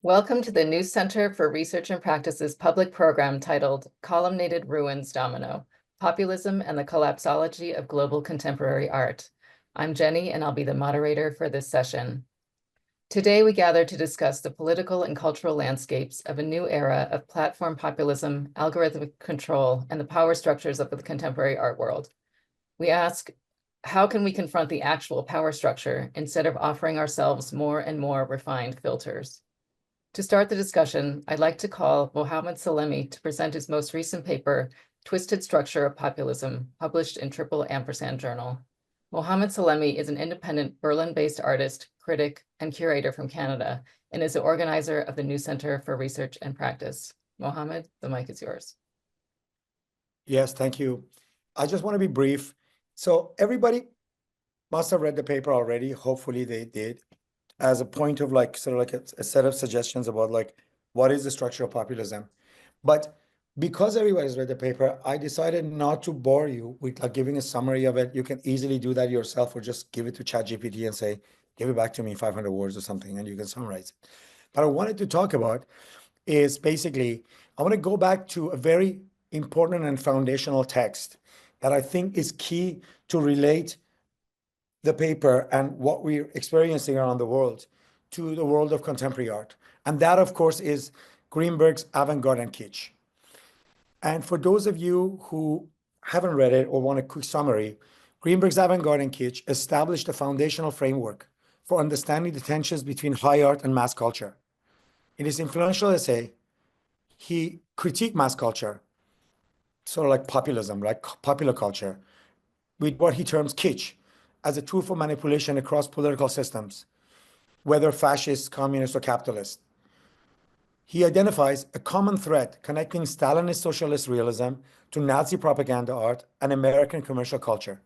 Welcome to the new Center for Research and Practice's public program titled Columnated Ruins Domino, Populism and the Collapsology of Global Contemporary Art. I'm Jenny, and I'll be the moderator for this session. Today, we gather to discuss the political and cultural landscapes of a new era of platform populism, algorithmic control, and the power structures of the contemporary art world. We ask, how can we confront the actual power structure instead of offering ourselves more and more refined filters? To start the discussion, I'd like to call Mohammad Salemy to present his most recent paper, Twisted Structure of Populism, published in #& Journal. Mohammad Salemy is an independent Berlin-based artist, critic, and curator from Canada, and is the organizer of the New Center for Research and Practice. Mohammad, the mic is yours. Yes, thank you. I just want to be brief. So everybody must have read the paper already. Hopefully they did. As a point of a set of suggestions about what is the structure of populism. But because everybody's read the paper, I decided not to bore you with giving a summary of it. You can easily do that yourself, or just give it to ChatGPT and say, give it back to me in 500 words or something, and you can summarize it. But I wanted to talk about is basically, I want to go back to a very important and foundational text that I think is key to relate the paper and what we're experiencing around the world to the world of contemporary art. And that, of course, is Greenberg's Avant-Garde and Kitsch. And for those of you who haven't read it or want a quick summary, Greenberg's Avant-Garde and Kitsch established a foundational framework for understanding the tensions between high art and mass culture. In his influential essay, he critiqued mass culture, sort of like populism, like popular culture, with what he terms kitsch, as a tool for manipulation across political systems, whether fascist, communist, or capitalist. He identifies a common thread connecting Stalinist socialist realism to Nazi propaganda art and American commercial culture.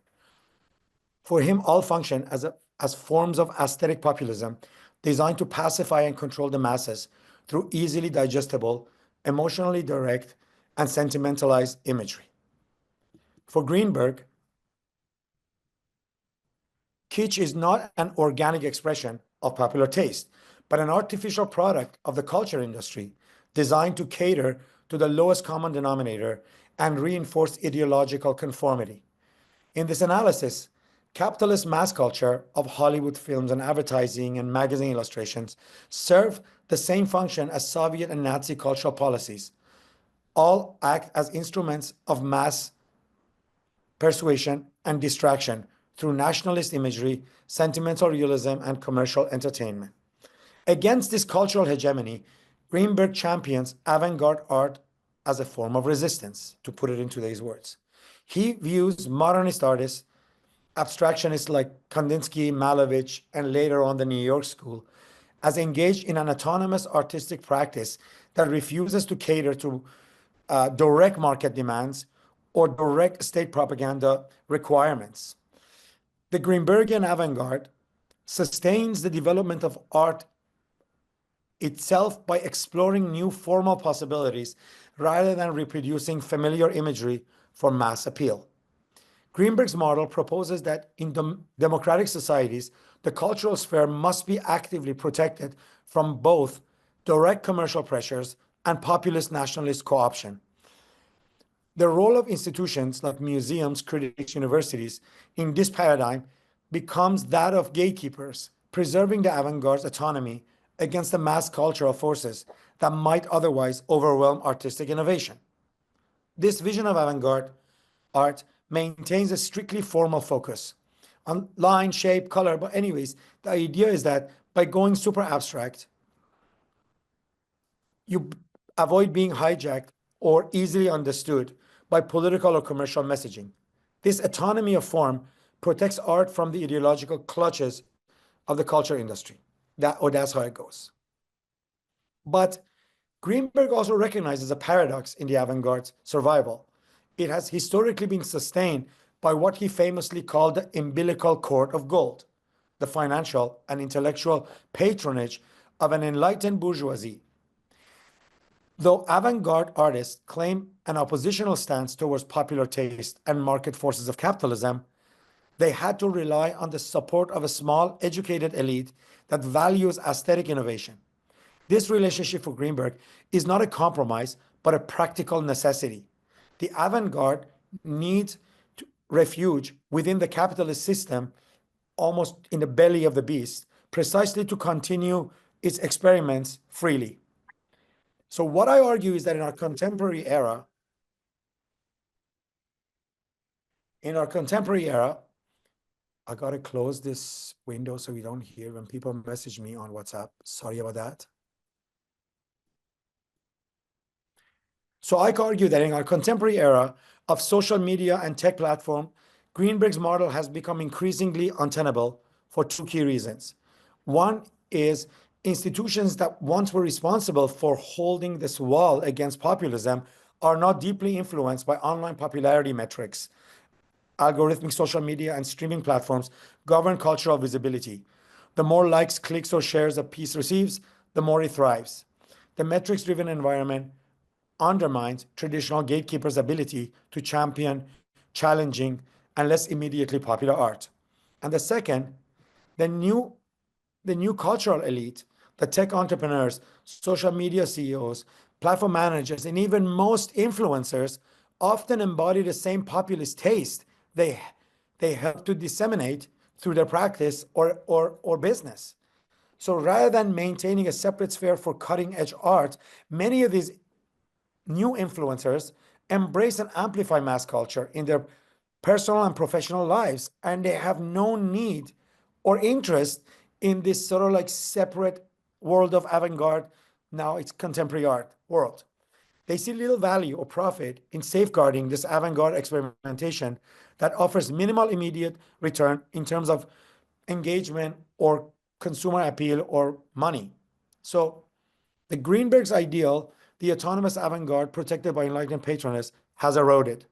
For him, all function as forms of aesthetic populism designed to pacify and control the masses through easily digestible, emotionally direct, and sentimentalized imagery. For Greenberg, kitsch is not an organic expression of popular taste, but an artificial product of the culture industry designed to cater to the lowest common denominator and reinforce ideological conformity. In this analysis, capitalist mass culture of Hollywood films and advertising and magazine illustrations serve the same function as Soviet and Nazi cultural policies. All act as instruments of mass persuasion and distraction through nationalist imagery, sentimental realism, and commercial entertainment. Against this cultural hegemony, Greenberg champions avant-garde art as a form of resistance, to put it in today's words. He views modernist artists, abstractionists like Kandinsky, Malevich, and later on the New York School, as engaged in an autonomous artistic practice that refuses to cater to direct market demands or direct state propaganda requirements. The Greenbergian avant-garde sustains the development of art itself by exploring new formal possibilities rather than reproducing familiar imagery for mass appeal. Greenberg's model proposes that in democratic societies, the cultural sphere must be actively protected from both direct commercial pressures and populist nationalist co-option. The role of institutions like museums, critics, universities in this paradigm becomes that of gatekeepers, preserving the avant-garde's autonomy against the mass cultural forces that might otherwise overwhelm artistic innovation. This vision of avant-garde art maintains a strictly formal focus on line, shape, color, but anyways, the idea is that by going super abstract, you avoid being hijacked or easily understood by political or commercial messaging. This autonomy of form protects art from the ideological clutches of the culture industry. That's how it goes. But Greenberg also recognizes a paradox in the avant-garde's survival. It has historically been sustained by what he famously called the umbilical cord of gold, the financial and intellectual patronage of an enlightened bourgeoisie. Though avant-garde artists claim an oppositional stance towards popular taste and market forces of capitalism, they had to rely on the support of a small, educated elite that values aesthetic innovation. This relationship for Greenberg is not a compromise, but a practical necessity. The avant-garde needs refuge within the capitalist system, almost in the belly of the beast, precisely to continue its experiments freely. So what I argue is that in our contemporary era, I gotta close this window so we don't hear when people message me on WhatsApp. Sorry about that. So I argue that in our contemporary era of social media and tech platform, Greenberg's model has become increasingly untenable for two key reasons. One is institutions that once were responsible for holding this wall against populism are not deeply influenced by online popularity metrics. Algorithmic social media and streaming platforms govern cultural visibility. The more likes, clicks, or shares a piece receives, the more it thrives. The metrics-driven environment undermines traditional gatekeepers' ability to champion challenging and less immediately popular art. And the second, the new cultural elite, the tech entrepreneurs, social media CEOs, platform managers, and even most influencers often embody the same populist taste they help to disseminate through their practice or business. So rather than maintaining a separate sphere for cutting edge art, many of these new influencers embrace and amplify mass culture in their personal and professional lives, and they have no need or interest in this sort of like separate world of avant-garde, now it's contemporary art world. They see little value or profit in safeguarding this avant-garde experimentation that offers minimal immediate return in terms of engagement or consumer appeal or money. So the Greenberg's ideal, the autonomous avant-garde protected by enlightened patronage, has eroded.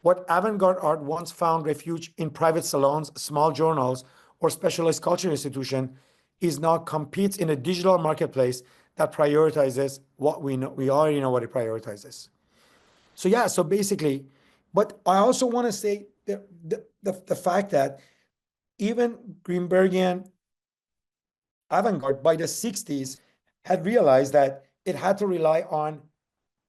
What avant-garde art once found refuge in private salons, small journals, or specialized culture institution is now competes in a digital marketplace that prioritizes what we know. We already know what it prioritizes. So yeah, so basically, but I also want to say the fact that even Greenbergian avant-garde by the 60s had realized that it had to rely on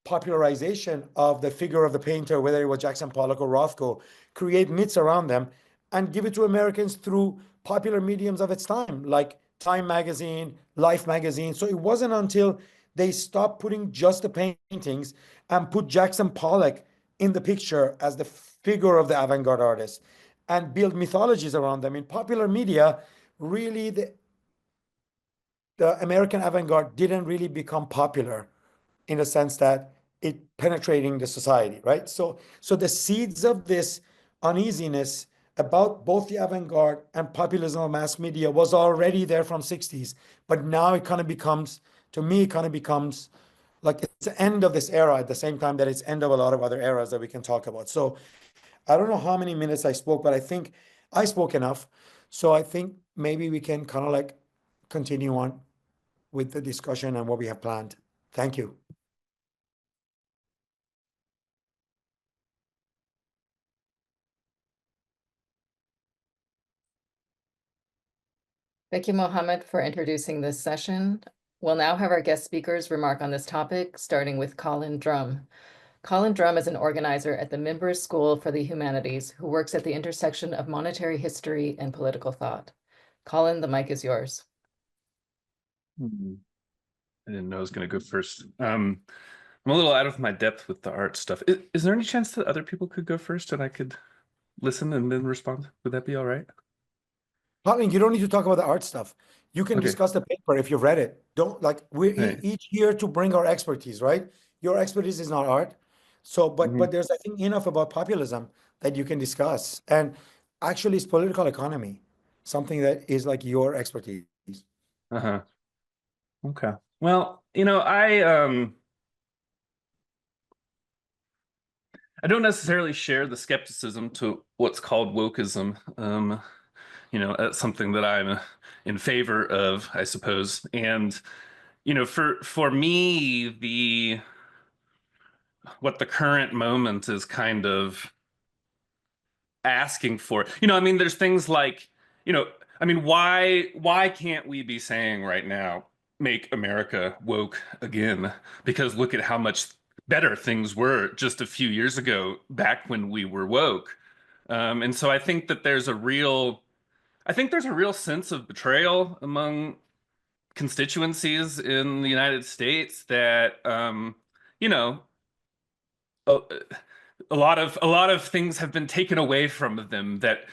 popularization of the figure of the painter, whether it was Jackson Pollock or Rothko, create myths around them and give it to Americans through popular mediums of its time, like Time magazine, Life magazine. So it wasn't until they stopped putting just the paintings and put Jackson Pollock in the picture as the figure of the avant-garde artist and build mythologies around them in popular media. Really, the American avant-garde didn't really become popular in the sense that it penetrating the society, right? So the seeds of this uneasiness about both the avant-garde and populism of mass media was already there from 60s, but now it kind of becomes, to me, it kind of becomes like it's the end of this era at the same time that it's end of a lot of other eras that we can talk about. So I don't know how many minutes I spoke, but I think I spoke enough. So I think maybe we can kind of like continue on with the discussion and what we have planned. Thank you. Thank you, Mohammed, for introducing this session. We'll now have our guest speakers remark on this topic, starting with Colin Drum. Colin Drum is an organizer at the Mimbres School for the Humanities who works at the intersection of monetary history and political thought. Colin, the mic is yours. I didn't know I was going to go first. I'm a little out of my depth with the art stuff. Is there any chance that other people could go first and I could listen and then respond? Would that be all right? Colin, you don't need to talk about the art stuff. You can Okay. discuss the paper if you've read it. Don't like we're Right. each here to bring our expertise, right? Your expertise is not art. So, but there's I think enough about populism that you can discuss. And actually it's political economy, something that is like your expertise. Uh-huh. Okay. Well, I don't necessarily share the skepticism to what's called wokeism. That's something that I'm in favor of, I suppose. And for me, what the current moment is kind of asking for, there's things like, why can't we be saying right now make America woke again, because look at how much better things were just a few years ago, back when we were woke. And so I think that there's a real sense of betrayal among constituencies in the United States that, you know, a, a lot of things have been taken away from them that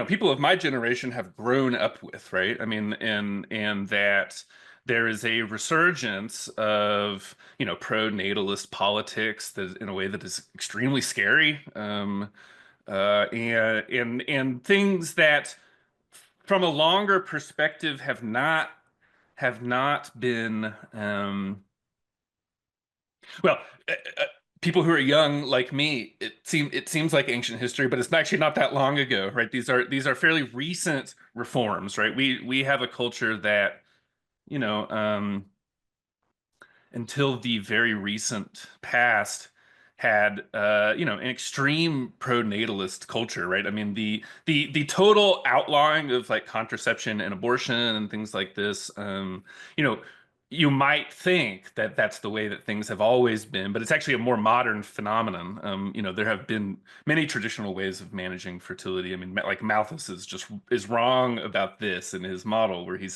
people of my generation have grown up with, right? I mean, and that there is a resurgence of pro-natalist politics that in a way that is extremely scary, and things that from a longer perspective have not been well, people who are young like me, it seems like ancient history, but it's actually not that long ago, right? These are fairly recent reforms, right? We have a culture that, until the very recent past, had an extreme pro-natalist culture, right? I mean, the total outlawing of like contraception and abortion and things like this, you know, you might think that that's the way that things have always been, but it's actually a more modern phenomenon. There have been many traditional ways of managing fertility. I mean, like Malthus is wrong about this in his model, where he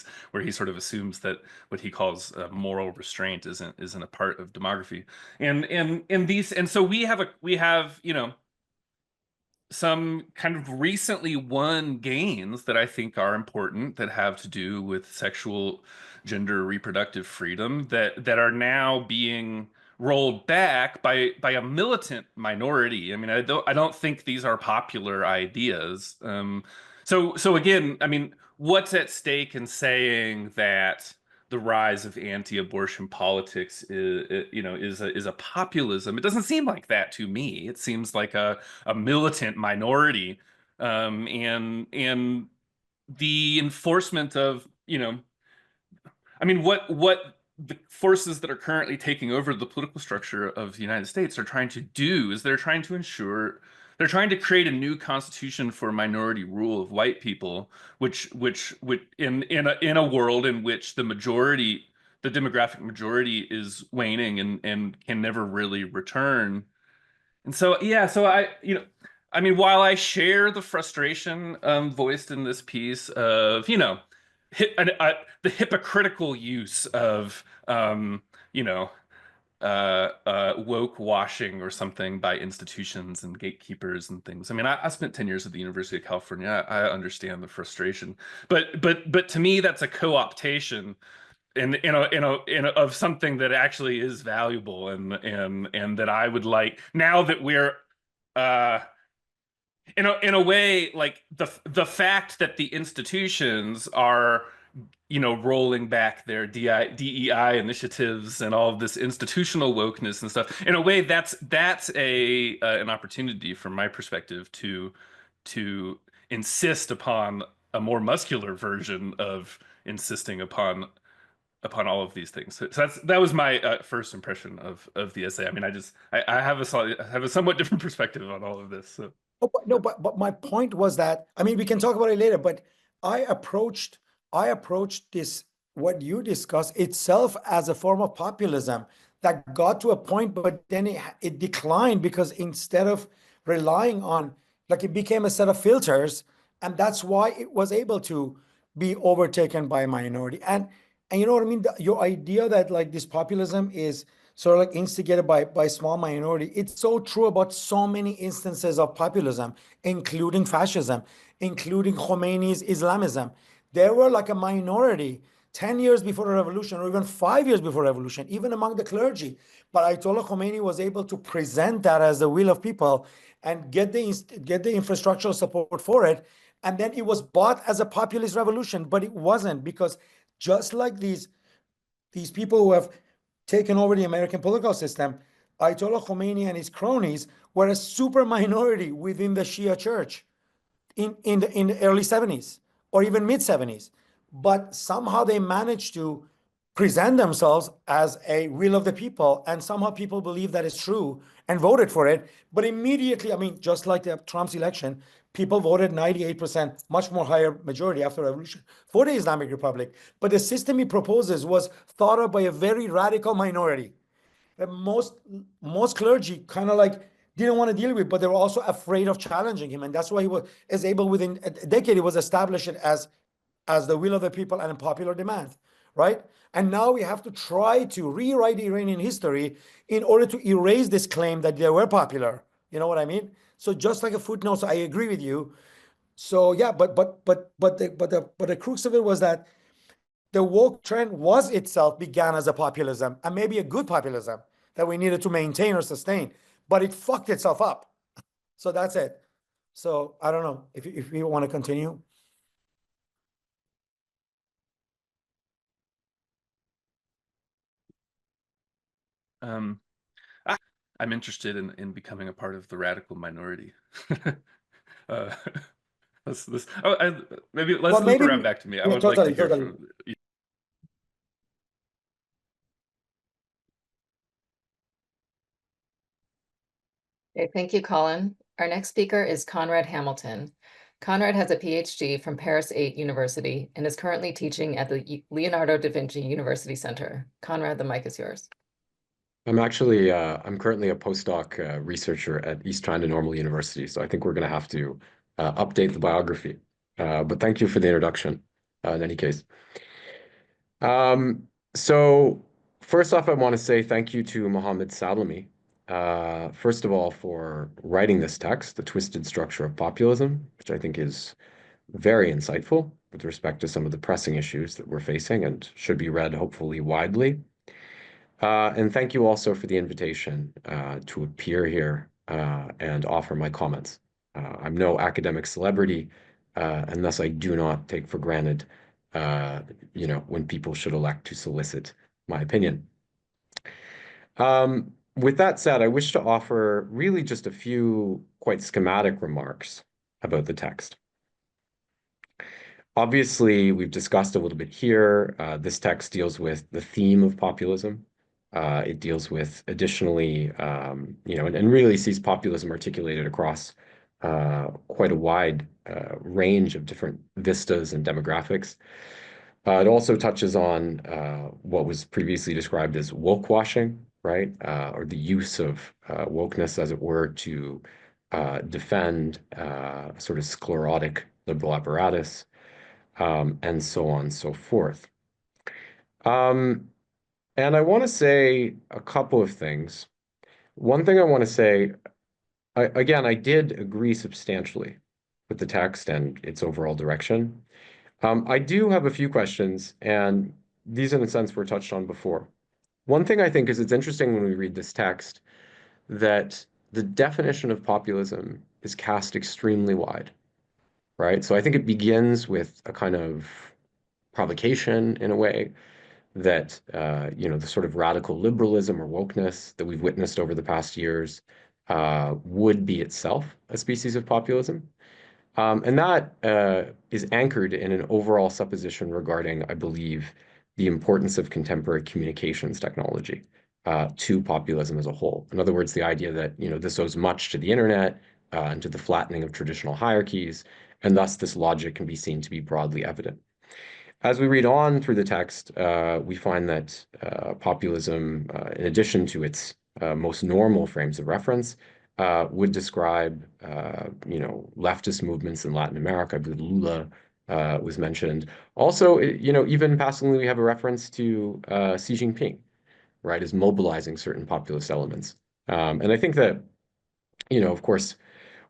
sort of assumes that what he calls moral restraint isn't a part of demography. And so we have some kind of recently won gains that I think are important, that have to do with sexual, gender, reproductive freedom, that are now being rolled back by a militant minority. I mean, I don't think these are popular ideas. So again, I mean, what's at stake in saying that the rise of anti-abortion politics is a populism? It doesn't seem like that to me. It seems like a militant minority, and the enforcement of I mean, what the forces that are currently taking over the political structure of the United States are trying to do is they're trying to create a new constitution for minority rule of white people, which in a world in which the demographic majority is waning and can never really return. And so, yeah, so I mean, while I share the frustration voiced in this piece of, the hypocritical use of, woke washing or something by institutions and gatekeepers and things. I mean, I spent 10 years at the University of California. I understand the frustration, but to me, that's a co-optation of something that actually is valuable, and that I would like, now that we're in a way, like the fact that the institutions are rolling back their DEI initiatives and all of this institutional wokeness and stuff. In a way, that's an opportunity from my perspective to insist upon a more muscular version of insisting upon all of these things. So that was my first impression of the essay. I mean, I have a somewhat different perspective on all of this. So. Oh, but my point was that, I mean, we can talk about it later, but I approached this, what you discussed, itself as a form of populism that got to a point, but then it declined, because instead of relying on, like, it became a set of filters, and that's why it was able to be overtaken by a minority. And you know what I mean? Your idea that like this populism is sort of like instigated by small minority. It's so true about so many instances of populism, including fascism, including Khomeini's Islamism. There were like a minority 10 years before the revolution, or even 5 years before revolution, even among the clergy. But Ayatollah Khomeini was able to present that as the will of people and get the infrastructural support for it. And then it was bought as a populist revolution, but it wasn't, because just like these people who have taken over the American political system, Ayatollah Khomeini and his cronies were a super minority within the Shia church in the early 70s or even mid 70s. But somehow they managed to present themselves as a will of the people, and somehow people believe that is true and voted for it. But immediately, I mean, just like the Trump's election, People voted 98%, much more higher majority after the revolution for the Islamic Republic. But the system he proposes was thought of by a very radical minority. The most clergy kind of like didn't want to deal with, but they were also afraid of challenging him, and that's why is able within a decade he was established as the will of the people and a popular demand, right? And now we have to try to rewrite Iranian history in order to erase this claim that they were popular. You know what I mean? So just like a footnote, so I agree with you. So yeah, but the crux of it was that the woke trend was itself began as a populism, and maybe a good populism that we needed to maintain or sustain, but it fucked itself up. So that's it. So I don't know if you want to continue. I, I'm interested in becoming a part of the radical minority. uh, maybe let's Well, loop maybe around back to me. I yeah, would like to totally, hear totally. from. Okay, thank you, Colin. Our next speaker is Conrad Hamilton. Conrad has a PhD from Paris 8 University and is currently teaching at the Leonardo da Vinci University Center. Conrad, the mic is yours. I'm actually, I'm currently a postdoc researcher at East China Normal University, so I think we're going to have to update the biography. But thank you for the introduction, in any case. So first off, I want to say thank you to Mohammad Salemy, first of all, for writing this text, The Twisted Structure of Populism, which I think is very insightful with respect to some of the pressing issues that we're facing and should be read hopefully widely. And thank you also for the invitation to appear here and offer my comments. I'm no academic celebrity, and thus I do not take for granted, when people should elect to solicit my opinion. With that said, I wish to offer really just a few quite schematic remarks about the text. Obviously, we've discussed a little bit here. This text deals with the theme of populism. It deals with additionally, and really sees populism articulated across quite a wide range of different vistas and demographics. It also touches on what was previously described as woke washing, right? Or the use of wokeness, as it were, to defend sort of sclerotic liberal apparatus, and so on and so forth. And I want to say a couple of things. One thing I want to say, again, I did agree substantially with the text and its overall direction. I do have a few questions, and these, in a sense, were touched on before. One thing I think is it's interesting when we read this text that the definition of populism is cast extremely wide, right? So I think it begins with a kind of provocation in a way that the sort of radical liberalism or wokeness that we've witnessed over the past years would be itself a species of populism. And that is anchored in an overall supposition regarding, I believe, the importance of contemporary communications technology to populism as a whole. In other words, the idea that this owes much to the internet and to the flattening of traditional hierarchies, and thus this logic can be seen to be broadly evident. As we read on through the text, we find that populism, in addition to its most normal frames of reference, would describe, leftist movements in Latin America. I believe Lula was mentioned. Also, even passingly, we have a reference to Xi Jinping, right, as mobilizing certain populist elements. And I think that, of course,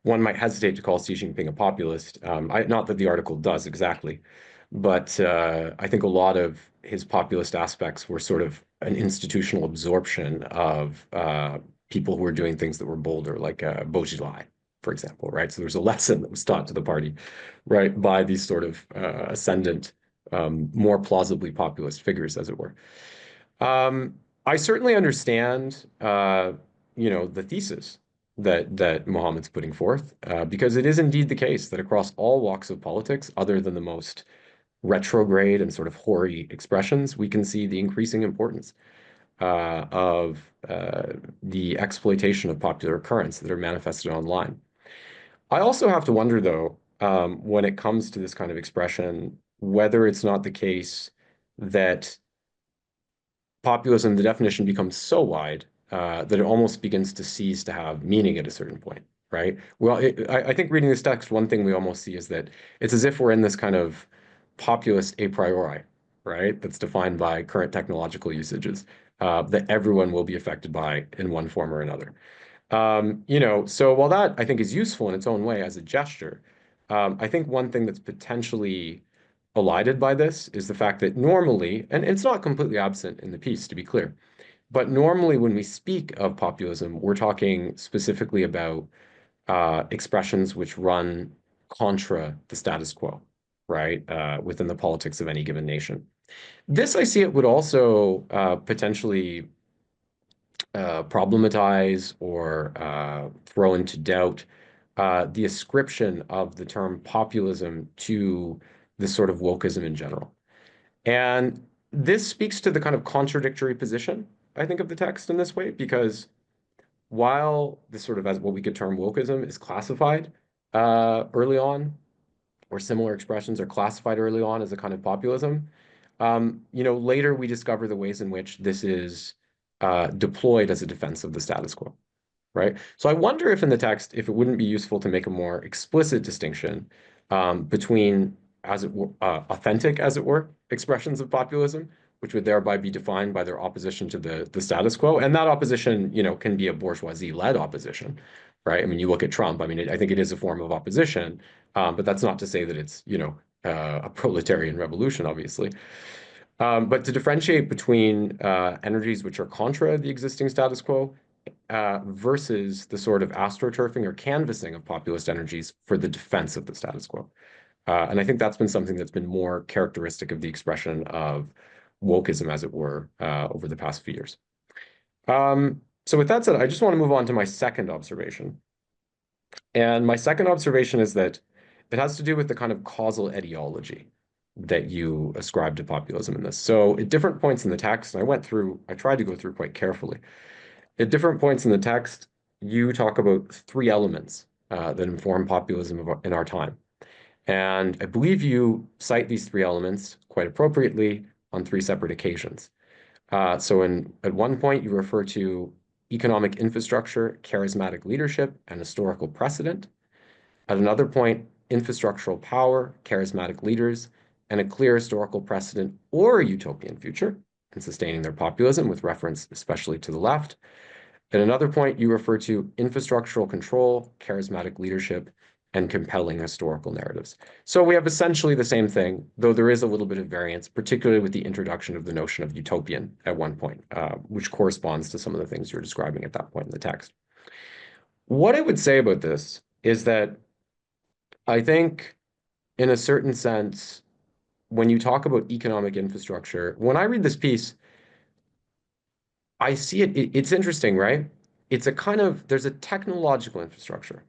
one might hesitate to call Xi Jinping a populist. Not that the article does exactly, but I think a lot of his populist aspects were sort of an institutional absorption of people who were doing things that were bolder, like Bojilai, for example, right? So there's a lesson that was taught to the party, right, by these sort of ascendant, more plausibly populist figures, as it were. I certainly understand, the thesis that Mohammad's putting forth, because it is indeed the case that across all walks of politics, other than the most retrograde and sort of hoary expressions, we can see the increasing importance of the exploitation of popular currents that are manifested online. I also have to wonder, though, when it comes to this kind of expression, whether it's not the case that populism, the definition becomes so wide that it almost begins to cease to have meaning at a certain point, right? Well, I think reading this text, one thing we almost see is that it's as if we're in this kind of populist a priori, right? That's defined by current technological usages that everyone will be affected by in one form or another. So while that I think is useful in its own way as a gesture, I think one thing that's potentially elided by this is the fact that normally, and it's not completely absent in the piece, to be clear, but normally when we speak of populism, we're talking specifically about expressions which run contra the status quo, right, within the politics of any given nation. This, I see it would also potentially problematize or throw into doubt the ascription of the term populism to this sort of wokeism in general. And this speaks to the kind of contradictory position, I think, of the text in this way, because while this sort of as what we could term wokeism is classified early on, or similar expressions are classified early on as a kind of populism, later we discover the ways in which this is deployed as a defense of the status quo, right? So I wonder if in the text, if it wouldn't be useful to make a more explicit distinction between, as it were, authentic, as it were, expressions of populism, which would thereby be defined by their opposition to the status quo. And that opposition, can be a bourgeoisie-led opposition, right? I mean, you look at Trump, I mean, I think it is a form of opposition, but that's not to say that it's, a proletarian revolution, obviously. But to differentiate between energies which are contra the existing status quo versus the sort of astroturfing or canvassing of populist energies for the defense of the status quo. And I think that's been something that's been more characteristic of the expression of wokeism, as it were, over the past few years. So with that said, I just want to move on to my second observation. And my second observation is that it has to do with the kind of causal etiology that you ascribe to populism in this. So at different points in the text, and I tried to go through quite carefully. At different points in the text, you talk about three elements that inform populism in our time. And I believe you cite these three elements quite appropriately on three separate occasions. So at one point, you refer to economic infrastructure, charismatic leadership, and historical precedent. At another point, infrastructural power, charismatic leaders, and a clear historical precedent or a utopian future, and sustaining their populism with reference especially to the left. At another point, you refer to infrastructural control, charismatic leadership, and compelling historical narratives. So we have essentially the same thing, though there is a little bit of variance, particularly with the introduction of the notion of utopian at one point, which corresponds to some of the things you're describing at that point in the text. What I would say about this is that I think, in a certain sense, when you talk about economic infrastructure, when I read this piece, I see it's interesting, right? It's a kind of, there's a technological infrastructure,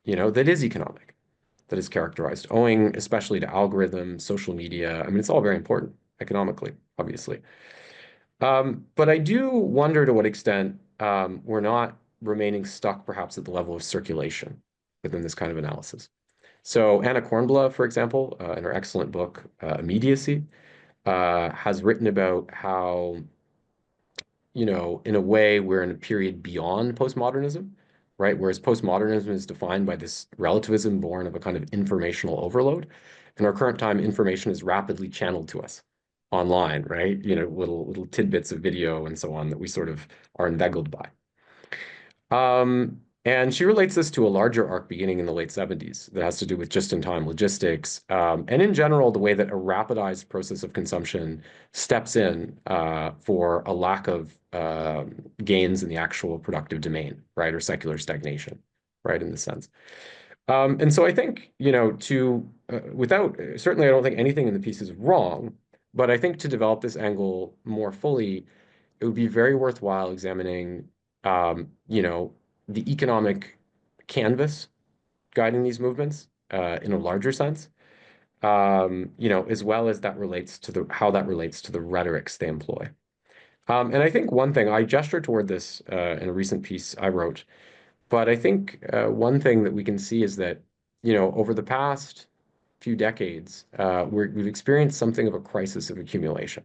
that is economic, that is characterized, owing especially to algorithms, social media. I mean, it's all very important economically, obviously. But I do wonder to what extent we're not remaining stuck perhaps at the level of circulation within this kind of analysis. So Anna Kornbluh, for example, in her excellent book, Immediacy, has written about how, in a way, we're in a period beyond postmodernism, right? Whereas postmodernism is defined by this relativism born of a kind of informational overload. In our current time, information is rapidly channeled to us online, right? Little tidbits of video and so on that we sort of are inveigled by. And she relates this to a larger arc beginning in the late 70s that has to do with just-in-time logistics, and in general, the way that a rapidized process of consumption steps in for a lack of gains in the actual productive domain, right, or secular stagnation, right, in this sense. And so I think, without, certainly I don't think anything in the piece is wrong, but I think to develop this angle more fully, it would be very worthwhile examining, the economic canvas guiding these movements in a larger sense, as well as how that relates to the rhetorics they employ. And I think one thing, I gestured toward this in a recent piece I wrote, But I think one thing that we can see is that, over the past few decades, we've experienced something of a crisis of accumulation,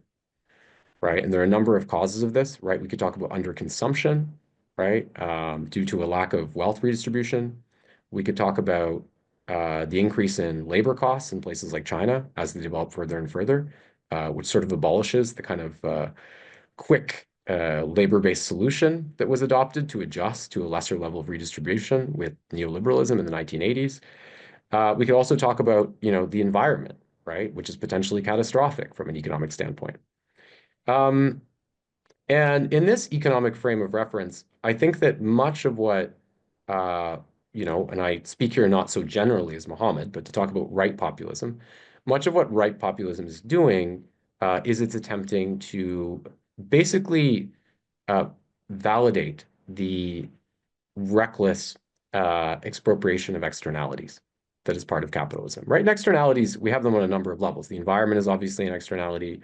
right? And there are a number of causes of this, right? We could talk about underconsumption, right? Due to a lack of wealth redistribution. We could talk about the increase in labor costs in places like China as they develop further and further, which sort of abolishes the kind of quick labor-based solution that was adopted to adjust to a lesser level of redistribution with neoliberalism in the 1980s. We could also talk about, the environment, right, which is potentially catastrophic from an economic standpoint. And in this economic frame of reference, I think that much of what, and I speak here not so generally as Mohammad, but to talk about right populism, much of what right populism is doing is it's attempting to basically validate the reckless expropriation of externalities that is part of capitalism, right? And externalities, we have them on a number of levels. The environment is obviously an externality.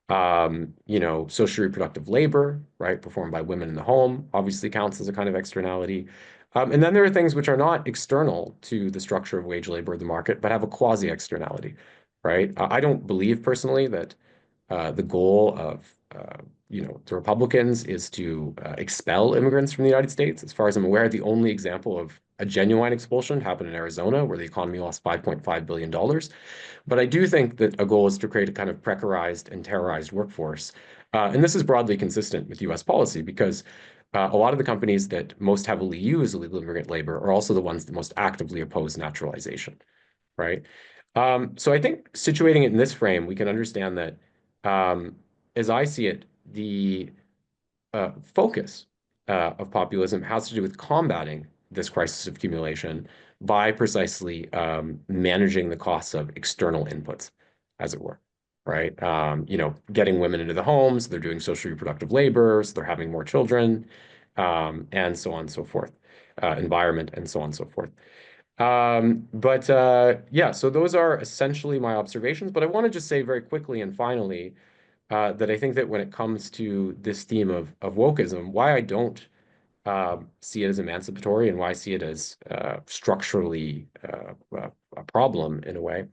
Social reproductive labor, right, performed by women in the home, obviously counts as a kind of externality. And then there are things which are not external to the structure of wage labor of the market, but have a quasi-externality, right? I don't believe personally that the goal of the Republicans is to expel immigrants from the United States. As far as I'm aware, the only example of a genuine expulsion happened in Arizona, where the economy lost $5.5 billion. But I do think that a goal is to create a kind of precarized and terrorized workforce. And this is broadly consistent with US policy because a lot of the companies that most heavily use illegal immigrant labor are also the ones that most actively oppose naturalization, right? So I think situating it in this frame, we can understand that, as I see it, the focus of populism has to do with combating this crisis of accumulation by precisely managing the costs of external inputs, as it were, right? Getting women into the homes, they're doing social reproductive labor, so they're having more children, and so on and so forth, environment, and so on and so forth. Yeah, so those are essentially my observations, but I want to just say very quickly and finally that I think that when it comes to this theme of wokeism, why I don't see it as emancipatory and why I see it as structurally a problem in a way,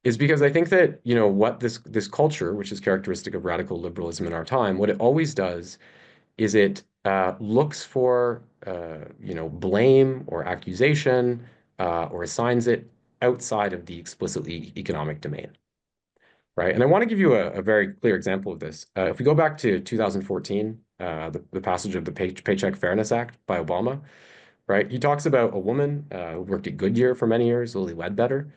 is because I think that, what this culture, which is characteristic of radical liberalism in our time, what it always does is it looks for, blame or accusation or assigns it outside of the explicitly economic domain. Right. And I want to give you a very clear example of this. If we go back to 2014, the passage of the Paycheck Fairness Act by Obama, right? He talks about a woman who worked at Goodyear for many years, Lily Ledbetter,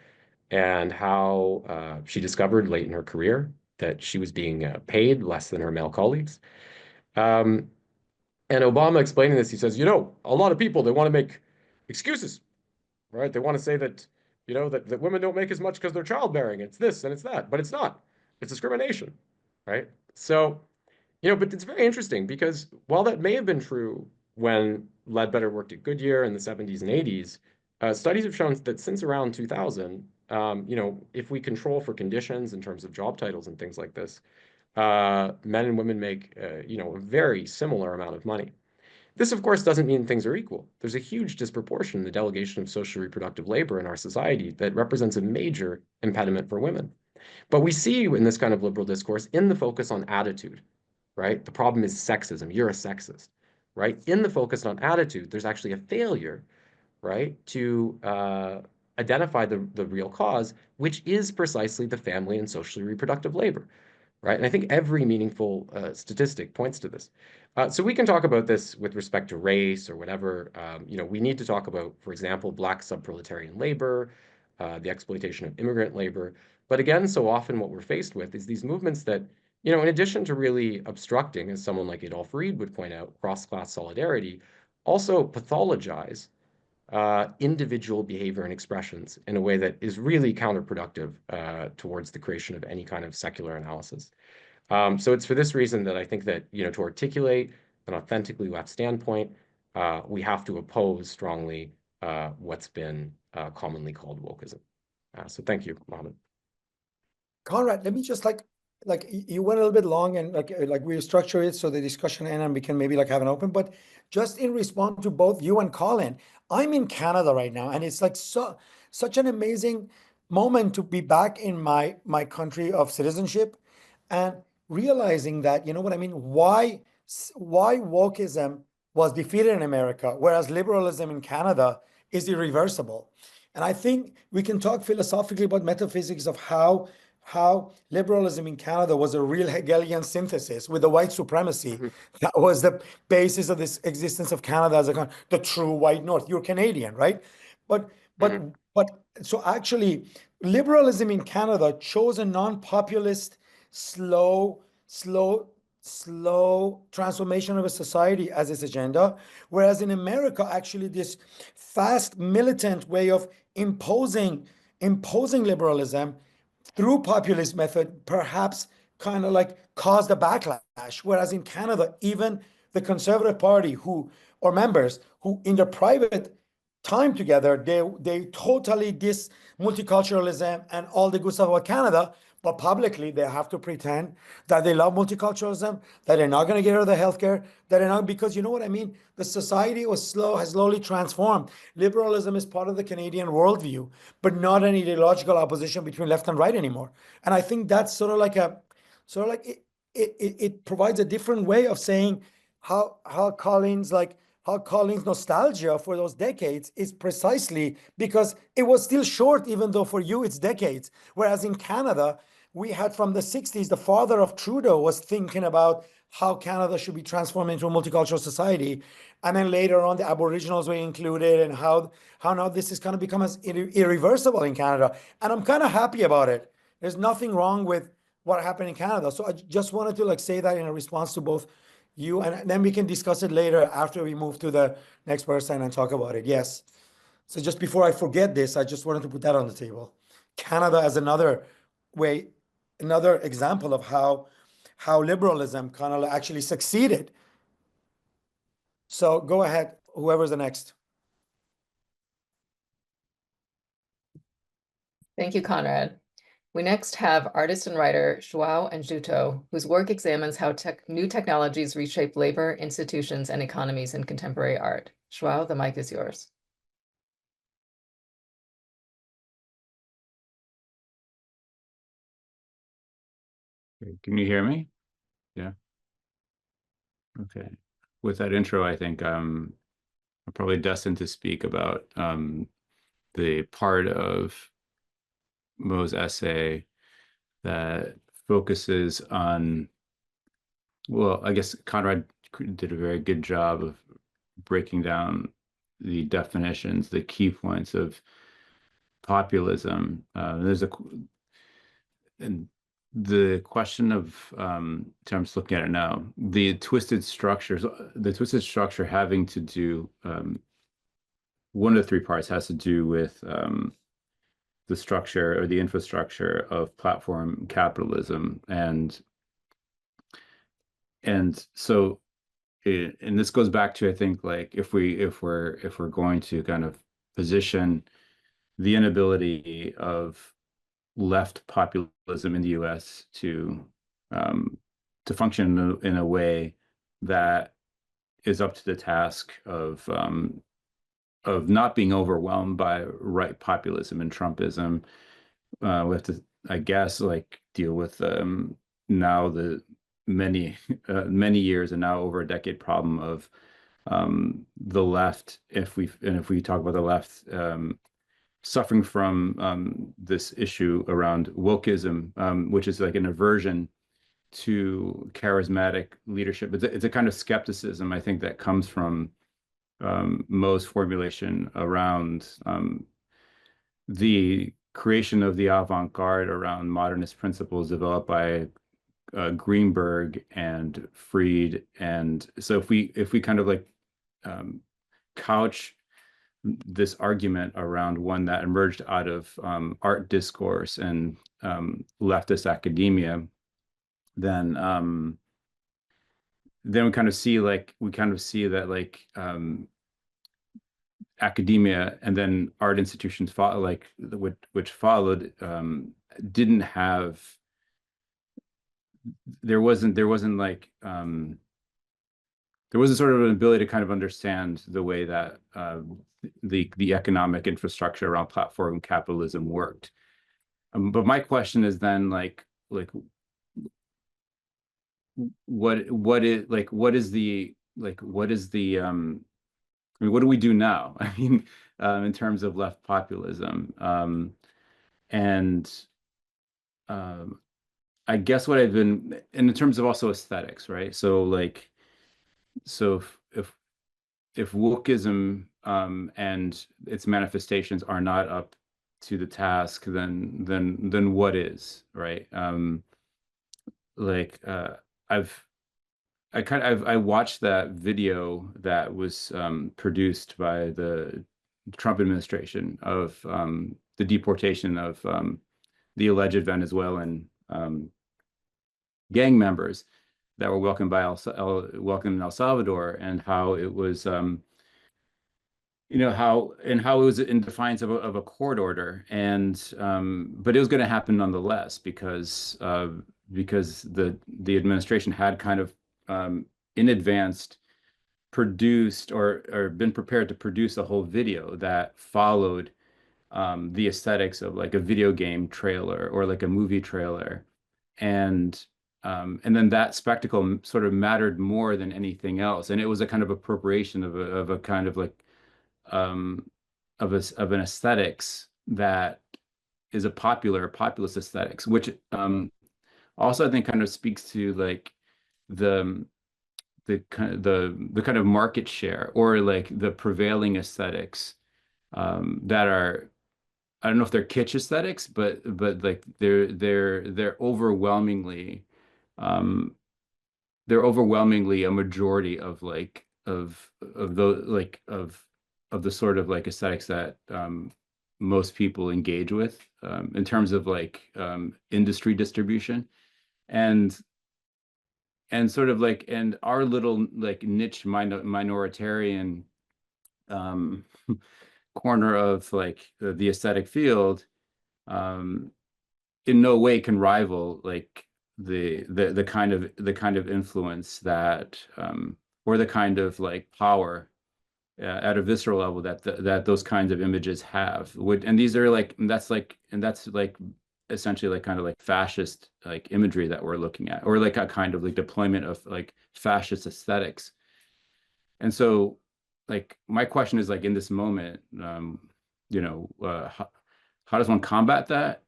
and how she discovered late in her career that she was being paid less than her male colleagues. And Obama explaining this, he says, a lot of people, they want to make excuses, right? They want to say that that women don't make as much because they're childbearing. It's this and it's that, but it's not. It's discrimination, right? So, but it's very interesting because while that may have been true when Ledbetter worked at Goodyear in the 70s and 80s, studies have shown that since around 2000, if we control for conditions in terms of job titles and things like this, men and women make, a very similar amount of money. This, of course, doesn't mean things are equal. There's a huge disproportion in the delegation of social reproductive labor in our society that represents a major impediment for women. But we see in this kind of liberal discourse in the focus on attitude, right? The problem is sexism. You're a sexist, right? In the focus on attitude, there's actually a failure, right, to identify the real cause, which is precisely the family and socially reproductive labor. Right? And I think every meaningful statistic points to this. So we can talk about this with respect to race or whatever. We need to talk about, for example, Black subproletarian labor, the exploitation of immigrant labor. But again, so often what we're faced with is these movements that, in addition to really obstructing, as someone like Adolph Reed would point out, cross-class solidarity, also pathologize individual behavior and expressions in a way that is really counterproductive towards the creation of any kind of secular analysis. So it's for this reason that I think that, to articulate an authentically left standpoint, we have to oppose strongly what's been commonly called wokeism. So thank you, Mohammad. Conrad, let me just like you went a little bit long, and like we structure it so the discussion end and we can maybe like have an open, but just in response to both you and Colin, I'm in Canada right now, and it's like such an amazing moment to be back in my country of citizenship, and realizing that, you know what I mean, why wokeism was defeated in America, whereas liberalism in Canada is irreversible. And I think we can talk philosophically about metaphysics of how liberalism in Canada was a real Hegelian synthesis with the white supremacy that was the basis of this existence of Canada as the true white North. You're Canadian, right? But but but so actually, liberalism in Canada chose a non-populist, slow, slow transformation of a society as its agenda, whereas in America, actually, this fast militant way of imposing liberalism through populist method perhaps kind of like caused a backlash. Whereas in Canada, even the Conservative Party or members who in their private time together, they totally diss multiculturalism and all the good stuff about Canada, but publicly they have to pretend that they love multiculturalism, that they're not going to get rid of the healthcare, that they're not, because you know what I mean? The society has slowly transformed. Liberalism is part of the Canadian worldview, but not an ideological opposition between left and right anymore. And I think that's it provides a different way of saying how Colin's nostalgia for those decades is precisely because it was still short, even though for you it's decades. Whereas in Canada, we had from the 60s, the father of Trudeau was thinking about how Canada should be transformed into a multicultural society. And then later on, the Aboriginals were included, and how now this is kind of become as irreversible in Canada. And I'm kind of happy about it. There's nothing wrong with what happened in Canada. So I just wanted to say that in a response to both you, and then we can discuss it later after we move to the next person and talk about it. Yes. So just before I forget this, I just wanted to put that on the table. Canada as another example of how liberalism kind of actually succeeded. So go ahead, whoever's the next. Thank you, Conrad. We next have artist and writer João Anjuto, whose work examines how new technologies reshape labor, institutions, and economies in contemporary art. João, the mic is yours. Can you hear me? Yeah. Okay. With that intro, I think I'm probably destined to speak about the part of Mo's essay that focuses on, well, I guess Conrad did a very good job of breaking down the definitions, the key points of populism. And the question of, terms looking at it now, the twisted structure having to do, one of the three parts has to do with the structure or the infrastructure of platform capitalism. And so, and this goes back to, I think, like if we're going to kind of position the inability of left populism in the U.S. to function in a way that is up to the task of not being overwhelmed by right populism and Trumpism. We have to, I guess, like deal with now the many years and now over a decade problem of the left. If we talk about the left, suffering from this issue around wokeism, which is like an aversion to charismatic leadership. It's a kind of skepticism, I think, that comes from Mo's formulation around the creation of the avant-garde around modernist principles developed by Greenberg and Fried. And so if we kind of like couch this argument around one that emerged out of art discourse and leftist academia, then we kind of see that like academia and then art institutions which followed didn't have there wasn't like there wasn't sort of an ability to kind of understand the way that the economic infrastructure around platform capitalism worked. But my question is then what is the I mean, what do we do now? I mean, in terms of left populism, and I guess what I've been, and in terms of also aesthetics, right? So like, so if wokeism and its manifestations are not up to the task, then what is, right? Like I watched that video that was produced by the Trump administration of the deportation of the alleged Venezuelan gang members that were welcomed welcomed in El Salvador, and how it was how it was in defiance of a court order, and but it was going to happen nonetheless because the administration had kind of in advance produced or been prepared to produce a whole video that followed the aesthetics of like a video game trailer or like a movie trailer, and then that spectacle sort of mattered more than anything else, and it was a kind of appropriation of a kind of like of an aesthetics that is a populist aesthetics, which also I think kind of speaks to like the the kind of market share or like the prevailing aesthetics that are, I don't know if they're kitsch aesthetics, but like they're overwhelmingly a majority of like of the sort of like aesthetics that most people engage with in terms of like industry distribution, and sort of like, and our little like niche minoritarian corner of like the aesthetic field in no way can rival like the kind of influence that or the kind of like power at a visceral level that those kinds of images have. And these are like, that's like essentially like kind of like fascist like imagery that we're looking at, or like a kind of like deployment of like fascist aesthetics. And so like my question is like, in this moment, how does one combat that?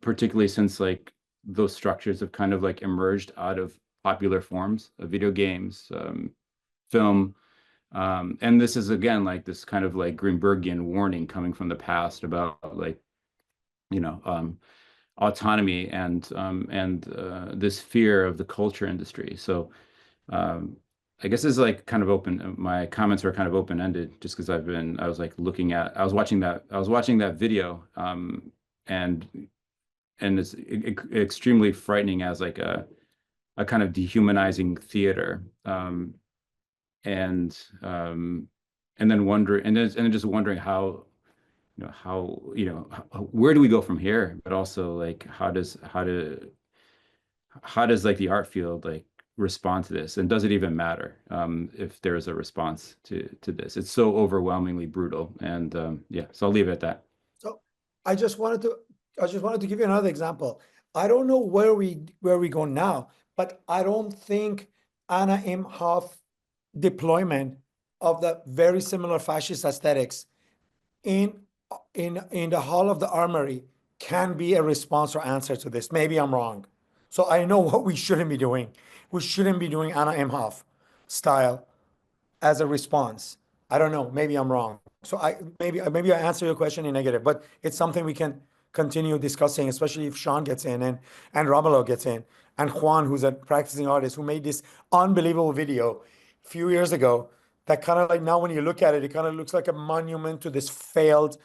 Particularly since like those structures have kind of like emerged out of popular forms of video games, film, and this is again like this kind of like Greenbergian warning coming from the past about like autonomy and this fear of the culture industry. So I guess it's like kind of open. My comments are kind of open-ended, just because I was watching that video, and it's extremely frightening as like a kind of dehumanizing theater, and then just wondering how where do we go from here, but also like how does like the art field like respond to this, and does it even matter if there is a response to this? It's so overwhelmingly brutal, and yeah, so I'll leave it at that. So I just wanted to give you another example. I don't know where we go now, but I don't think Anna Imhoff deployment of the very similar fascist aesthetics in the Hall of the Armory can be a response or answer to this. Maybe I'm wrong. So I know what we shouldn't be doing. We shouldn't be doing Anna Imhoff style as a response. I don't know. Maybe I'm wrong. So maybe I answer your question in negative, but it's something we can continue discussing, especially if Sean gets in and Romulo gets in, and Juan, who's a practicing artist who made this unbelievable video a few years ago that kind of like, now when you look at it, it kind of looks like a monument to this failed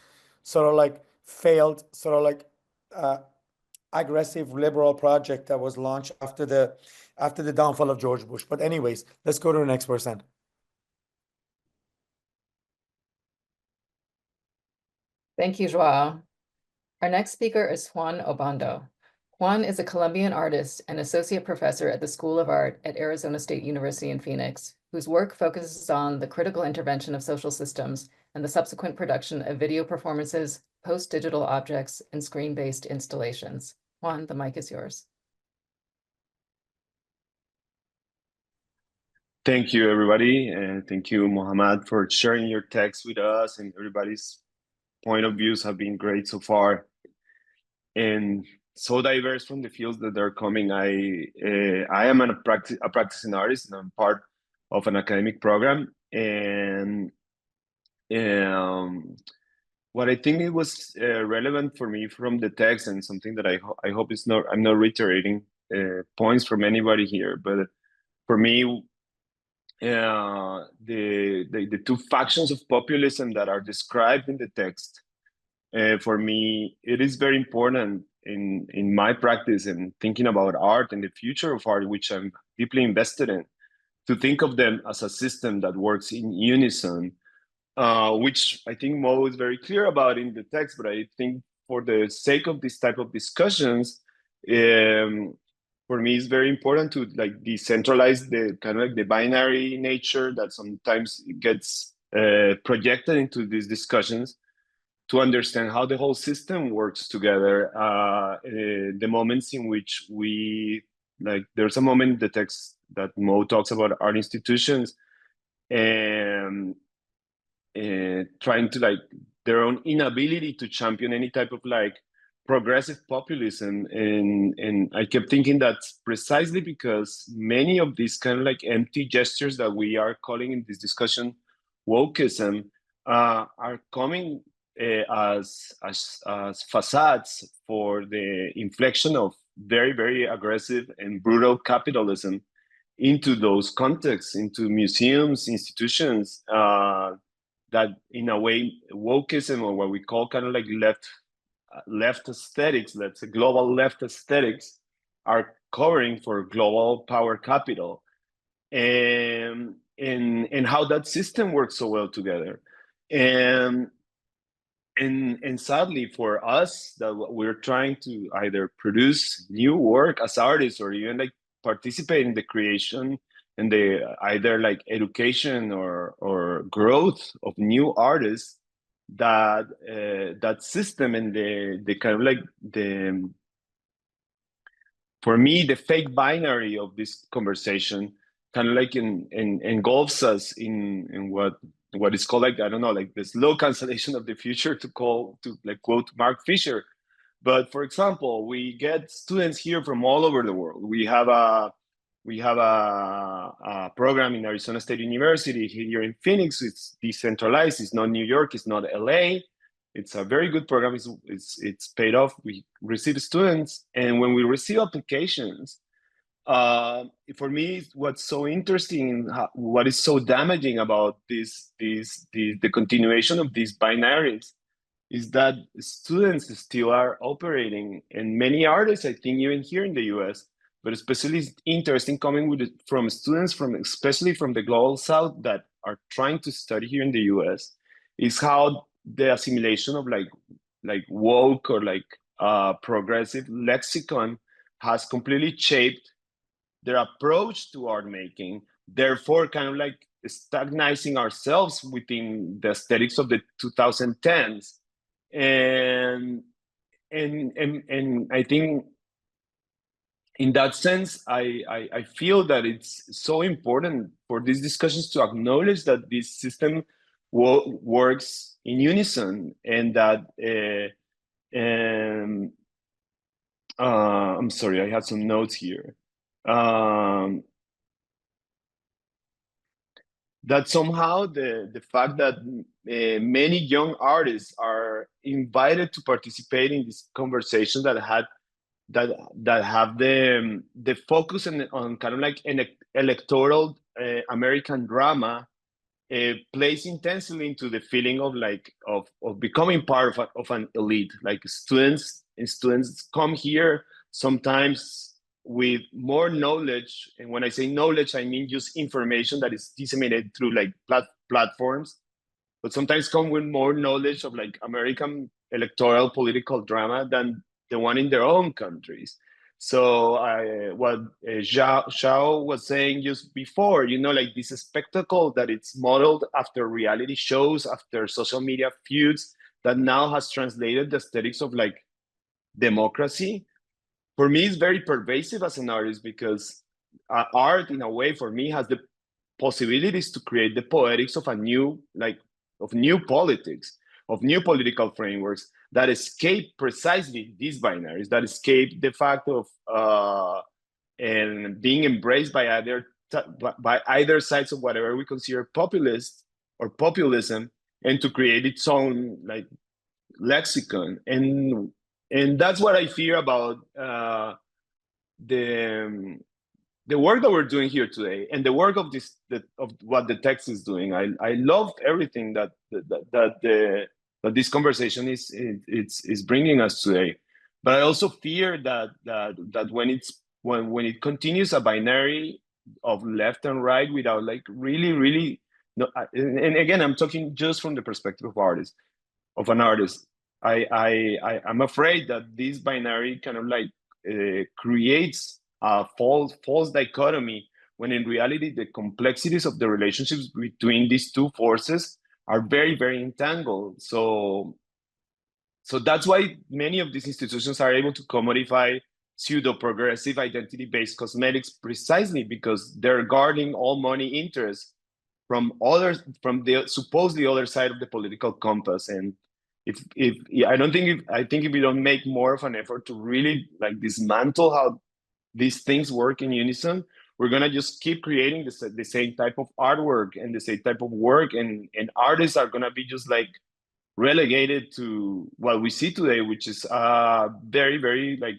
aggressive liberal project that was launched after the downfall of George Bush. But anyways, let's go to the next person. Thank you, Joao. Our next speaker is Juan Obando. Juan is a Colombian artist and associate professor at the School of Art at Arizona State University in Phoenix, whose work focuses on the critical intervention of social systems and the subsequent production of video performances, post-digital objects, and screen-based installations. Juan, the mic is yours. Thank you, everybody, and thank you, Mohammad, for sharing your text with us. And everybody's point of views have been great so far, and so diverse from the fields that they're coming. I am a practicing artist, and I'm part of an academic program. And what I think it was relevant for me from the text, and something that I hope is not, I'm not reiterating points from anybody here, but for me, the two factions of populism that are described in the text, for me, it is very important in my practice and thinking about art and the future of art, which I'm deeply invested in, to think of them as a system that works in unison, which I think Mo is very clear about in the text, but I think for the sake of this type of discussions, for me, it's very important to like decentralize the kind of like the binary nature that sometimes gets projected into these discussions, to understand how the whole system works together. The moments in which we, like, there's a moment in the text that Mo talks about art institutions and trying to like their own inability to champion any type of like progressive populism. And I kept thinking that's precisely because many of these kind of like empty gestures that we are calling in this discussion wokeism are coming as facades for the inflection of very, very aggressive and brutal capitalism into those contexts, into museums, institutions, that in a way wokeism, or what we call kind of like left aesthetics, let's say global left aesthetics, are covering for global power capital, and how that system works so well together. And sadly for us, that we're trying to either produce new work as artists or even like participate in the creation and the either like education or growth of new artists, that that system and the kind of like the, for me, the fake binary of this conversation kind of like engulfs us in what is called like, I don't know, like the slow cancellation of the future, to like quote Mark Fisher. But for example, we get students here from all over the world. We have a program in Arizona State University here in Phoenix. It's decentralized. It's not New York. It's not LA. It's a very good program. It's paid off. We receive students, and when we receive applications, for me, what's so interesting, what is so damaging about the continuation of these binaries, is that students still are operating, and many artists, I think, even here in the US, but especially interesting coming from students especially from the global South that are trying to study here in the US, is how the assimilation of like woke or like progressive lexicon has completely shaped their approach to art making, therefore kind of like stagnating ourselves within the aesthetics of the 2010s. And I think in that sense, I feel that it's so important for these discussions to acknowledge that this system works in unison, and that I'm sorry, I had some notes here. That somehow the fact that many young artists are invited to participate in this conversation that have the focus on kind of like an electoral American drama, plays intensely into the feeling of like of becoming part of an elite. Like students come here sometimes with more knowledge, and when I say knowledge, I mean just information that is disseminated through like platforms, but sometimes come with more knowledge of like American electoral political drama than the one in their own countries. So what Jacques was saying just before, you know, like this spectacle that it's modeled after reality shows, after social media feuds, that now has translated the aesthetics of like democracy. For me, it's very pervasive as an artist, because art, in a way, for me, has the possibilities to create the poetics of a new, like, of new politics, of new political frameworks that escape precisely these binaries, that escape the fact of and being embraced by either sides of whatever we consider populist or populism, and to create its own like lexicon. And that's what I fear about the work that we're doing here today, and the work of of what the text is doing. I love everything that this conversation is bringing us today, but I also fear that when it continues a binary of left and right without like really no, and again, I'm talking just from the perspective of an artist. I'm afraid that this binary kind of like creates a false dichotomy, when in reality the complexities of the relationships between these two forces are very entangled. So that's why many of these institutions are able to commodify pseudo-progressive identity-based cosmetics, precisely because they're guarding all money interests from the supposedly other side of the political compass. And I think if we don't make more of an effort to really like dismantle how these things work in unison, we're gonna just keep creating the same type of artwork and the same type of work, and artists are gonna be just like relegated to what we see today, which is very like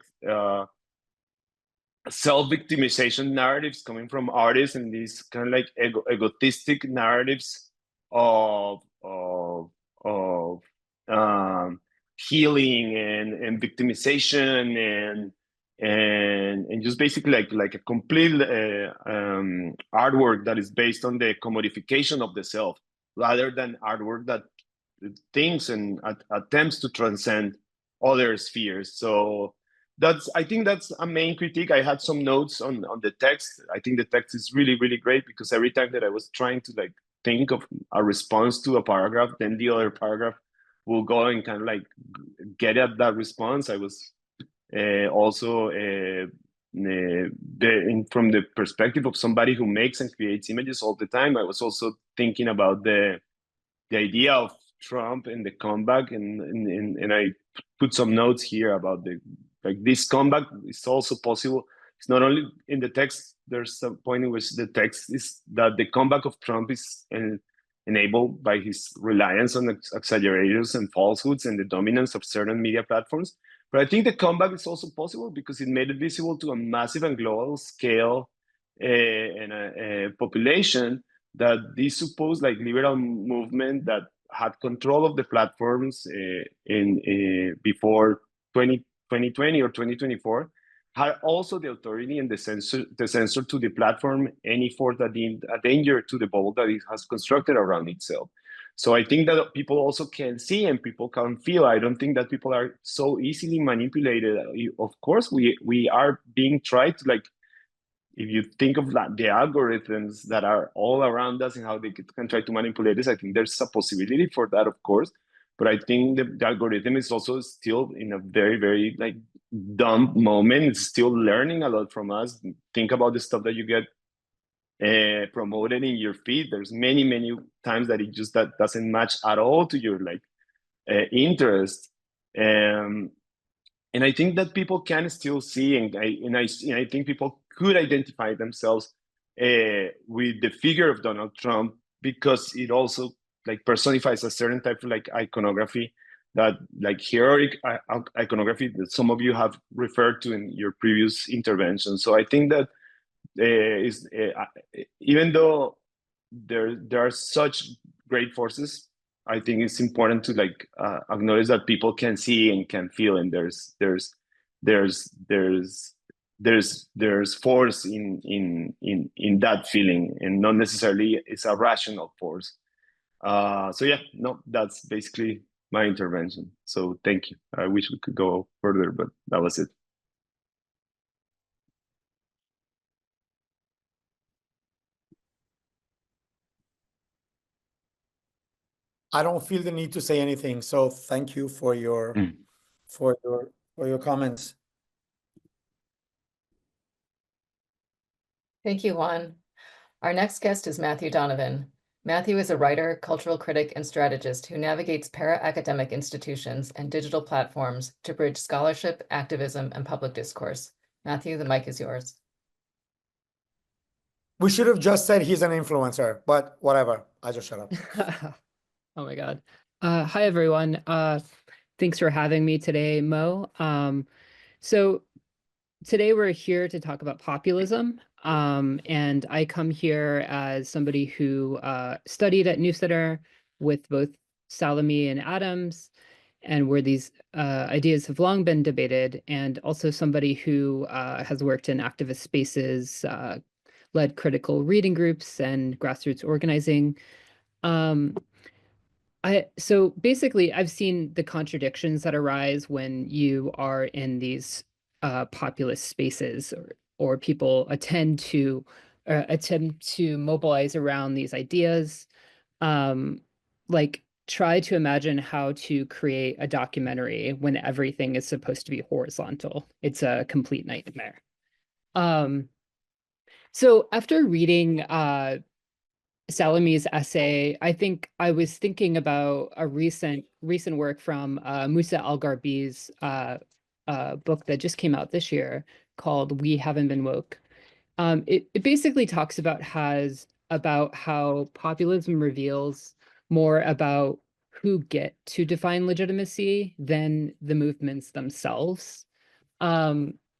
self-victimization narratives coming from artists, and these kind of like egotistic narratives of healing and victimization and just basically like a complete artwork that is based on the commodification of the self, rather than artwork that thinks and attempts to transcend other spheres. So I think that's a main critique. I had some notes on the text. I think the text is really great, because every time that I was trying to like think of a response to a paragraph, then the other paragraph will go and kind of like get at that response. I was also from the perspective of somebody who makes and creates images all the time, I was also thinking about the idea of Trump and the comeback, and I put some notes here about this comeback is also possible. It's not only in the text. There's some point in which the text is that the comeback of Trump is enabled by his reliance on exaggerators and falsehoods and the dominance of certain media platforms. But I think the comeback is also possible because it made it visible to a massive and global scale and a population that this supposed like liberal movement that had control of the platforms before 2020 or 2024 had also the authority and the censor to the platform any force that deemed a danger to the bubble that it has constructed around itself. So I think that people also can see and people can feel. I don't think that people are so easily manipulated. Of course, we are being tried to like, if you think of the algorithms that are all around us and how they can try to manipulate us, I think there's a possibility for that, of course. But I think the algorithm is also still in a very like dumb moment. It's still learning a lot from us. Think about the stuff that you get promoted in your feed. There's many times that that doesn't match at all to your like interest. And I think that people can still see, and I think people could identify themselves with the figure of Donald Trump, because it also like personifies a certain type of like iconography, that like heroic iconography that some of you have referred to in your previous intervention. So I think that even though there are such great forces, I think it's important to like acknowledge that people can see and can feel, and there's force in that feeling, and not necessarily it's a rational force. So yeah, no, that's basically my intervention. So thank you. I wish we could go further, but that was it. I don't feel the need to say anything. So thank you for your for your comments. Thank you, Juan. Our next guest is Matthew Donovan. Matthew is a writer, cultural critic, and strategist who navigates para-academic institutions and digital platforms to bridge scholarship, activism, and public discourse. Matthew, the mic is yours. We should have just said he's an influencer, but whatever. I just shut up. Oh my God. Hi, everyone. Thanks for having me today, Mo. So today we're here to talk about populism. And I come here as somebody who studied at New Center with both Salemy and Adams, and where these ideas have long been debated, and also somebody who has worked in activist spaces, led critical reading groups and grassroots organizing. So basically, I've seen the contradictions that arise when you are in these populist spaces, or people attempt to mobilize around these ideas. Like, try to imagine how to create a documentary when everything is supposed to be horizontal. It's a complete nightmare. So after reading Salemy's essay, I think I was thinking about a recent work from Musa Al-Gharbi's book that just came out this year called "We Haven't Been Woke." It basically talks about how populism reveals more about who get to define legitimacy than the movements themselves.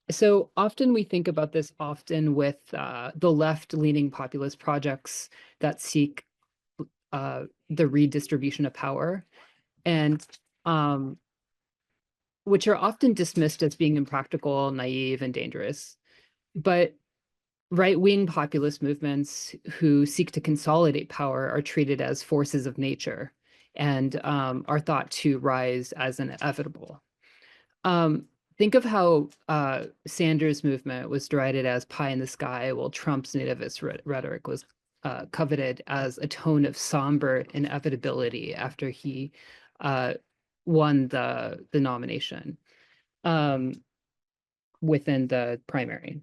So often we think about this with the left-leaning populist projects that seek the redistribution of power, and which are often dismissed as being impractical, naive, and dangerous. But right-wing populist movements who seek to consolidate power are treated as forces of nature and are thought to rise as inevitable. Think of how Sanders' movement was derided as pie in the sky, while Trump's nativist rhetoric was coveted as a tone of somber inevitability after he won the nomination within the primary.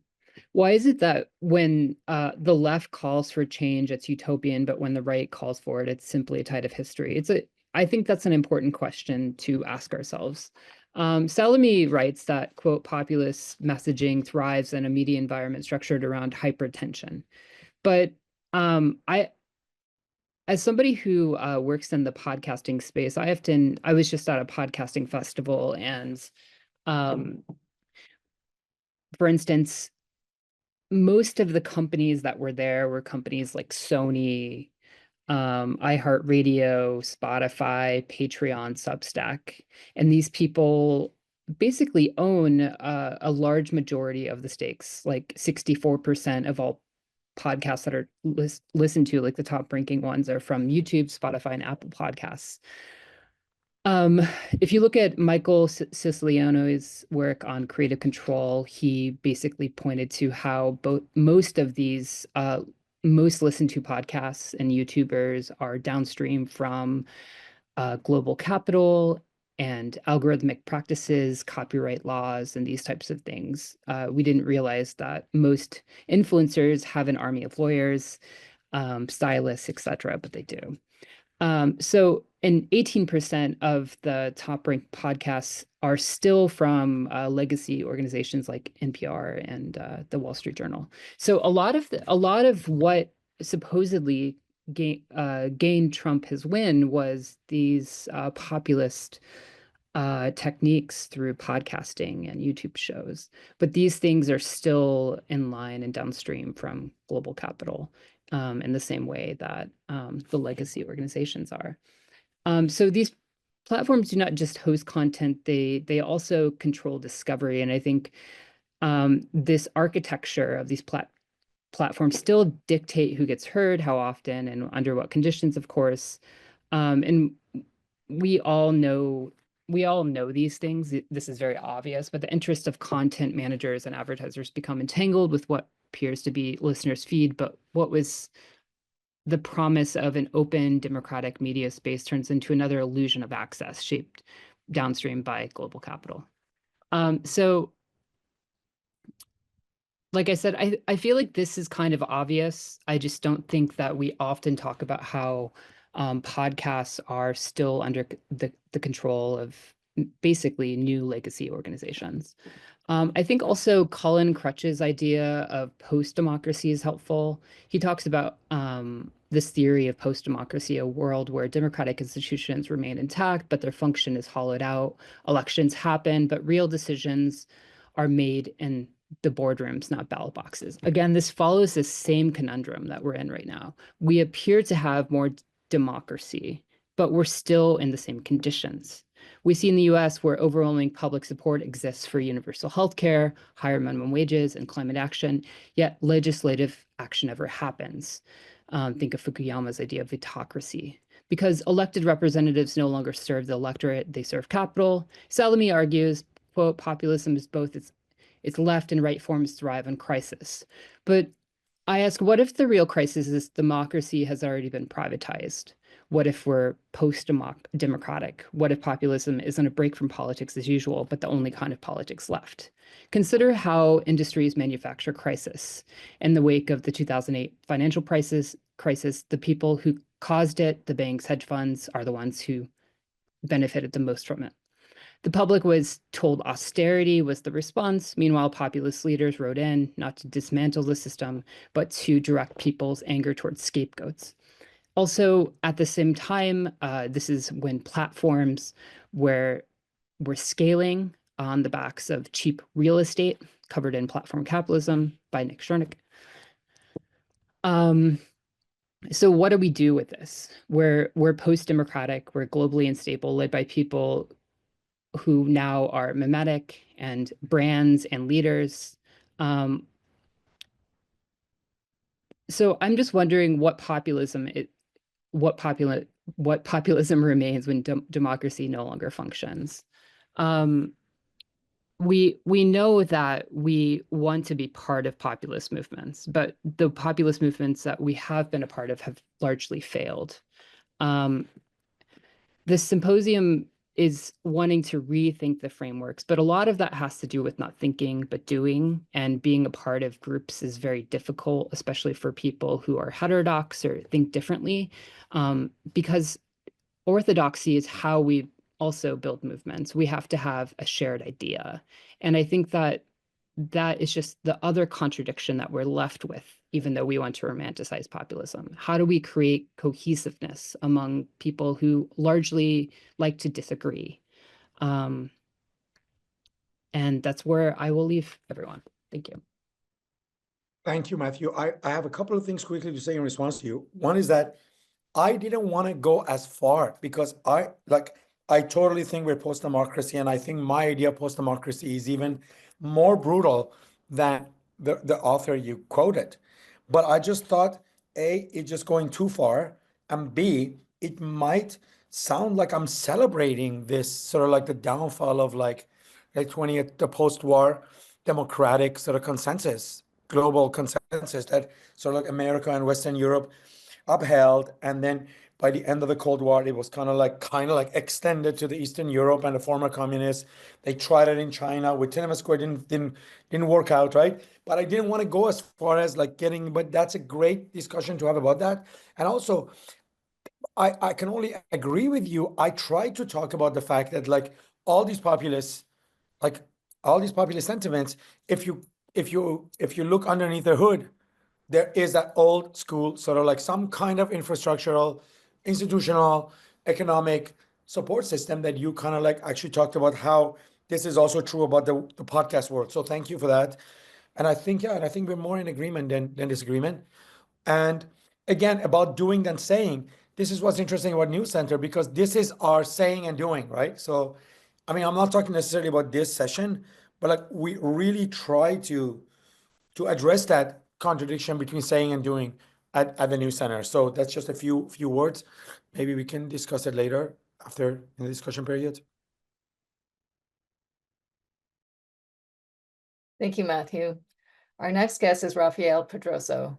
Why is it that when the left calls for change, it's utopian, but when the right calls for it, it's simply a tide of history? I think that's an important question to ask ourselves. Salemy writes that, quote, populist messaging thrives in a media environment structured around hypertension. But as somebody who works in the podcasting space, I was just at a podcasting festival, and for instance, most of the companies that were there were companies like Sony, iHeartRadio, Spotify, Patreon, Substack. And these people basically own a large majority of the stakes, like 64% of all podcasts that are listened to, like the top ranking ones, are from YouTube, Spotify, and Apple Podcasts. If you look at Michael Siciliano's work on creative control, he basically pointed to how most of these most listened to podcasts and YouTubers are downstream from global capital and algorithmic practices, copyright laws, and these types of things. We didn't realize that most influencers have an army of lawyers, stylists, etc., but they do. So, and 18% of the top-ranked podcasts are still from legacy organizations like NPR and the Wall Street Journal. So, a lot of what supposedly gained Trump his win was these populist techniques through podcasting and YouTube shows. But these things are still in line and downstream from global capital, in the same way that the legacy organizations are. So these platforms do not just host content, they also control discovery. And I think this architecture of these platforms still dictate who gets heard, how often, and under what conditions, of course. And we all know these things. This is very obvious, but the interest of content managers and advertisers become entangled with what appears to be listeners' feed. But what was the promise of an open democratic media space turns into another illusion of access shaped downstream by global capital. So like I said, I feel like this is kind of obvious. I just don't think that we often talk about how podcasts are still under the control of basically new legacy organizations. I think also Colin Crutch's idea of post-democracy is helpful. He talks about this theory of post-democracy, a world where democratic institutions remain intact, but their function is hollowed out. Elections happen, but real decisions are made in the boardrooms, not ballot boxes. Again, this follows this same conundrum that we're in right now. We appear to have more democracy, but we're still in the same conditions. We see in the US where overwhelming public support exists for universal health care, higher minimum wages, and climate action, yet legislative action never happens. Think of Fukuyama's idea of autocracy. Because elected representatives no longer serve the electorate, they serve capital. Salemy argues, quote, populism is both its left and right forms thrive on crisis. But I ask, what if the real crisis is democracy has already been privatized? What if we're post-democratic? What if populism isn't a break from politics as usual, but the only kind of politics left? Consider how industries manufacture crisis. In the wake of the 2008 financial crisis, the people who caused it, the banks, hedge funds, are the ones who benefited the most from it. The public was told austerity was the response. Meanwhile, populist leaders wrote in not to dismantle the system, but to direct people's anger towards scapegoats. Also, at the same time, this is when platforms were scaling on the backs of cheap real estate, covered in Platform Capitalism by Nick Schernick. So what do we do with this? We're post-democratic, we're globally unstable, led by people who now are mimetic and brands and leaders. So I'm just wondering what populism remains when democracy no longer functions. We know that we want to be part of populist movements, but the populist movements that we have been a part of have largely failed. This symposium is wanting to rethink the frameworks, but a lot of that has to do with not thinking, but doing, and being a part of groups is very difficult, especially for people who are heterodox or think differently, because orthodoxy is how we also build movements. We have to have a shared idea. And I think that is just the other contradiction that we're left with, even though we want to romanticize populism. How do we create cohesiveness among people who largely like to disagree? And that's where I will leave everyone. Thank you. Thank you, Matthew. I have a couple of things quickly to say in response to you. One is that I didn't want to go as far because I totally think we're post-democracy, and I think my idea of post-democracy is even more brutal than the author you quoted. But I just thought, A, it's just going too far, and B, it might sound like I'm celebrating this sort of like the downfall of like the post-war democratic sort of consensus, global consensus that sort of like America and Western Europe upheld, and then by the end of the Cold War, it was kind of like extended to the Eastern Europe and the former communists. They tried it in China with Tiananmen Square, didn't work out, right? But I didn't want to go as far as like but that's a great discussion to have about that. And also, I can only agree with you. I tried to talk about the fact that like all these populist sentiments, if you look underneath the hood, there is that old school sort of like some kind of infrastructural, institutional, economic support system that you kind of like actually talked about how this is also true about the podcast world. So thank you for that. And I think, and I think we're more in agreement than disagreement. And again, about doing than saying, this is what's interesting about News Center, because this is our saying and doing, right? So, I mean, I'm not talking necessarily about this session, but like we really try to address that contradiction between saying and doing at the News Center. So that's just a few words. Maybe we can discuss it later after in the discussion period. Thank you, Matthew. Our next guest is Rafael Pedroso.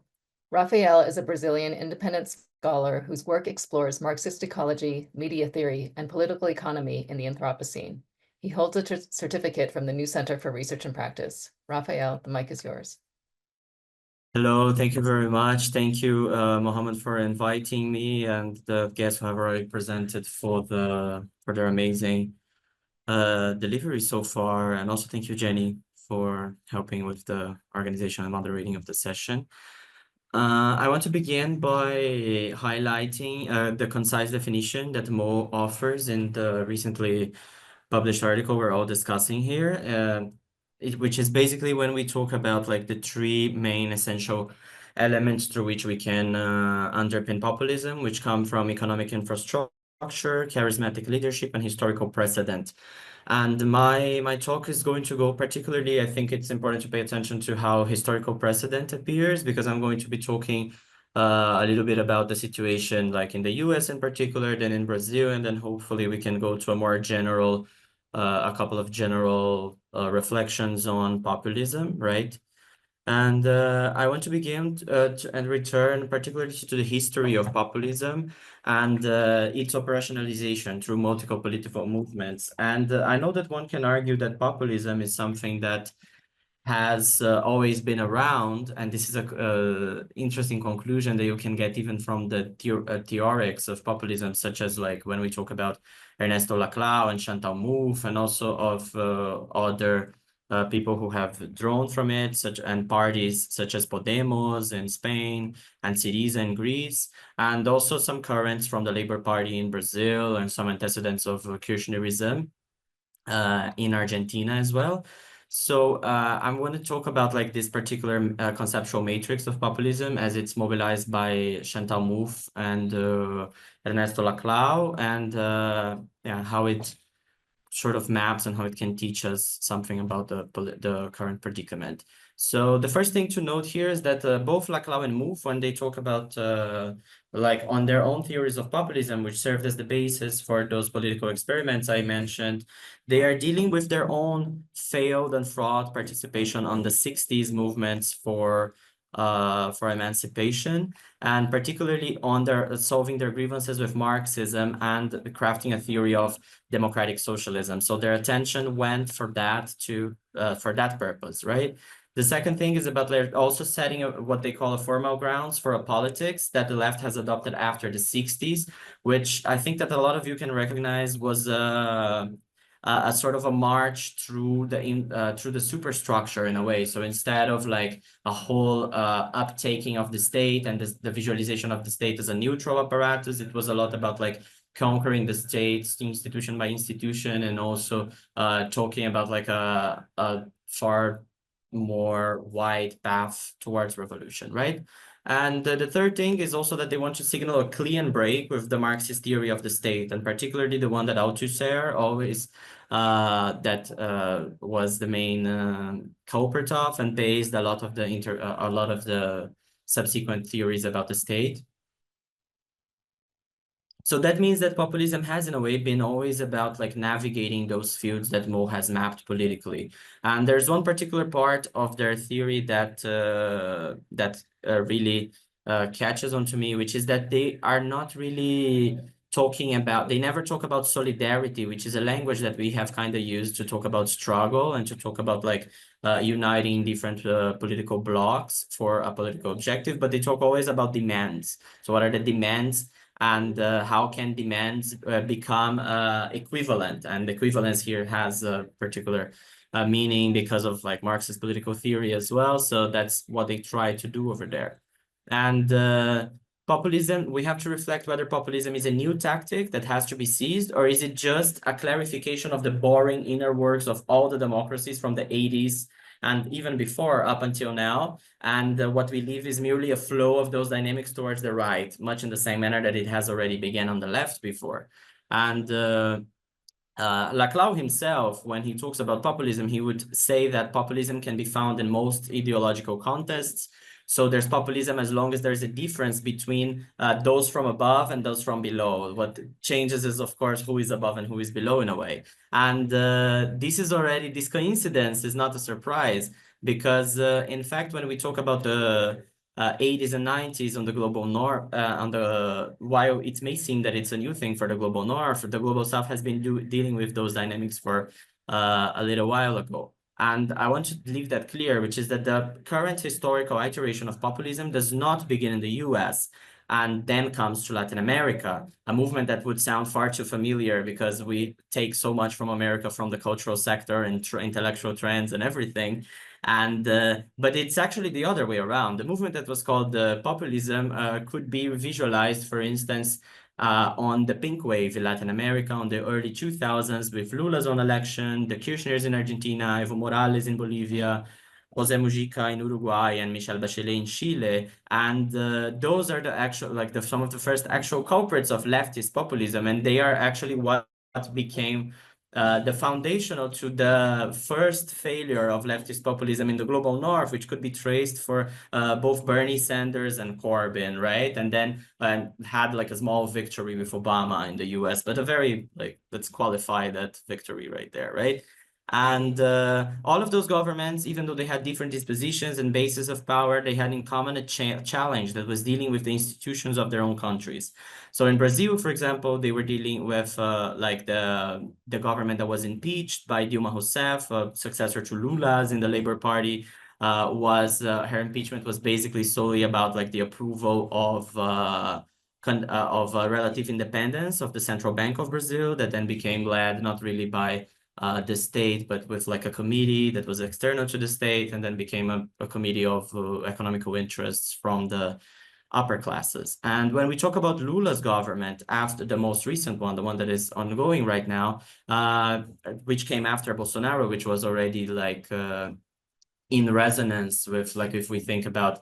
Raphael is a Brazilian independent scholar whose work explores Marxist ecology, media theory, and political economy in the Anthropocene. He holds a certificate from the New Center for Research and Practice. Raphael, the mic is yours. Hello, thank you very much. Thank you, Mohammed, for inviting me and the guests who have already presented for their amazing delivery so far. And also thank you, Jenny, for helping with the organization and moderating of the session. I want to begin by highlighting the concise definition that Mo offers in the recently published article we're all discussing here, which is basically when we talk about like the three main essential elements through which we can underpin populism, which come from economic infrastructure, charismatic leadership, and historical precedent. And my talk is going to go particularly, I think it's important to pay attention to how historical precedent appears, because I'm going to be talking a little bit about the situation like in the US in particular, then in Brazil, and then hopefully we can go to a more general, a couple of general reflections on populism, right? And I want to begin and return particularly to the history of populism and its operationalization through multiple political movements. And I know that one can argue that populism is something that has always been around, and this is a interesting conclusion that you can get even from the theorics of populism, such as like when we talk about Ernesto Laclau and Chantal Mouffe, and also of other people who have drawn from it, and parties such as Podemos in Spain and Syriza in Greece, and also some currents from the Labour Party in Brazil and some antecedents of Kirchnerism in Argentina as well. So I'm going to talk about like this particular conceptual matrix of populism as it's mobilized by Chantal Mouffe and Ernesto Laclau, and how it sort of maps and how it can teach us something about the current predicament. So the first thing to note here is that both Laclau and Mouffe, when they talk about like on their own theories of populism, which served as the basis for those political experiments I mentioned, they are dealing with their own failed and fraught participation on the 60s movements for emancipation, and particularly on their solving their grievances with Marxism and crafting a theory of democratic socialism. So their attention went for that purpose, right? The second thing is about they're also setting what they call a formal grounds for a politics that the left has adopted after the 60s, which I think that a lot of you can recognize was a sort of a march through the superstructure in a way. So instead of like a whole uptaking of the state and the visualization of the state as a neutral apparatus, it was a lot about like conquering the states institution by institution, and also talking about like a far more wide path towards revolution, right? And the third thing is also that they want to signal a clean break with the Marxist theory of the state, and particularly the one that Althusser always was the main culprit of, and based a lot of the subsequent theories about the state. So that means that populism has, in a way, been always about like navigating those fields that Mo has mapped politically. And there's one particular part of their theory that really catches on to me, which is that they are not really they never talk about solidarity, which is a language that we have kind of used to talk about struggle and to talk about like uniting different political blocks for a political objective, but they talk always about demands. So what are the demands? And how can demands become equivalent? And equivalence here has a particular meaning because of like Marxist political theory as well. So that's what they try to do over there. And populism, we have to reflect whether populism is a new tactic that has to be seized, or is it just a clarification of the boring inner works of all the democracies from the 80s and even before up until now, and what we leave is merely a flow of those dynamics towards the right, much in the same manner that it has already begun on the left before. And Laclau himself, when he talks about populism, he would say that populism can be found in most ideological contests. So there's populism as long as there's a difference between those from above and those from below. What changes is, of course, who is above and who is below in a way. And this coincidence is not a surprise, because in fact, when we talk about the 80s and 90s on the global north, while it may seem that it's a new thing for the global north, the global south has been dealing with those dynamics for a little while ago. And I want to leave that clear, which is that the current historical iteration of populism does not begin in the US and then comes to Latin America, a movement that would sound far too familiar because we take so much from America, from the cultural sector and intellectual trends and everything. And but it's actually the other way around. The movement that was called populism could be visualized, for instance, on the pink wave in Latin America on the early 2000s with Lula's own election, the Kirchners in Argentina, Evo Morales in Bolivia, José Mujica in Uruguay, and Michelle Bachelet in Chile. And those are the actual, like some of the first actual culprits of leftist populism. And they are actually what became the foundational to the first failure of leftist populism in the global north, which could be traced for both Bernie Sanders and Corbyn, right? And then had like a small victory with Obama in the US, but a very, like, let's qualify that victory right there, right? And all of those governments, even though they had different dispositions and bases of power, they had in common a challenge that was dealing with the institutions of their own countries. So in Brazil, for example, they were dealing with like the government that was impeached by Dilma Rousseff, a successor to Lula's in the Labour Party. Her impeachment was basically solely about like the approval of relative independence of the Central Bank of Brazil, that then became led not really by the state, but with like a committee that was external to the state, and then became a committee of economical interests from the upper classes. And when we talk about Lula's government, after the most recent one, the one that is ongoing right now, which came after Bolsonaro, which was already like in resonance with, like, if we think about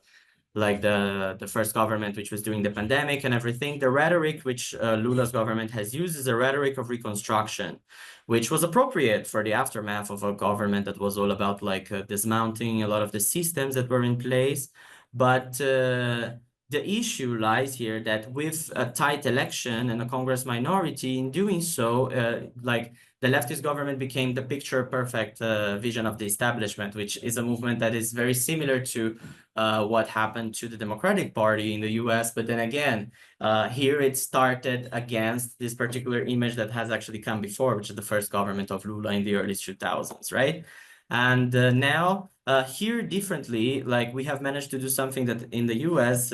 like the first government, which was during the pandemic and everything, the rhetoric which Lula's government has used is a rhetoric of reconstruction, which was appropriate for the aftermath of a government that was all about like dismounting a lot of the systems that were in place. But the issue lies here that with a tight election and a Congress minority, in doing so, like the leftist government became the picture perfect vision of the establishment, which is a movement that is very similar to what happened to the Democratic Party in the US. But then again, here it started against this particular image that has actually come before, which is the first government of Lula in the early 2000s, right? And now here differently, like we have managed to do something that in the US,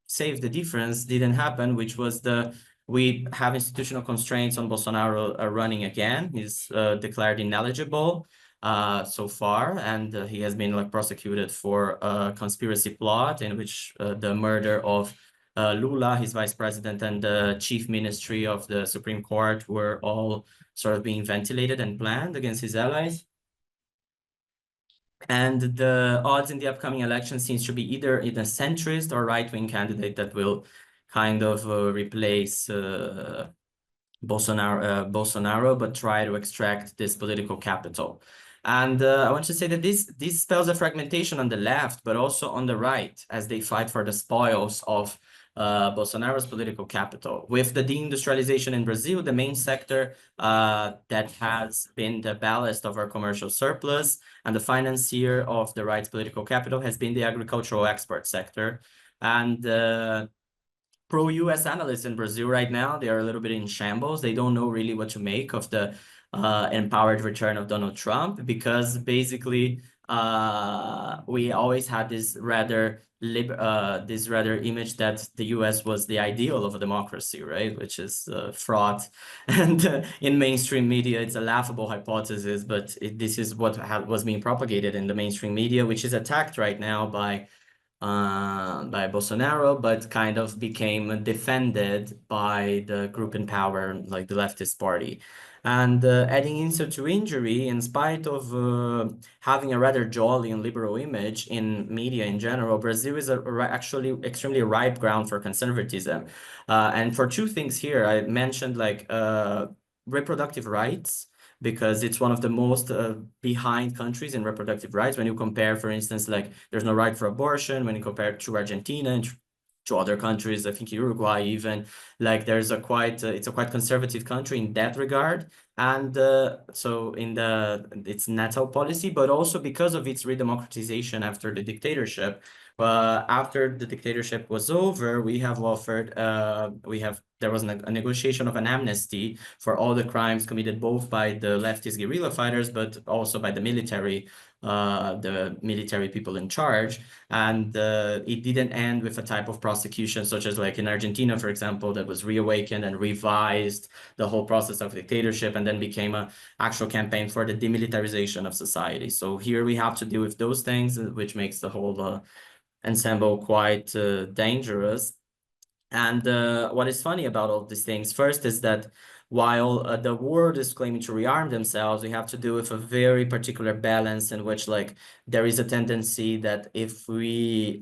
Save the Difference didn't happen, which was we have institutional constraints on Bolsonaro running again. He's declared ineligible so far, and he has been like prosecuted for a conspiracy plot in which the murder of Lula, his vice president, and the chief ministry of the Supreme Court were all sort of being ventilated and planned against his allies. And the odds in the upcoming election seems to be either in a centrist or right-wing candidate that will kind of replace Bolsonaro, but try to extract this political capital. And I want to say that this spells a fragmentation on the left, but also on the right, as they fight for the spoils of Bolsonaro's political capital. With the deindustrialization in Brazil, the main sector that has been the ballast of our commercial surplus and the financier of the right's political capital has been the agricultural export sector. And pro-US analysts in Brazil right now, they are a little bit in shambles. They don't know really what to make of the empowered return of Donald Trump, because basically we always had this rather image that the US was the ideal of a democracy, right? Which is fraught. And in mainstream media, it's a laughable hypothesis, but this is what was being propagated in the mainstream media, which is attacked right now by Bolsonaro, but kind of became defended by the group in power, like the leftist party. And adding insult to injury, in spite of having a rather jolly and liberal image in media in general, Brazil is actually extremely ripe ground for conservatism. And for two things here, I mentioned like reproductive rights, because it's one of the most behind countries in reproductive rights. When you compare, for instance, like there's no right for abortion, when you compare to Argentina and to other countries, I think Uruguay even, like there's it's a quite conservative country in that regard. And so in its NATO policy, but also because of its redemocratization after the dictatorship, After the dictatorship was over, we have offered, there was a negotiation of an amnesty for all the crimes committed both by the leftist guerrilla fighters, but also by the military people in charge. And it didn't end with a type of prosecution, such as like in Argentina, for example, that was reawakened and revised the whole process of dictatorship and then became an actual campaign for the demilitarization of society. So here we have to deal with those things, which makes the whole ensemble quite dangerous. And what is funny about all these things, first, is that while the world is claiming to rearm themselves, we have to deal with a very particular balance in which, like, there is a tendency that if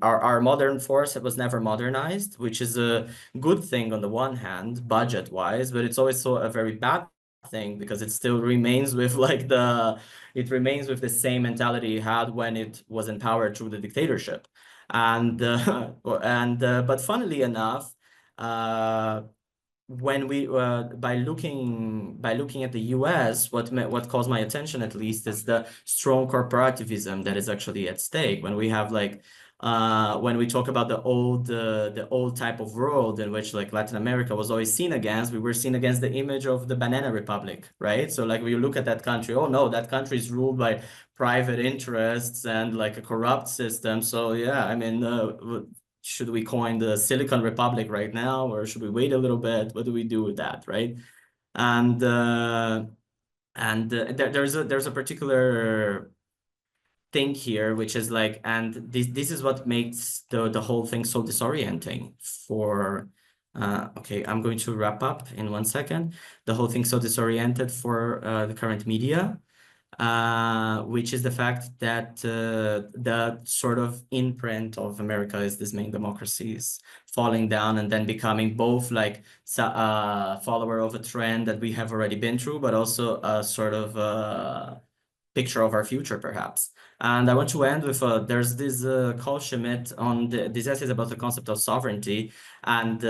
our modern force was never modernized, which is a good thing on the one hand, budget-wise, but it's also a very bad thing because it still remains with the same mentality it had when it was in power through the dictatorship. And but funnily enough, when we by looking at the US, what caused my attention at least is the strong corporativism that is actually at stake. When we have like when we talk about the old type of world in which like Latin America was always seen against, we were seen against the image of the Banana Republic, right? So like when you look at that country, oh no, that country is ruled by private interests and like a corrupt system. So yeah, I mean, should we coin the Silicon Republic right now, or should we wait a little bit? What do we do with that, right? And there's a particular thing here, which is like, and this is what makes the whole thing so disorienting for. Okay, I'm going to wrap up in 1 second. The whole thing so disoriented for the current media, which is the fact that the sort of imprint of America is these main democracies falling down and then becoming both like a follower of a trend that we have already been through, but also a sort of picture of our future, perhaps. And I want to end with there's this Carl Schmitt on these essays about the concept of sovereignty, and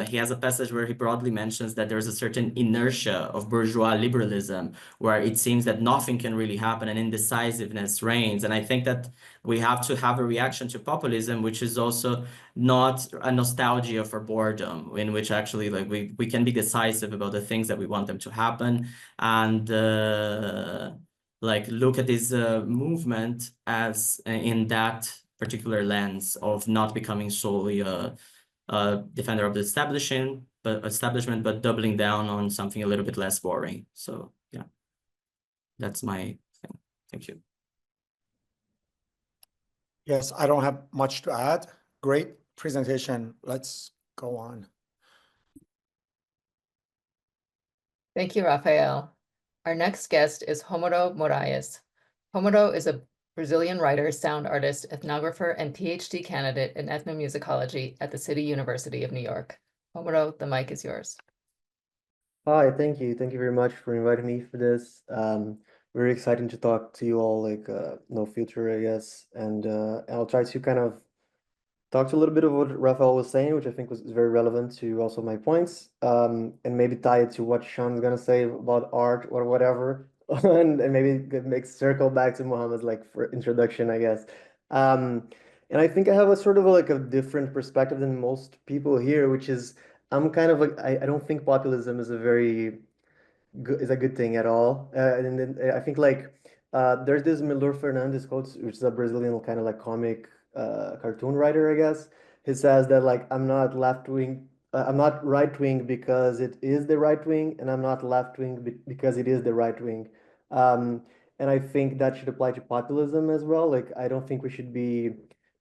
he has a passage where he broadly mentions that there's a certain inertia of bourgeois liberalism, where it seems that nothing can really happen and indecisiveness reigns. And I think that we have to have a reaction to populism, which is also not a nostalgia for boredom, in which actually like we can be decisive about the things that we want them to happen, and like look at this movement as in that particular lens of not becoming solely a defender of the establishment, but doubling down on something a little bit less boring. So yeah, that's my thing. Thank you. Yes, I don't have much to add. Great presentation. Let's go on. Thank you, Rafael. Our next guest is Homero Moraes. Homero is a Brazilian writer, sound artist, ethnographer, and PhD candidate in ethnomusicology at the City University of New York. Homero, the mic is yours. Hi, thank you. Thank you very much for inviting me for this. Very exciting to talk to you all, like no filter, I guess. And I'll try to kind of talk to a little bit of what Rafael was saying, which I think was very relevant to also my points, and maybe tie it to what Sean's gonna say about art or whatever, and maybe make circle back to Mohammed's like for introduction, I guess. And I think I have a sort of like a different perspective than most people here, which is I'm kind of like I don't think populism is a very good is a good thing at all. And then I think like there's this Milor Fernandes quote, which is a Brazilian kind of like comic cartoon writer, I guess. He says that like I'm not left wing, I'm not right wing because it is the right wing, and I'm not left wing because it is the right wing. Um, and I think that should apply to populism as well. Like I don't think we should be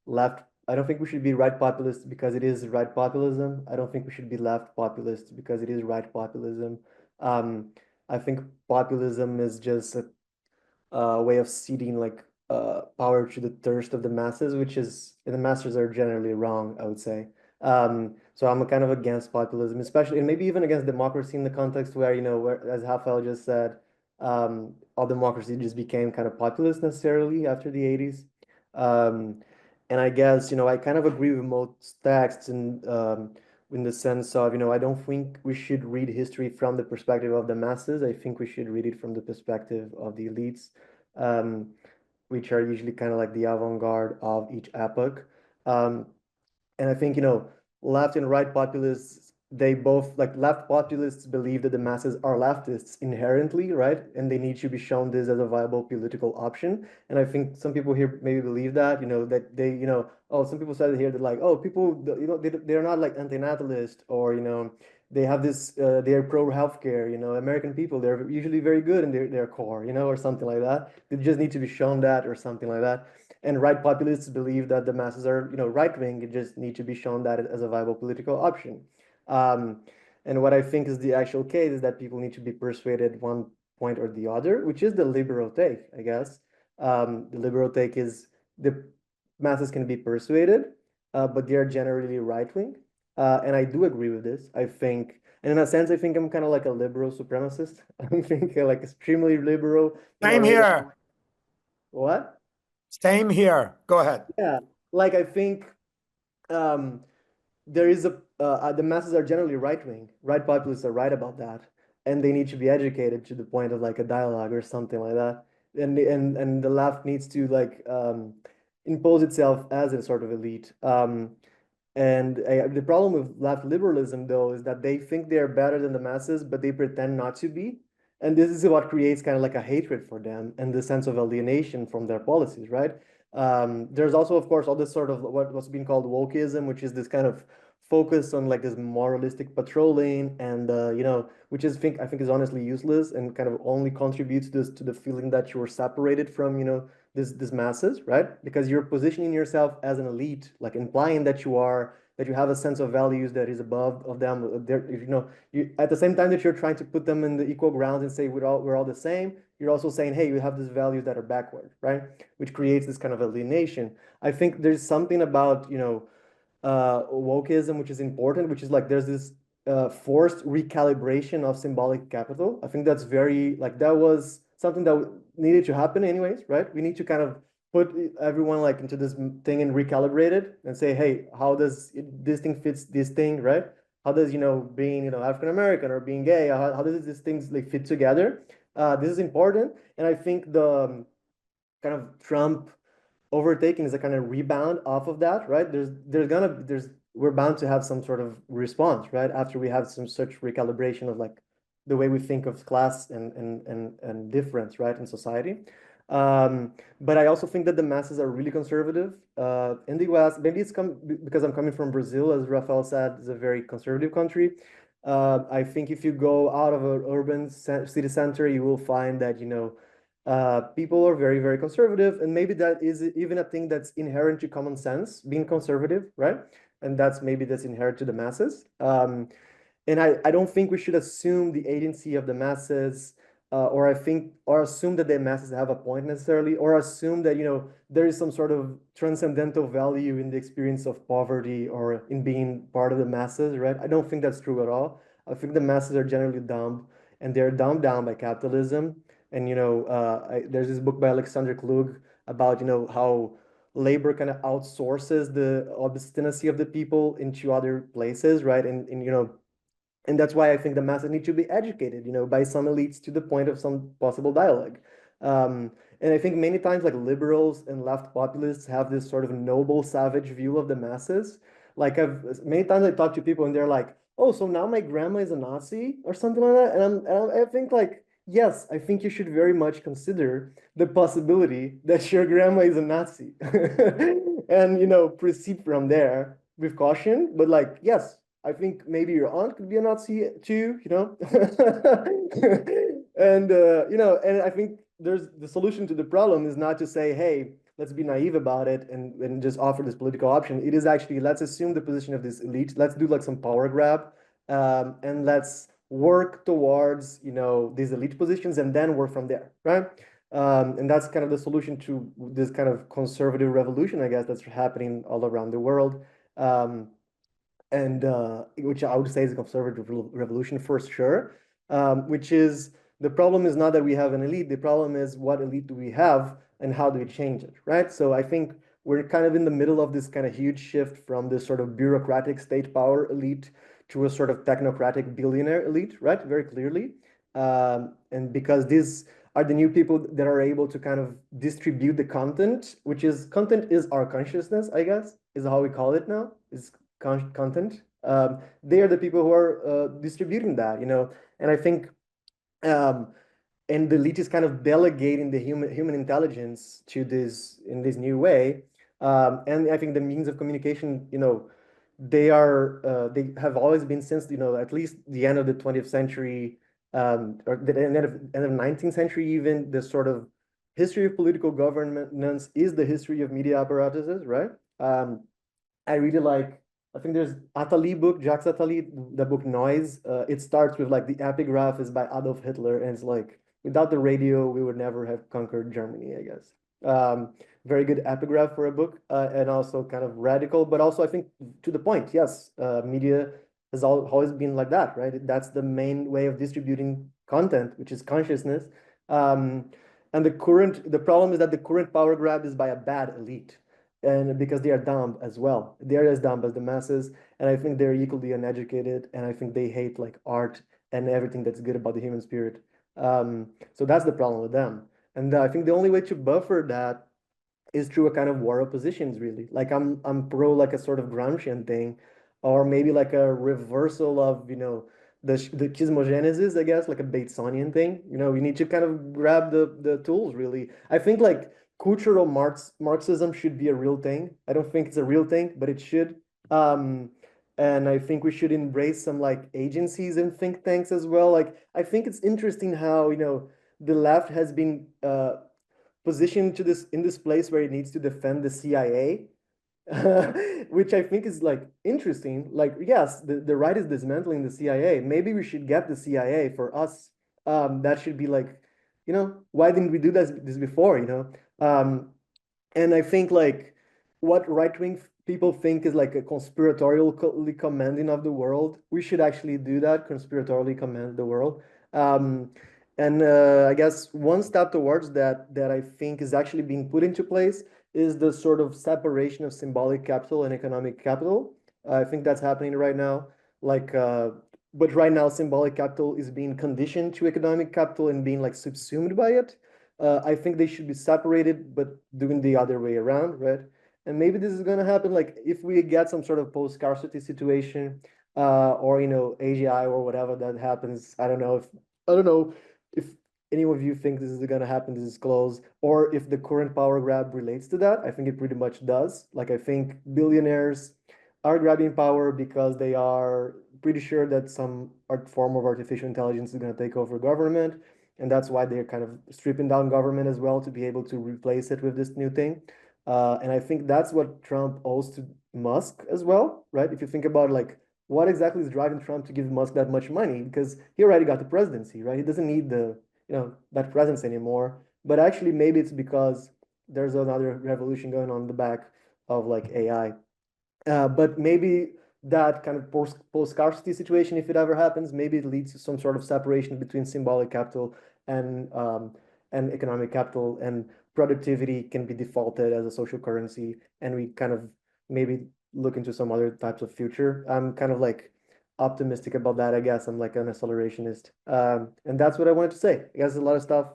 left. I don't think we should be right populist because it is right populism. I don't think we should be left populist because it is right populism. I think populism is just a way of ceding like power to the thirst of the masses, which is, and the masses are generally wrong, I would say. So I'm kind of against populism, especially, and maybe even against democracy in the context where, you know, where, as Rafael just said, all democracy just became kind of populist necessarily after the 80s. And I guess, you know, I kind of agree with most texts and in the sense of, you know, I don't think we should read history from the perspective of the masses. I think we should read it from the perspective of the elites, which are usually kind of like the avant-garde of each epoch. And I think, left and right populists, they both, like left populists believe that the masses are leftists inherently, right? And they need to be shown this as a viable political option. And I think some people here maybe believe that, that they, oh, some people said here that like, oh, people, they're not like antinatalist, or, they have this, they're pro healthcare, American people, they're usually very good in their core, or something like that. They just need to be shown that or something like that. And right populists believe that the masses are, right wing. It just need to be shown that as a viable political option. And what I think is the actual case is that people need to be persuaded one point or the other, which is the liberal take, I guess. The liberal take is the masses can be persuaded, but they are generally right wing. And I do agree with this. I think, and in a sense, I think I'm kind of like a liberal supremacist. I think like extremely liberal. Same here. What? Same here. Go ahead. Yeah, like I think there is the masses are generally right wing. Right populists are right about that, and they need to be educated to the point of like a dialogue or something like that. And the left needs to like impose itself as a sort of elite. And the problem with left liberalism, though, is that they think they're better than the masses, but they pretend not to be. And this is what creates kind of like a hatred for them and the sense of alienation from their policies, right? There's also, of course, all this sort of what's being called wokeism, which is this kind of focus on like this moralistic patrolling, and which is I think is honestly useless and kind of only contributes to the feeling that you're separated from this masses, right? Because you're positioning yourself as an elite, like implying that you have a sense of values that is above of them. You at the same time that you're trying to put them in the equal grounds and say we're all the same, you're also saying, hey, you have these values that are backward, right? Which creates this kind of alienation. I think there's something about wokeism which is important, which is like there's this forced recalibration of symbolic capital. I think that's very like that was something that needed to happen anyways, right? We need to kind of put everyone like into this thing and recalibrate it and say, hey, how does this thing fits this thing, right? How does being African American or being gay, how does these things like fit together? This is important, and I think the kind of Trump overtaking is a kind of rebound off of that, right? We're bound to have some sort of response, right? After we have some such recalibration of like the way we think of class and difference, right, in society. But I also think that the masses are really conservative in the US. Maybe it's because I'm coming from Brazil, as Rafael said, is a very conservative country. I think if you go out of an urban city center, you will find that people are very, very conservative, and maybe that is even a thing that's inherent to common sense, being conservative, right? And that's inherent to the masses. And I don't think we should assume the agency of the masses, or assume that the masses have a point necessarily, or assume that there is some sort of transcendental value in the experience of poverty or in being part of the masses, right? I don't think that's true at all. I think the masses are generally dumb, and they're dumbed down by capitalism. And there's this book by Alexander Klug about how labor kind of outsources the obstinacy of the people into other places, right? And that's why I think the masses need to be educated, by some elites to the point of some possible dialogue. And I think many times like liberals and left populists have this sort of noble savage view of the masses. Like many times I talk to people and they're like, oh, so now my grandma is a Nazi or something like that. And I think like, yes, I think you should very much consider the possibility that your grandma is a Nazi and, proceed from there with caution. But like, yes, I think maybe your aunt could be a Nazi too, and, and I think there's the solution to the problem is not to say, hey, let's be naive about it and just offer this political option. It is actually, let's assume the position of this elite. Let's do like some power grab, and let's work towards these elite positions and then work from there, right? And that's kind of the solution to this kind of conservative revolution, I guess, that's happening all around the world, and which I would say is a conservative revolution for sure. Which is, the problem is not that we have an elite, the problem is what elite do we have and how do we change it, right? So I think we're kind of in the middle of this kind of huge shift from this sort of bureaucratic state power elite to a sort of technocratic billionaire elite, right? Very clearly. And because this, are the new people that are able to kind of distribute the content, which is content is our consciousness, I guess, is how we call it now, is content. They are the people who are distributing that, you know, and I think and the elite is kind of delegating the human intelligence to this in this new way. And I think the means of communication, you know, they have always been since, you know, at least the end of the 20th century, or the end of 19th century, even the sort of history of political governance is the history of media apparatuses, right? I really like, I think there's Attali book, Jacques Attali, the book Noise. It starts with like the epigraph is by Adolf Hitler, and it's like, without the radio, we would never have conquered Germany, I guess. Very good epigraph for a book, and also kind of radical, but also I think to the point, yes, media has always been like that, right? That's the main way of distributing content, which is consciousness. And the problem is that the current power grab is by a bad elite. And because they are dumb as well. They're as dumb as the masses, and I think they're equally uneducated, and I think they hate like art and everything that's good about the human spirit. So that's the problem with them. And I think the only way to buffer that is through a kind of war of positions, really. Like I'm pro like a sort of Gramscian thing, or maybe like a reversal of, you know, the cosmogenesis, I guess, like a Batesonian thing. You know, we need to kind of grab the tools, really. I think like cultural Marxism should be a real thing. I don't think it's a real thing, but it should. And I think we should embrace some like agencies and think tanks as well. Like I think it's interesting how, you know, the left has been positioned to in this place where it needs to defend the CIA, which I think is like interesting. Like, yes, the right is dismantling the CIA. Maybe we should get the CIA for us. That should be like, you know, why didn't we do this before, you know? And I think like what right-wing people think is like a conspiratorially commanding of the world. We should actually do that, conspiratorially command the world. And I guess one step towards that I think is actually being put into place is the sort of separation of symbolic capital and economic capital. I think that's happening right now. Like, but right now symbolic capital is being conditioned to economic capital and being like subsumed by it. I think they should be separated, but doing the other way around, right? And maybe this is going to happen, like if we get some sort of post-scarcity situation, or, you know, AGI or whatever that happens. I don't know if any of you think this is going to happen, this is close, or if the current power grab relates to that. I think it pretty much does. Like I think billionaires are grabbing power because they are pretty sure that some form of artificial intelligence is going to take over government. And that's why they're kind of stripping down government as well to be able to replace it with this new thing. And I think that's what Trump owes to Musk as well, right? If you think about like what exactly is driving Trump to give Musk that much money, because he already got the presidency, right? He doesn't need that presence anymore. But actually, maybe it's because there's another revolution going on in the back of like AI. But maybe that kind of post-scarcity situation, if it ever happens, maybe it leads to some sort of separation between symbolic capital and economic capital, and productivity can be defaulted as a social currency, and we kind of maybe look into some other types of future. I'm kind of like optimistic about that, I guess. I'm like an accelerationist. And that's what I wanted to say. I guess a lot of stuff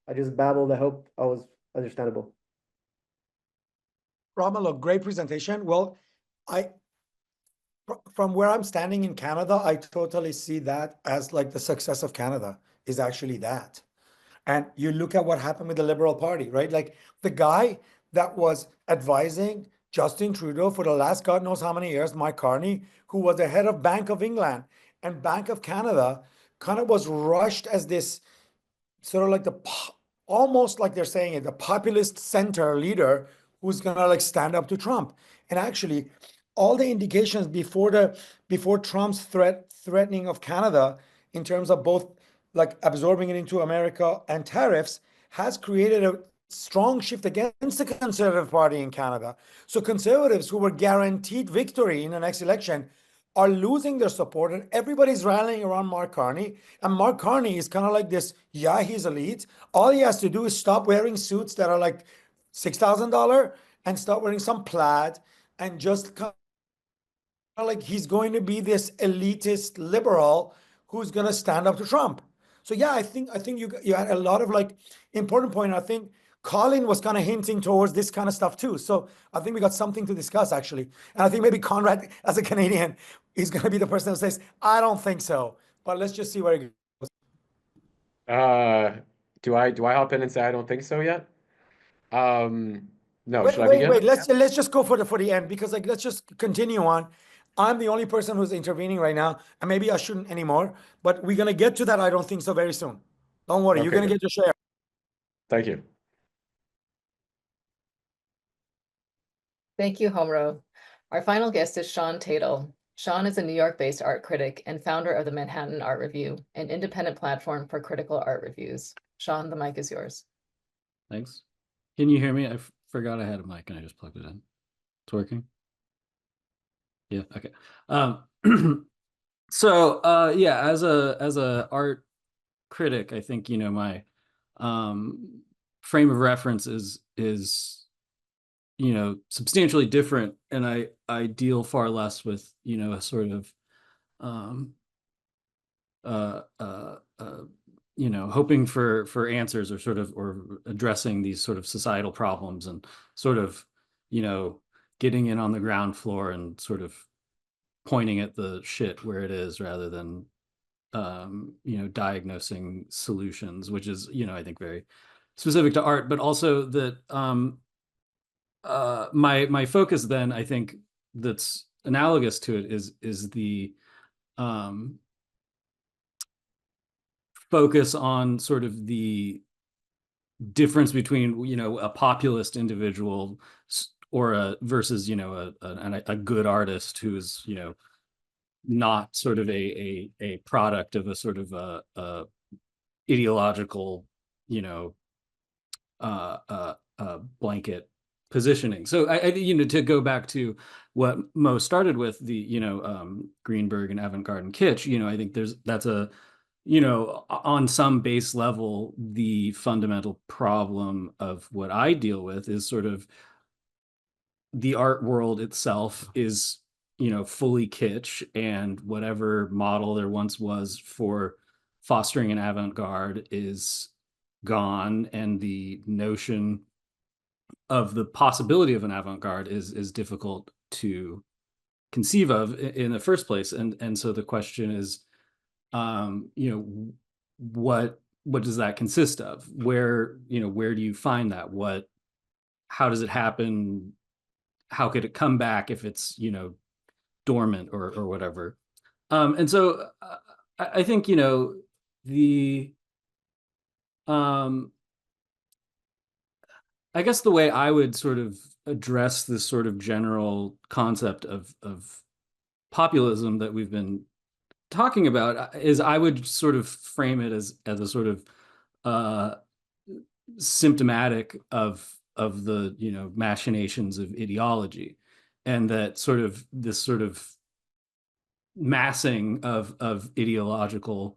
I just babbled. I hope I was understandable. Romulo, great presentation. Well, from where I'm standing in Canada, I totally see that as like the success of Canada is actually that. And you look at what happened with the Liberal Party, right? Like the guy that was advising Justin Trudeau for the last God knows how many years, Mike Carney, who was the head of Bank of England and Bank of Canada, kind of was rushed as this sort of like almost like they're saying it, the populist center leader who's gonna like stand up to Trump. And actually, all the indications before Trump's threatening of Canada in terms of both like absorbing it into America and tariffs has created a strong shift against the Conservative Party in Canada. So conservatives who were guaranteed victory in the next election are losing their support, and everybody's rallying around Mark Carney. And Mark Carney is kind of like this, yeah, he's elite. All he has to do is stop wearing suits that are like $6,000 and start wearing some plaid, and just kind of like he's going to be this elitist liberal who's going to stand up to Trump. So yeah, I think you had a lot of like important point. I think Colin was kind of hinting towards this kind of stuff too. So I think we got something to discuss actually. And I think maybe Conrad, as a Canadian, is going to be the person who says, I don't think so. But let's just see where it goes. Do I hop in and say I don't think so yet? No, should I Wait. begin? Let's just go for the end, because like let's just continue on. I'm the only person who's intervening right now, and maybe I shouldn't anymore. But we're gonna get to that. I don't think so very soon. Don't worry, you're Okay, gonna good. get your share. Thank you. Thank you, Homro. Our final guest is Sean Tatel. Sean is a New York-based art critic and founder of the Manhattan Art Review, an independent platform for critical art reviews. Sean, the mic is yours. Thanks. Can you hear me? I forgot I had a mic and I just plugged it in. It's working? Yeah, okay. Yeah, as a art critic, I think, my frame of reference is substantially different, and I deal far less with a sort of hoping for answers, or addressing these sort of societal problems, and sort of getting in on the ground floor and sort of pointing at the shit where it is, rather than diagnosing solutions, which is I think very specific to art, but also that my focus then, I think, that's analogous to it is the focus on sort of the difference between a populist individual or versus a good artist who's not sort of a product of a sort of a ideological blanket positioning. So I to go back to what Mo started with, the Greenberg and avant-garde and kitsch, I think that's a on some base level, the fundamental problem of what I deal with is sort of the art world itself is fully kitsch, and whatever model there once was for fostering an avant-garde is gone, and the notion of the possibility of an avant-garde is difficult to conceive of in the first place. And so the question is, what does that consist of? Where do you find that? How does it happen? How could it come back if it's dormant or whatever? And so I think the I guess the way I would sort of address this sort of general concept of populism that we've been talking about is, I would sort of frame it as a sort of symptomatic of the machinations of ideology, and that sort of this sort of massing of ideological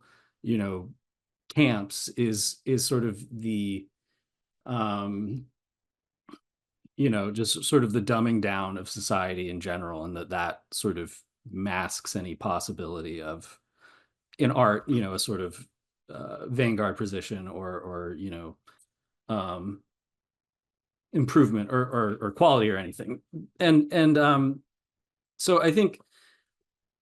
camps is sort of the just sort of the dumbing down of society in general, and that sort of masks any possibility of, in art, a sort of vanguard position or improvement or quality or anything. And so I think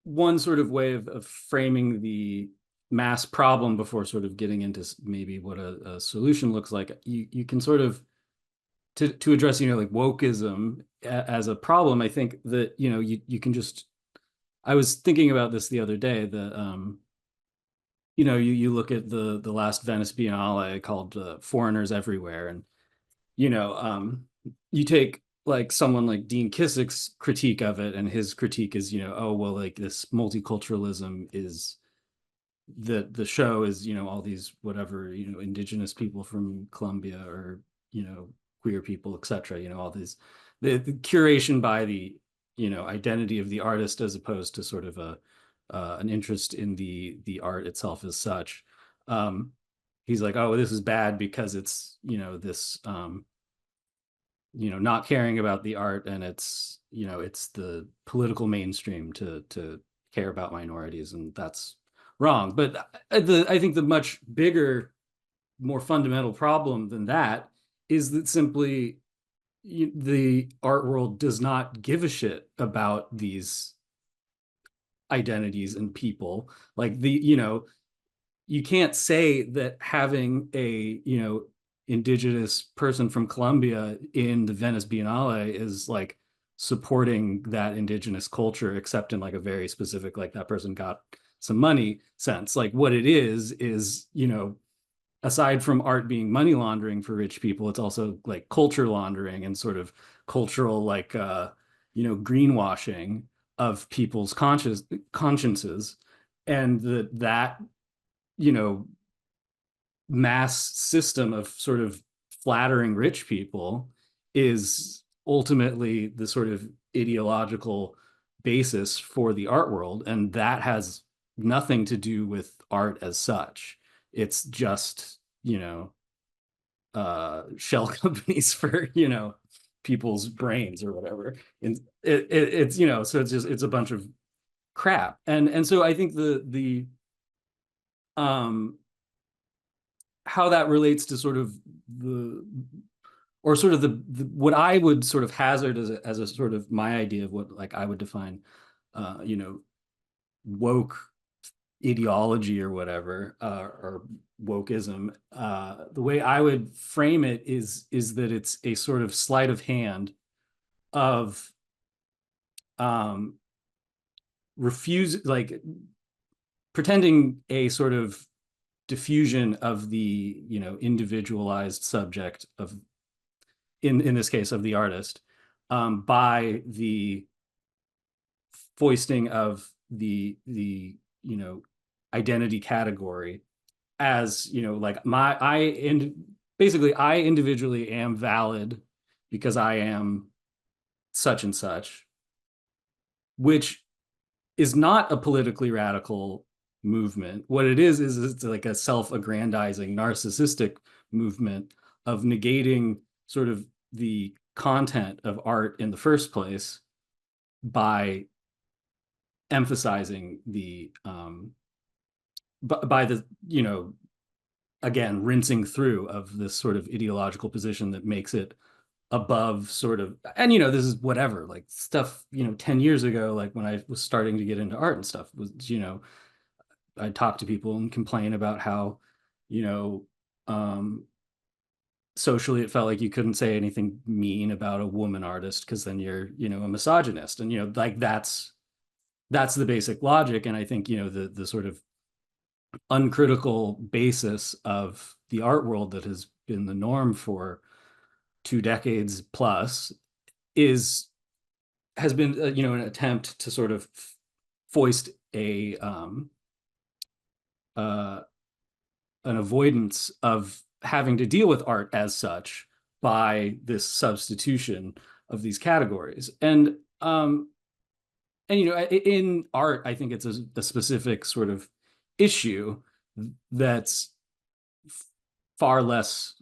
one sort of way of framing the mass problem before sort of getting into maybe what a solution looks like, you can sort of, to address like wokeism as a problem, I think that you can just, I was thinking about this the other day, that you look at the last Venice Biennale, called Foreigners Everywhere, and you take like someone like Dean Kissick's critique of it, and his critique is oh well, like this multiculturalism is the show is all these whatever indigenous people from Colombia, or queer people, etc. All these the curation by the identity of the artist, as opposed to sort of an interest in the art itself as such. He's like, oh, this is bad because it's this not caring about the art, and it's it's the political mainstream to care about minorities, and that's wrong. But I think the much bigger, more fundamental problem than that is that simply the art world does not give a shit about these identities and people. Like you can't say that having a, indigenous person from Colombia in the Venice Biennale is like supporting that indigenous culture, except in like a very specific, like that person got some money sense. Like what it is, aside from art being money laundering for rich people, it's also like culture laundering and sort of cultural, like, greenwashing of people's consciences. And that, mass system of sort of flattering rich people is ultimately the sort of ideological basis for the art world. And that has nothing to do with art as such. It's just, shell companies for, people's brains or whatever. And it's, so it's a bunch of crap. And so I think the how that relates to sort of the what I would sort of hazard as a sort of my idea of what like I would define woke ideology or whatever, or wokeism. The way I would frame it is that it's a sort of sleight of hand of pretending a sort of diffusion of the individualized subject of, in this case, of the artist, by the foisting of the identity category as like basically I individually am valid because I am such and such, which is not a politically radical movement. What it is it's like a self-aggrandizing narcissistic movement of negating sort of the content of art in the first place by emphasizing the by the again rinsing through of this sort of ideological position that makes it above sort of, and this is whatever, like stuff 10 years ago, like when I was starting to get into art and stuff, was I'd talk to people and complain about how socially it felt like you couldn't say anything mean about a woman artist because then you're a misogynist, and like that's the basic logic. And I think the sort of uncritical basis of the art world that has been the norm for 2 decades plus has been an attempt to sort of foist an avoidance of having to deal with art as such by this substitution of these categories. And in art, I think it's a specific sort of issue that's far less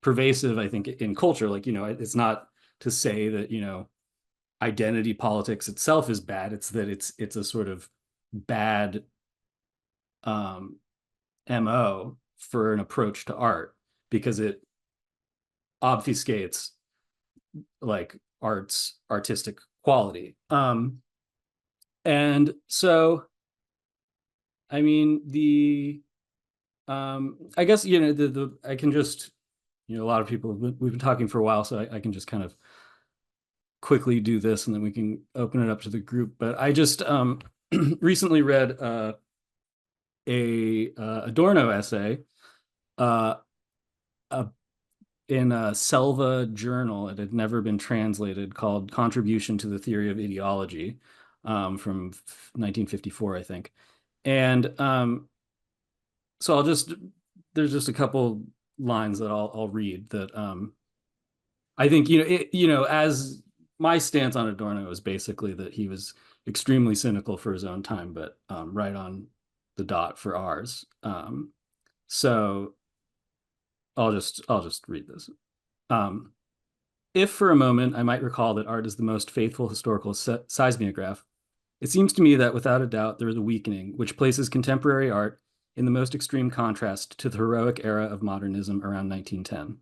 pervasive, I think, in culture. Like, it's not to say that, identity politics itself is bad. It's that it's a sort of bad MO for an approach to art, because it obfuscates like art's artistic quality. And so, I mean, I guess, I can just, a lot of people, we've been talking for a while, so I can just kind of quickly do this and then we can open it up to the group. But I just recently read a Adorno essay in a Selva journal. It had never been translated, called Contribution to the Theory of Ideology, from 1954, I think. And so there's just a couple lines that I'll read that I think, as my stance on Adorno is basically that he was extremely cynical for his own time, but right on the dot for ours. So I'll just read this. If for a moment I might recall that art is the most faithful historical seismograph, It seems to me that without a doubt there is a weakening which places contemporary art in the most extreme contrast to the heroic era of modernism around 1910.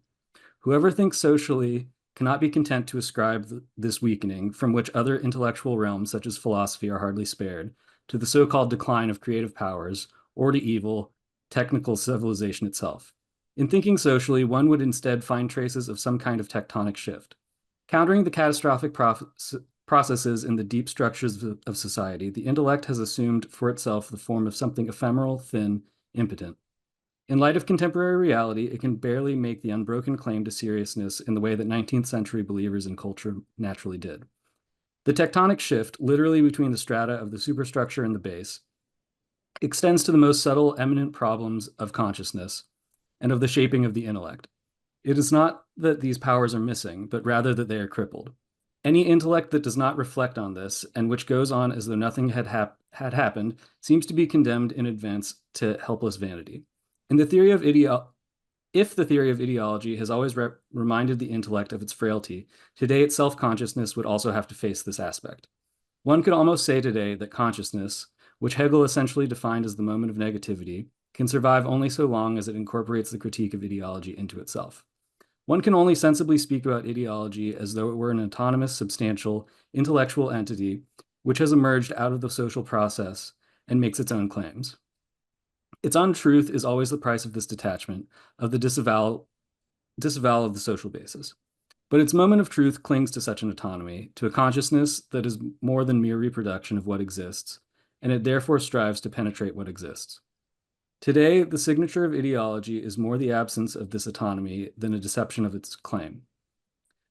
Whoever thinks socially cannot be content to ascribe this weakening, from which other intellectual realms such as philosophy are hardly spared, to the so-called decline of creative powers, or to evil, technical civilization itself. In thinking socially, one would instead find traces of some kind of tectonic shift. Countering the catastrophic processes in the deep structures of society, the intellect has assumed for itself the form of something ephemeral, thin, impotent. In light of contemporary reality, it can barely make the unbroken claim to seriousness in the way that 19th century believers in culture naturally did. The tectonic shift, literally between the strata of the superstructure and the base, extends to the most subtle, eminent problems of consciousness and of the shaping of the intellect. It is not that these powers are missing, but rather that they are crippled. Any intellect that does not reflect on this, and which goes on as though nothing had happened, seems to be condemned in advance to helpless vanity. If the theory of ideology has always reminded the intellect of its frailty, today its self-consciousness would also have to face this aspect. One could almost say today that consciousness, which Hegel essentially defined as the moment of negativity, can survive only so long as it incorporates the critique of ideology into itself. One can only sensibly speak about ideology as though it were an autonomous, substantial, intellectual entity which has emerged out of the social process and makes its own claims. Its untruth is always the price of this detachment, of the disavowal of the social basis. But its moment of truth clings to such an autonomy, to a consciousness that is more than mere reproduction of what exists, and it therefore strives to penetrate what exists. Today, the signature of ideology is more the absence of this autonomy than a deception of its claim.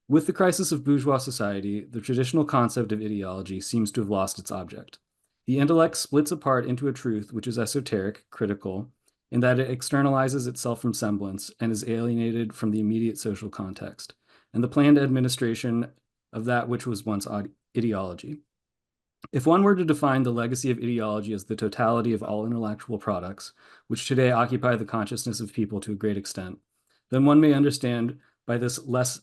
With the crisis of bourgeois society, the traditional concept of ideology seems to have lost its object. The intellect splits apart into a truth which is esoteric, critical, in that it externalizes itself from semblance and is alienated from the immediate social context, and the planned administration of that which was once ideology. If one were to define the legacy of ideology as the totality of all intellectual products, which today occupy the consciousness of people to a great extent, then one may understand by this less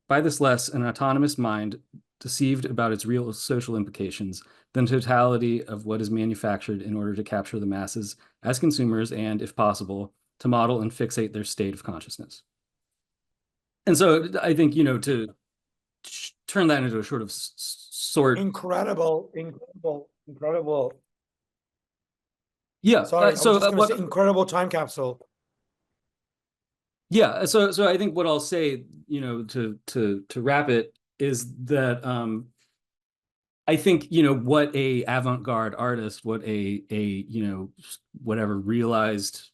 an autonomous mind deceived about its real social implications than totality of what is manufactured in order to capture the masses as consumers and, if possible, to model and fixate their state of consciousness. And so I think, to turn that into a sort of incredible. Yeah. Sorry, I was just going to say incredible time capsule. Yeah. So I think what I'll say, to wrap it is that I think, what a avant-garde artist, what a whatever realized,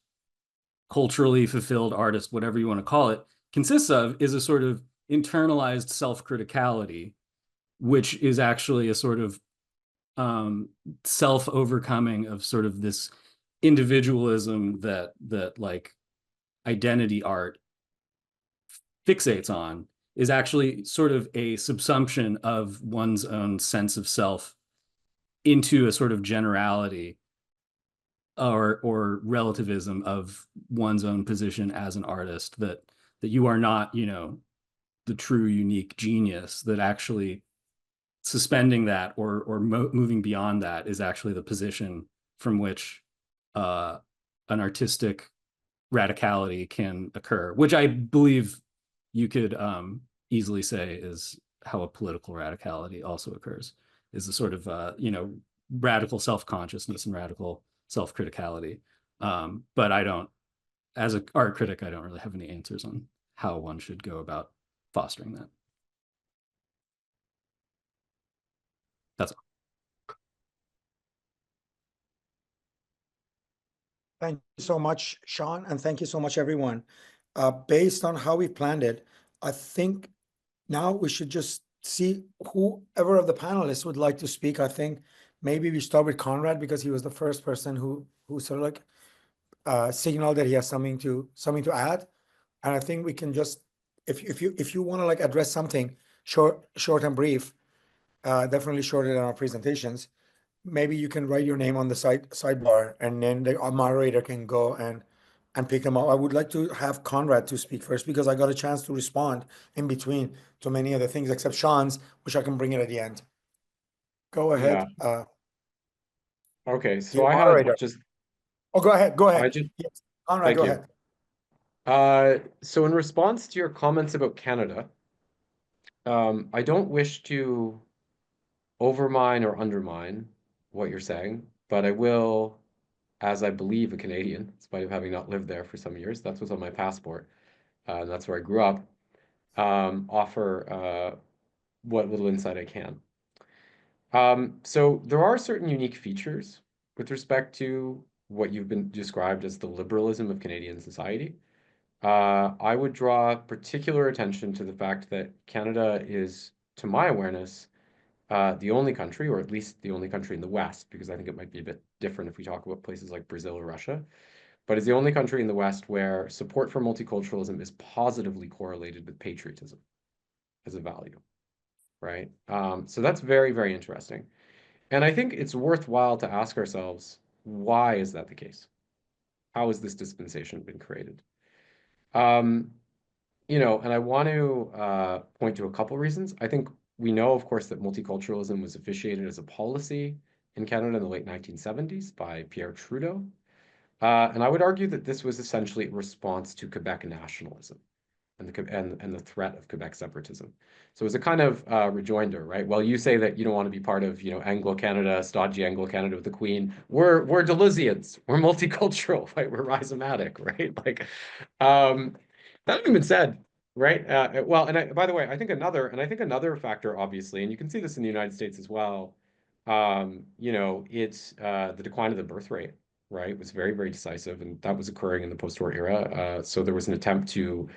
culturally fulfilled artist, whatever you want to call it, consists of is a sort of internalized self-criticality, which is actually a sort of self-overcoming of sort of this individualism that like identity art fixates on, is actually sort of a subsumption of one's own sense of self into a sort of generality or relativism of one's own position as an artist, that you are not, the true unique genius, that actually suspending that or moving beyond that is actually the position from which an artistic radicality can occur, which I believe you could easily say is how a political radicality also occurs, is the sort of radical self-consciousness and radical self-criticality. But I don't, as an art critic, I don't really have any answers on how one should go about fostering that. That's all. Thank you so much, Sean, and thank you so much, everyone. Based on how we planned it, I think now we should just see whoever of the panelists would like to speak. I think maybe we start with Conrad because he was the first person who sort of like signaled that he has something to add. And I think we can just, if you want to like address something short and brief, definitely shorter than our presentations, maybe you can write your name on the sidebar, and then the moderator can go and pick them up. I would like to have Conrad to speak first because I got a chance to respond in between to many other things except Sean's, which I can bring it at the end. Go ahead. Okay, so Dear I moderator. had just Oh, go ahead. Go ahead. just Yes. Conrad, thank go you. ahead. So in response to your comments about Canada, I don't wish to overmine or undermine what you're saying, but I will, as I believe a Canadian, in spite of having not lived there for some years, that's what's on my passport, and that's where I grew up, offer what little insight I can. So there are certain unique features with respect to what you've been described as the liberalism of Canadian society. I would draw particular attention to the fact that Canada is, to my awareness, the only country, or at least the only country in the West, because I think it might be a bit different if we talk about places like Brazil or Russia, but is the only country in the West where support for multiculturalism is positively correlated with patriotism as a value, right? So that's very, very interesting. And I think it's worthwhile to ask ourselves, why is that the case? How has this dispensation been created? And I want to point to a couple reasons. I think we know, of course, that multiculturalism was officiated as a policy in Canada in the late 1970s by Pierre Trudeau. And I would argue that this was essentially a response to Quebec nationalism and the threat of Quebec separatism. So it was a kind of rejoinder, right? Well, you say that you don't want to be part of, Anglo-Canada, stodgy Anglo-Canada with the Queen. We're Deleuzians. We're multicultural, right? We're rhizomatic, right? That having been said, right? By the way, I think another factor, obviously, and you can see this in the United States as well. It's the decline of the birth rate, right? It was very, very decisive, and that was occurring in the post-war era. So there was an attempt to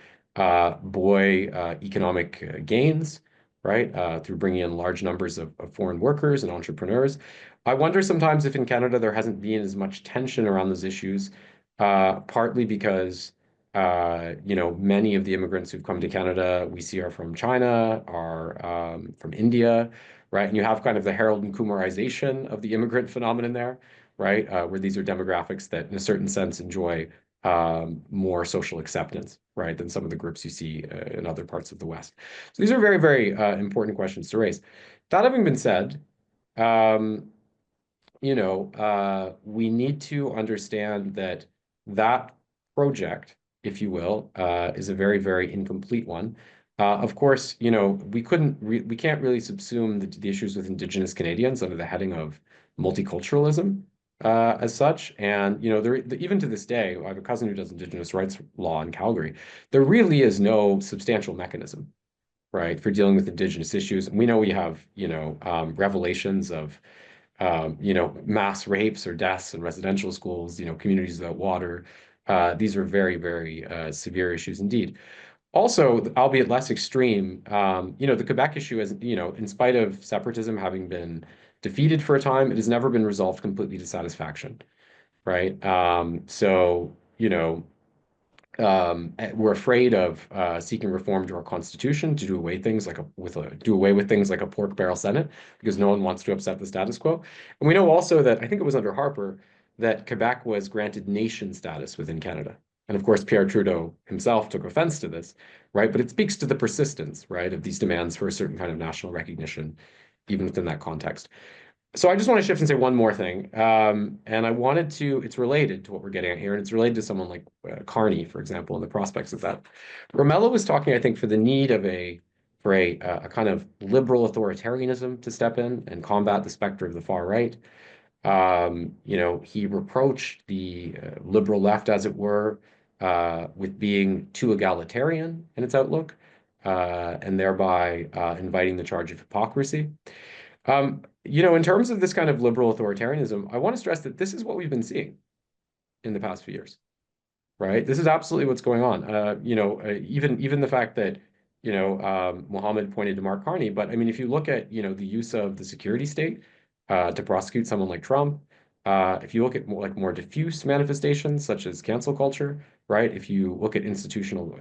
buoy economic gains, right, through bringing in large numbers of foreign workers and entrepreneurs. I wonder sometimes if in Canada there hasn't been as much tension around those issues, partly because many of the immigrants who've come to Canada we see are from China, are from India, right? And you have kind of the Harold and Kumarization of the immigrant phenomenon there, right? Where these are demographics that, in a certain sense, enjoy more social acceptance, right, than some of the groups you see in other parts of the West. So these are very, very important questions to raise. That having been said, we need to understand that project, if you will, is a very, very incomplete one. Of course, we can't really subsume the issues with Indigenous Canadians under the heading of multiculturalism as such. And even to this day, I have a cousin who does Indigenous rights law in Calgary. There really is no substantial mechanism, right, for dealing with Indigenous issues. And we know we have revelations of mass rapes or deaths in residential schools, communities without water. These are very, very severe issues indeed. Also, albeit less extreme, the Quebec issue is, in spite of separatism having been defeated for a time, it has never been resolved completely to satisfaction, right? We're afraid of seeking reform to our constitution to do away with things like a pork barrel Senate, because no one wants to upset the status quo. And we know also that, I think it was under Harper, that Quebec was granted nation status within Canada. And of course, Pierre Trudeau himself took offense to this, right? But it speaks to the persistence, right, of these demands for a certain kind of national recognition, even within that context. So I just want to shift and say one more thing. And it's related to what we're getting at here, and it's related to someone like Carney, for example, and the prospects of that. Romello was talking, I think, for the need of a kind of liberal authoritarianism to step in and combat the specter of the far right. He reproached the liberal left, as it were, with being too egalitarian in its outlook, and thereby inviting the charge of hypocrisy. In terms of this kind of liberal authoritarianism, I want to stress that this is what we've been seeing in the past few years, right? This is absolutely what's going on. Even the fact that, Mohammed pointed to Mark Carney, but I mean, if you look at, the use of the security state to prosecute someone like Trump, if you look at more diffuse manifestations such as cancel culture, right? If you look at institutional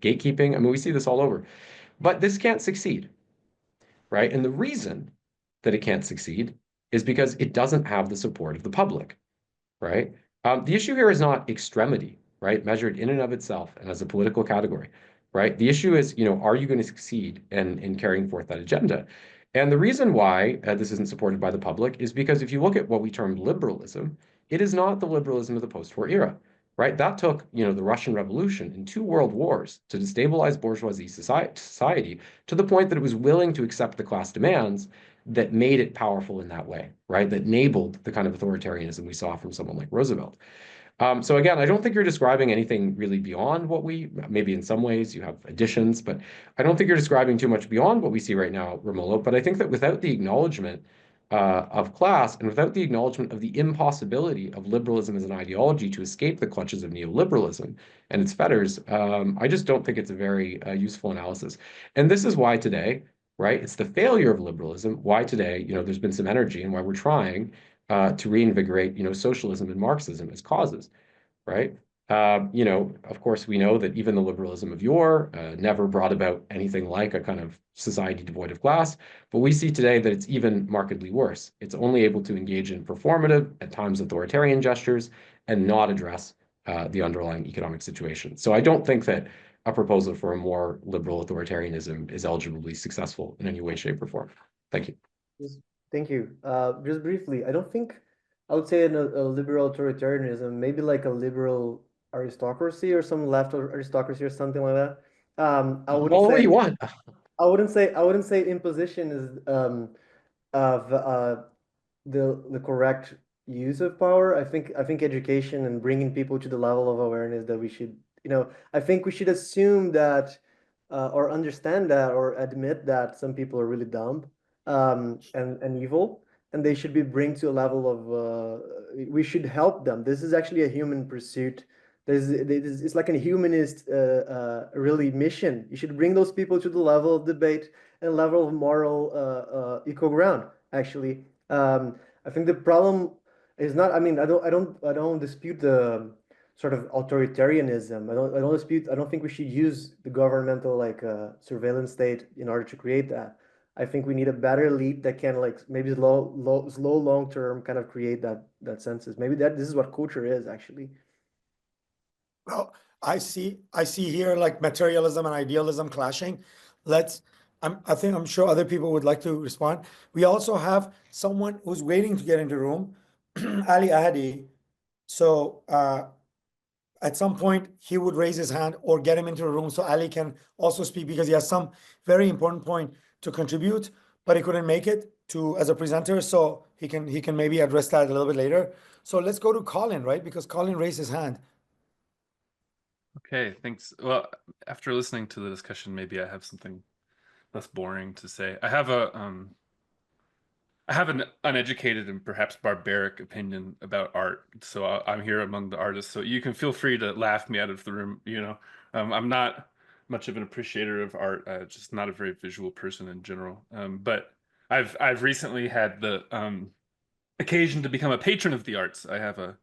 gatekeeping, I mean, we see this all over. But this can't succeed, right? And the reason that it can't succeed is because it doesn't have the support of the public, right? The issue here is not extremity, right, measured in and of itself and as a political category, right? The issue is, are you going to succeed in carrying forth that agenda? And the reason why this isn't supported by the public is because if you look at what we term liberalism, it is not the liberalism of the post-war era, right? That took, the Russian Revolution and 2 world wars to destabilize bourgeoisie society to the point that it was willing to accept the class demands that made it powerful in that way, right? That enabled the kind of authoritarianism we saw from someone like Roosevelt. So again, I don't think you're describing anything really beyond what maybe in some ways you have additions, but I don't think you're describing too much beyond what we see right now, Romulo. But I think that without the acknowledgement of class and without the acknowledgement of the impossibility of liberalism as an ideology to escape the clutches of neoliberalism and its fetters, I just don't think it's a very useful analysis. And this is why today, right, it's the failure of liberalism, why today, there's been some energy and why we're trying to reinvigorate, socialism and Marxism as causes, right? Of course, we know that even the liberalism of yore never brought about anything like a kind of society devoid of class, but we see today that it's even markedly worse. It's only able to engage in performative, at times authoritarian gestures, and not address the underlying economic situation. So I don't think that a proposal for a more liberal authoritarianism is eligibly successful in any way, shape, or form. Thank you. Thank you. Just briefly, I don't think I would say a liberal authoritarianism, maybe like a liberal aristocracy or some left aristocracy or something like that. I wouldn't All say you want. I wouldn't say imposition is of the correct use of power. I think education and bringing people to the level of awareness that we should, I think we should assume that or understand that or admit that some people are really dumb and evil, and they should be bring to a level of we should help them. This is actually a human pursuit. It's like a humanist really mission. You should bring those people to the level of debate and level of moral equal ground. Actually, I think the problem is not. I mean, I don't dispute the sort of authoritarianism. I don't dispute. I don't think we should use the governmental like surveillance state in order to create that. I think we need a better elite that can like maybe slow, long term kind of create that census. Maybe this is what culture is actually. Well, I see here like materialism and idealism clashing. I'm sure other people would like to respond. We also have someone who's waiting to get into the room, Ali Ahadi. So at some point he would raise his hand or get him into the room so Ali can also speak because he has some very important point to contribute, but he couldn't make it as a presenter. So he can maybe address that a little bit later. So let's go to Colin, right? Because Colin raised his hand. Okay, thanks. Well, after listening to the discussion, maybe I have something less boring to say. I have an uneducated and perhaps barbaric opinion about art. So I'm here among the artists. So you can feel free to laugh me out of the room. I'm not much of an appreciator of art. Just not a very visual person in general. But I've recently had the occasion to become a patron of the arts. I have a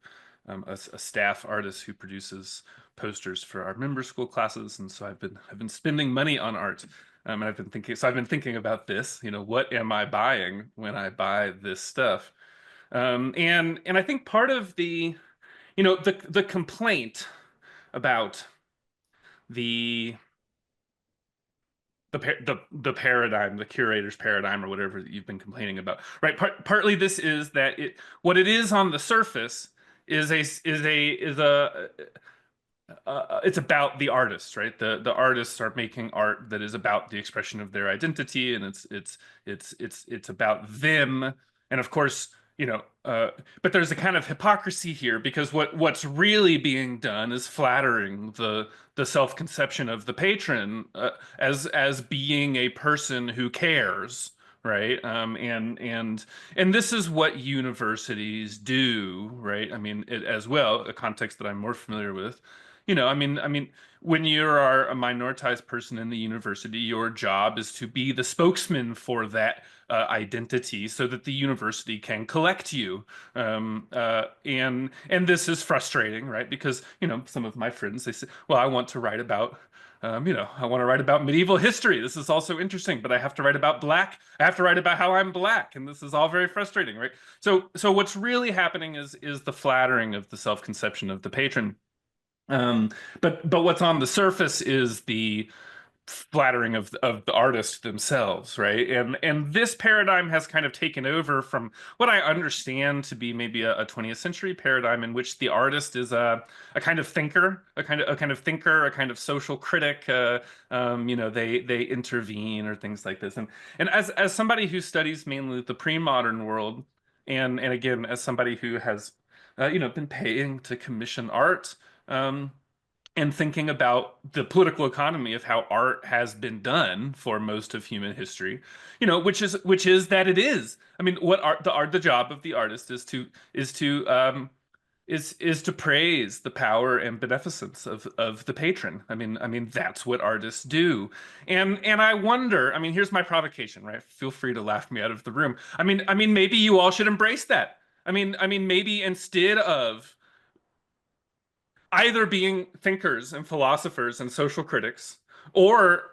staff artist who produces posters for our member school classes, and so I've been spending money on art. And I've been thinking about this, what am I buying when I buy this stuff? And I think part of the complaint about the paradigm, the curator's paradigm, or whatever that you've been complaining about, right? Partly this is that what it is on the surface is it's about the artists, right? The artists are making art that is about the expression of their identity, and it's about them. And of course, but there's a kind of hypocrisy here because what's really being done is flattering the self-conception of the patron as being a person who cares, right? And this is what universities do, right? I mean, as well, a context that I'm more familiar with. I mean, when you are a minoritized person in the university, your job is to be the spokesman for that identity so that the university can collect you. And this is frustrating, right? Because, some of my friends, they say, well, I want to write about I want to write about medieval history. This is also interesting, but I have to write about I have to write about how I'm Black, and this is all very frustrating, right? So what's really happening is the flattering of the self-conception of the patron. But what's on the surface is the flattering of the artist themselves, right? And this paradigm has kind of taken over from what I understand to be maybe a 20th century paradigm in which the artist is a kind of thinker, a kind of thinker, a kind of social critic. They intervene or things like this. And as somebody who studies mainly the pre-modern world, and again as somebody who has been paying to commission art. And thinking about the political economy of how art has been done for most of human history, which is that it is. I mean, the job of the artist is to praise the power and beneficence of the patron. I mean that's what artists do. And I wonder. I mean, here's my provocation, right? Feel free to laugh me out of the room. I mean maybe you all should embrace that. I mean maybe instead of either being thinkers and philosophers and social critics, or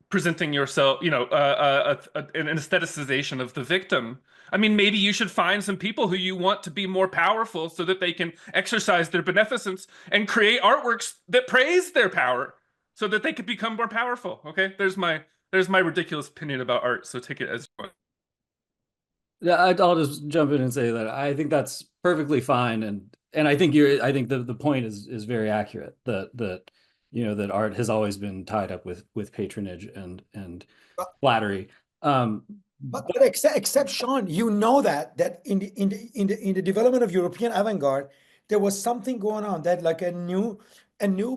presenting yourself, an aestheticization of the victim. I mean, maybe you should find some people who you want to be more powerful so that they can exercise their beneficence and create artworks that praise their power so that they could become more powerful. Okay, there's my ridiculous opinion about art. So take it as you want. Yeah, I'll just jump in and say that I think that's perfectly fine, and I think the point is very accurate, that art has always been tied up with patronage and flattery. But except Sean, that in the development of European avant-garde, there was something going on, that like a new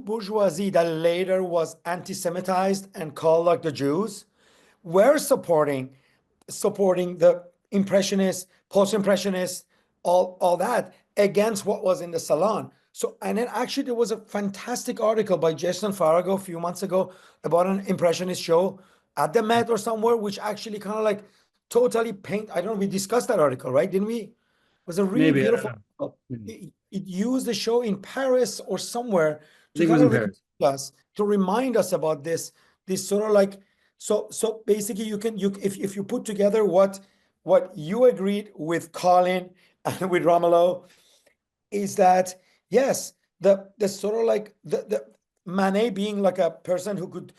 bourgeoisie that later was anti-Semitized and called like the Jews, were supporting the Impressionists, post-Impressionists, all that, against what was in the salon. So, and then actually there was a fantastic article by Jason Farago a few months ago about an Impressionist show at the Met or somewhere, which actually kind of like totally I don't know, we discussed that article, right? Didn't we? It was a really Maybe, beautiful article. It used the show in Paris or somewhere I think it was in Paris. us, to remind us about this sort of like, so basically if you put together what you agreed with Colin and with Romulo, is that yes, the sort of like the Manet being like a person who could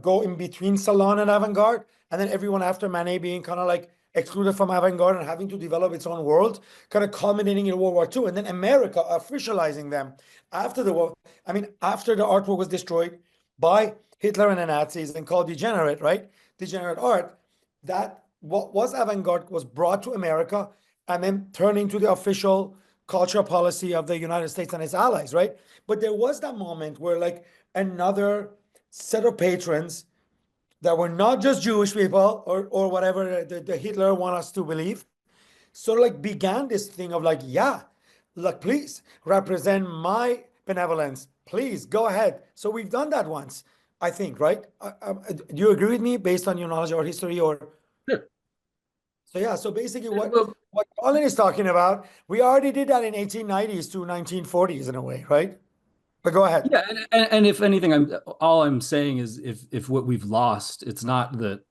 go in between salon and avant-garde, and then everyone after Manet being kind of like excluded from avant-garde and having to develop its own world, kind of culminating in World War II, and then America officializing them after the war. I mean, after the artwork was destroyed by Hitler and the Nazis and called degenerate, right? Degenerate art, that what was avant-garde was brought to America and then turned into the official cultural policy of the United States and its allies, right? But there was that moment where like another set of patrons that were not just Jewish people or whatever the Hitler want us to believe, sort of like began this thing of like, yeah, like, please represent my benevolence. Please go ahead. So we've done that once, I think, right? Do you agree with me based on your knowledge of history? Or Sure. So yeah, so basically what Colin is talking about, we already did that in 1890s to 1940s in a way, right? But go ahead. Yeah, and if anything, all I'm saying is if what we've lost, it's not the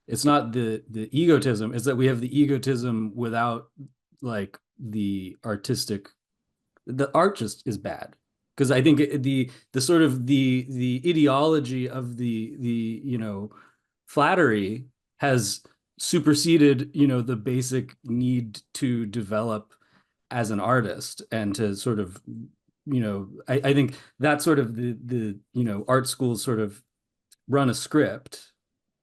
egotism, it's that we have the egotism without like the artistic. The art just is bad, because I think the sort of the ideology of the flattery has superseded the basic need to develop as an artist, and to sort of I think that sort of the art schools sort of run a script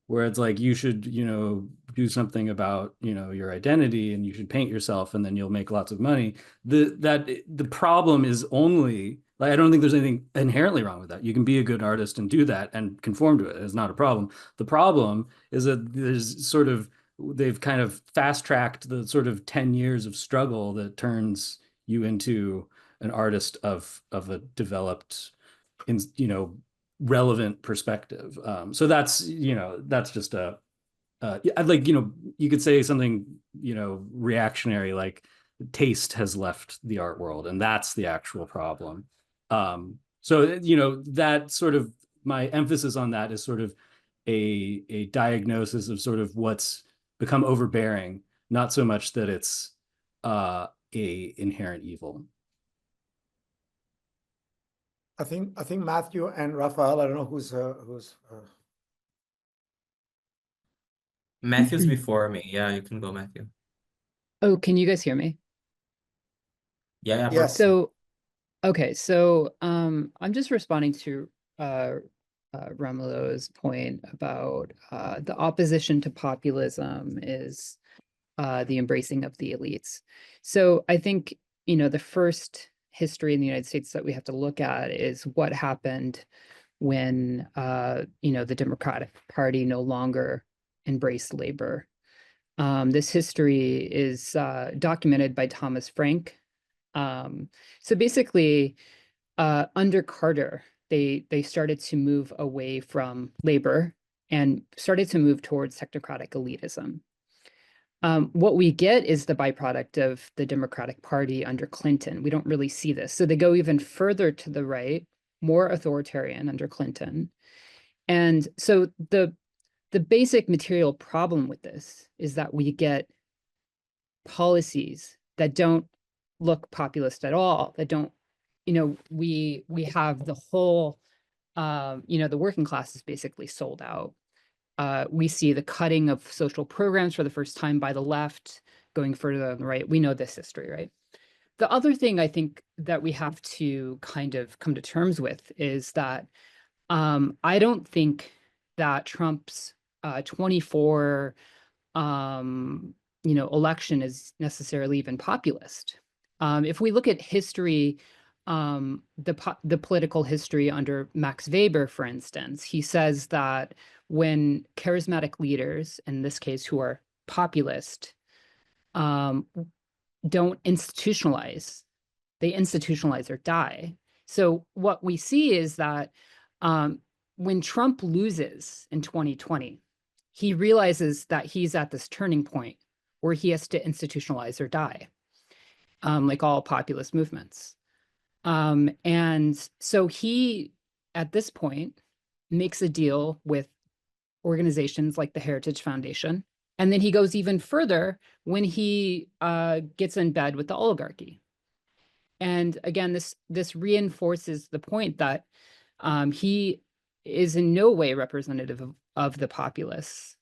where it's like, you should do something about your identity, and you should paint yourself, and then you'll make lots of money. The problem is only, like, I don't think there's anything inherently wrong with that. You can be a good artist and do that and conform to it. It's not a problem. The problem is that they've kind of fast-tracked the sort of 10 years of struggle that turns you into an artist of a developed, relevant perspective. So that's just like, you could say something, reactionary, like taste has left the art world, and that's the actual problem. So, that sort of, my emphasis on that is sort of a diagnosis of sort of what's become overbearing, not so much that it's a inherent evil. I think Matthew and Raphael. I don't know who's Matthew's before me. Yeah, you can go, Matthew. Oh, can you guys hear me? Yeah, Yes. So, okay, so I'm just responding to Romulo's point about the opposition to populism is the embracing of the elites. So I think, the first history in the United States that we have to look at is what happened when, the Democratic Party no longer embraced labor. This history is documented by Thomas Frank. So basically, under Carter, they started to move away from labor and started to move towards technocratic elitism. What we get is the byproduct of the Democratic Party under Clinton. We don't really see this. So they go even further to the right, more authoritarian under Clinton. And so the basic material problem with this is that we get policies that don't look populist at all, that don't, we have the whole, the working class is basically sold out. We see the cutting of social programs for the first time by the left, going further on the right. We know this history, right? The other thing I think that we have to kind of come to terms with is that I don't think that Trump's 24 election is necessarily even populist. If we look at history, the political history under Max Weber, for instance, he says that when charismatic leaders, in this case, who are populist, don't institutionalize, they institutionalize or die. So what we see is that when Trump loses in 2020, he realizes that he's at this turning point where he has to institutionalize or die, like all populist movements. And so he, at this point, makes a deal with organizations like the Heritage Foundation. And then he goes even further when he gets in bed with the oligarchy. And again, this reinforces the point that he is in no way representative of the populace.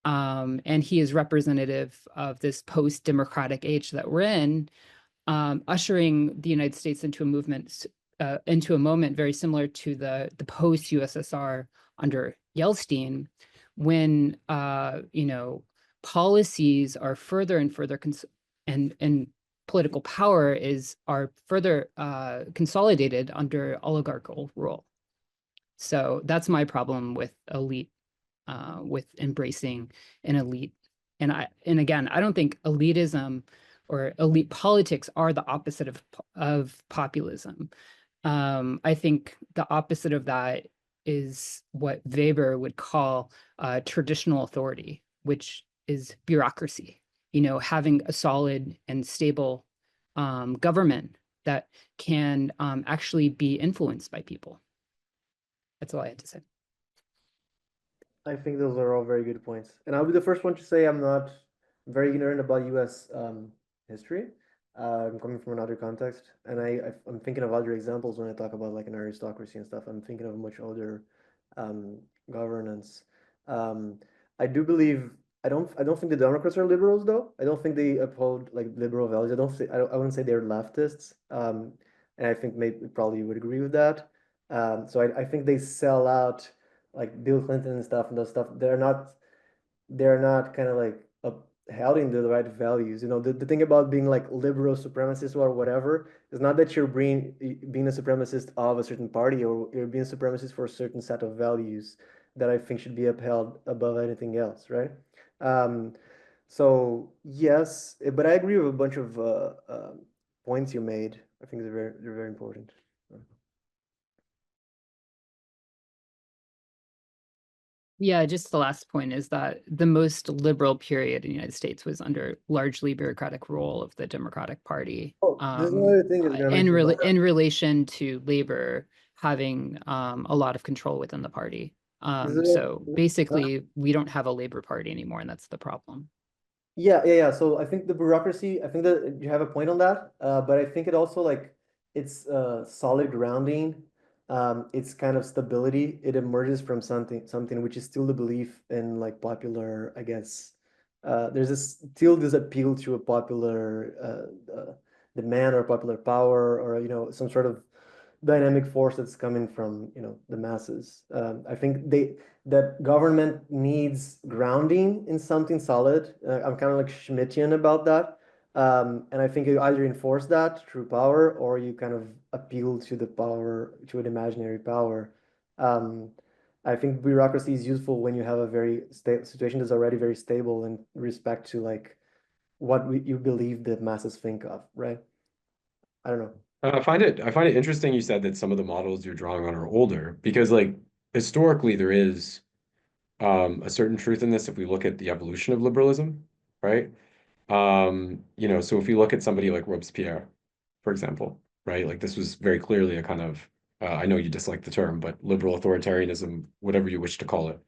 And he is representative of this post-democratic age that we're in, ushering the United States into a movement, into a moment very similar to the post-USSR under Yeltsin, when policies are further and further and political power are further consolidated under oligarchical rule. So that's my problem with elite, with embracing an elite. And again, I don't think elitism or elite politics are the opposite of populism. I think the opposite of that is what Weber would call traditional authority, which is bureaucracy, having a solid and stable government that can actually be influenced by people. That's all I had to say. I think those are all very good points. And I'll be the first one to say I'm not very ignorant about US history. I'm coming from another context, and I'm thinking of other examples when I talk about like an aristocracy and stuff. I'm thinking of much older governance. I do believe I don't think the Democrats are liberals though. I don't think they uphold like liberal values. I wouldn't say they're leftists. And I think maybe probably you would agree with that. So I think they sell out like Bill Clinton and stuff and those stuff. They're not kind of like upheld the right values. The thing about being like liberal supremacist or whatever is not that you're being a supremacist of a certain party, or you're being a supremacist for a certain set of values that I think should be upheld above anything else, right? So yes, but I agree with a bunch of points you made. I think they're very important. Yeah, just the last point is that the most liberal period in the United States was under largely bureaucratic rule of the Democratic Party. There's another thing that's gonna make in relation to labor having a lot of control within the party. So basically, we don't have a labor party anymore, and that's the problem. Yeah. So I think the bureaucracy, I think that you have a point on that, but I think it also like it's solid grounding its kind of stability, it emerges from something which is still the belief in like popular, I guess. There's still this appeal to a popular demand or popular power, or some sort of dynamic force that's coming from the masses. I think that government needs grounding in something solid. I'm kind of like Schmittian about that. And I think you either enforce that through power, or you kind of appeal to the power, to an imaginary power. I think bureaucracy is useful when you have a very situation that's already very stable in respect to like what you believe the masses think of, right? I don't know. I find it interesting you said that some of the models you're drawing on are older, because like historically there is a certain truth in this if we look at the evolution of liberalism, right? So if you look at somebody like Robespierre, for example, right? Like this was very clearly a kind of I know you dislike the term, but liberal authoritarianism, whatever you wish to call it.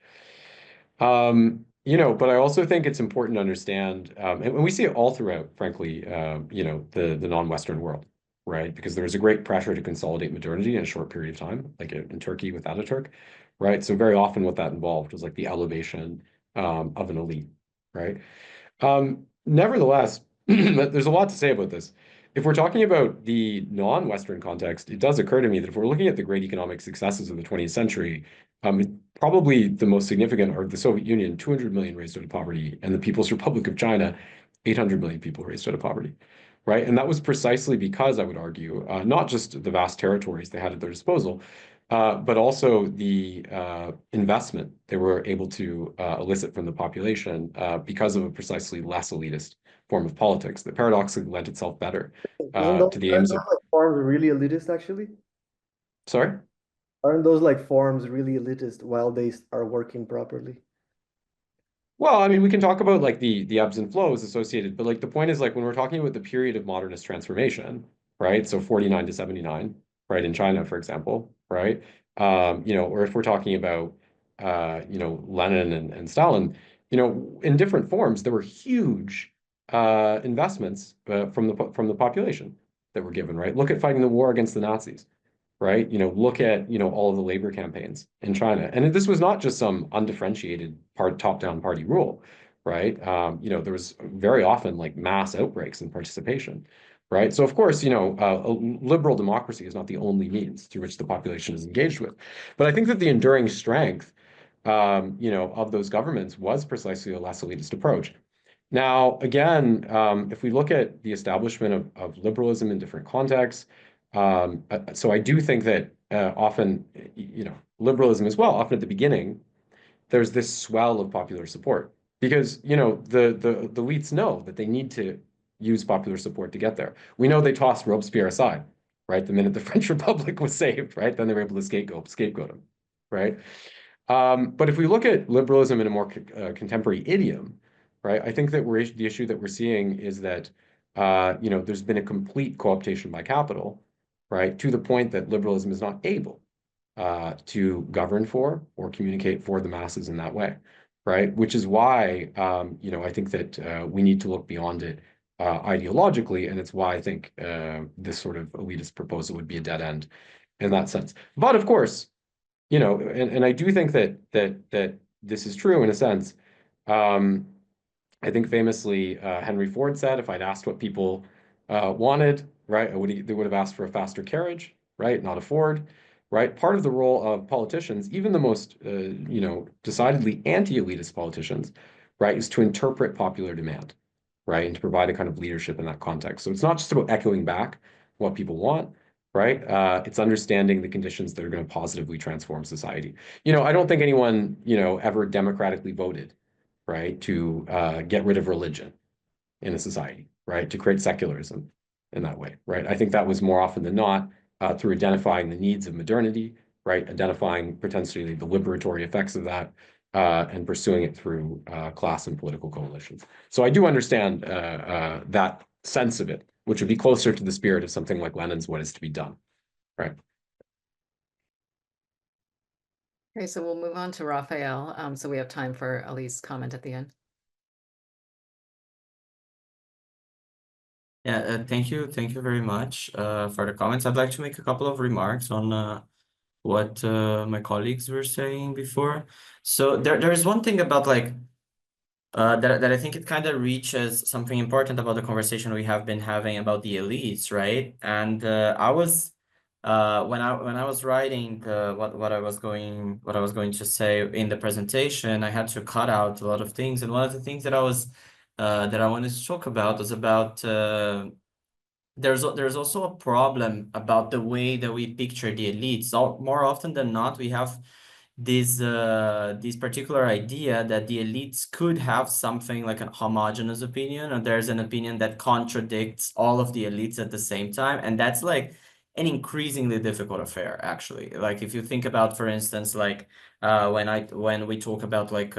But I also think it's important to understand, and we see it all throughout, frankly, the non-Western world, right? Because there was a great pressure to consolidate modernity in a short period of time, like in Turkey with Ataturk, right? So very often what that involved was like the elevation of an elite, right? Nevertheless, there's a lot to say about this. If we're talking about the non-Western context, it does occur to me that if we're looking at the great economic successes of the 20th century, probably the most significant are the Soviet Union, 200 million raised out of poverty, and the People's Republic of China, 800 million people raised out of poverty, right? And that was precisely because, I would argue, not just the vast territories they had at their disposal, but also the investment they were able to elicit from the population because of a precisely less elitist form of politics that paradoxically lent itself better to the aims of. Aren't those like forms really elitist, actually? Sorry? Aren't those like forms really elitist while they are working properly? Well, I mean, we can talk about like the ebbs and flows associated, but like the point is like when we're talking about the period of modernist transformation, right? So 49 to 79, right, in China, for example, right? Or if we're talking about Lenin and Stalin, in different forms, there were huge investments from the population that were given, right? Look at fighting the war against the Nazis, right? Look at, all of the labor campaigns in China. And this was not just some undifferentiated top-down party rule, right? There was very often like mass outbreaks and participation, right? So of course, a liberal democracy is not the only means through which the population is engaged with. But I think that the enduring strength, of those governments was precisely a less elitist approach. Now, again, if we look at the establishment of liberalism in different contexts, so I do think that often, liberalism as well, often at the beginning, there's this swell of popular support because, the elites know that they need to use popular support to get there. We know they tossed Robespierre aside, right? The minute the French Republic was saved, right? Then they were able to scapegoat him, right? But if we look at liberalism in a more contemporary idiom, right, I think that the issue that we're seeing is that, there's been a complete co-optation by capital, right, to the point that liberalism is not able to govern for or communicate for the masses in that way, right? Which is why, I think that we need to look beyond it ideologically, and it's why I think this sort of elitist proposal would be a dead end in that sense. But of course, and I do think that this is true in a sense. I think famously Henry Ford said, if I'd asked what people wanted, right, they would have asked for a faster carriage, right, not a Ford, right? Part of the role of politicians, even the most decidedly anti-elitist politicians, right, is to interpret popular demand, right, and to provide a kind of leadership in that context. So it's not just about echoing back what people want, right? It's understanding the conditions that are going to positively transform society. I don't think anyone, ever democratically voted, right, to get rid of religion in a society, right, to create secularism in that way, right? I think that was more often than not through identifying the needs of modernity, right, identifying potentially the liberatory effects of that, and pursuing it through class and political coalitions. So I do understand that sense of it, which would be closer to the spirit of something like Lenin's "What is to be done," right? Okay, so we'll move on to Raphael. So we have time for Ali's comment at the end. Yeah, thank you very much for the comments. I'd like to make a couple of remarks on what my colleagues were saying before. So there's one thing about like that I think it kind of reaches something important about the conversation we have been having about the elites, right? And I was when I was writing what I was going to say in the presentation, I had to cut out a lot of things, and one of the things that I wanted to talk about was about there's also a problem about the way that we picture the elites. So more often than not, we have this particular idea that the elites could have something like a homogeneous opinion, or there's an opinion that contradicts all of the elites at the same time, and that's like an increasingly difficult affair, actually. Like if you think about, for instance, like when we talk about like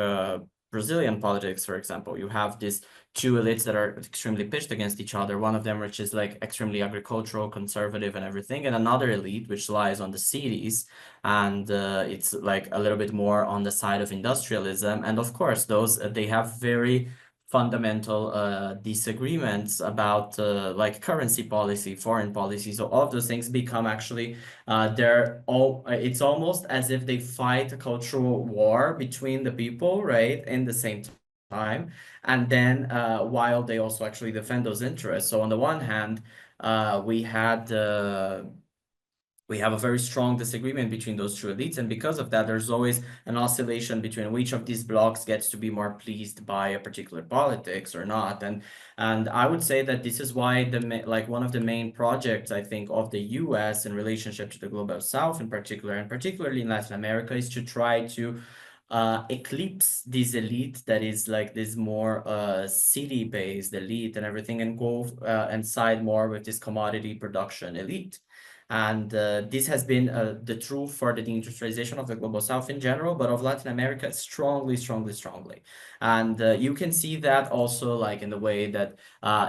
Brazilian politics, for example, you have these two elites that are extremely pitched against each other. One of them, which is like extremely agricultural, conservative, and everything, and another elite which lies on the cities, and it's like a little bit more on the side of industrialism. And of course, those they have very fundamental disagreements about like currency policy, foreign policy. So all of those things become actually it's almost as if they fight a cultural war between the people, right, in the same time. And then while they also actually defend those interests. So on the one hand, we have a very strong disagreement between those two elites, and because of that, there's always an oscillation between which of these blocks gets to be more pleased by a particular politics or not. And I would say that this is why like one of the main projects, I think, of the US in relationship to the Global South in particular, and particularly in Latin America, is to try to eclipse this elite that is like this more city-based elite and everything, and go and side more with this commodity production elite. And this has been the truth for the deindustrialization of the Global South in general, but of Latin America strongly, strongly, strongly. And you can see that also like in the way that,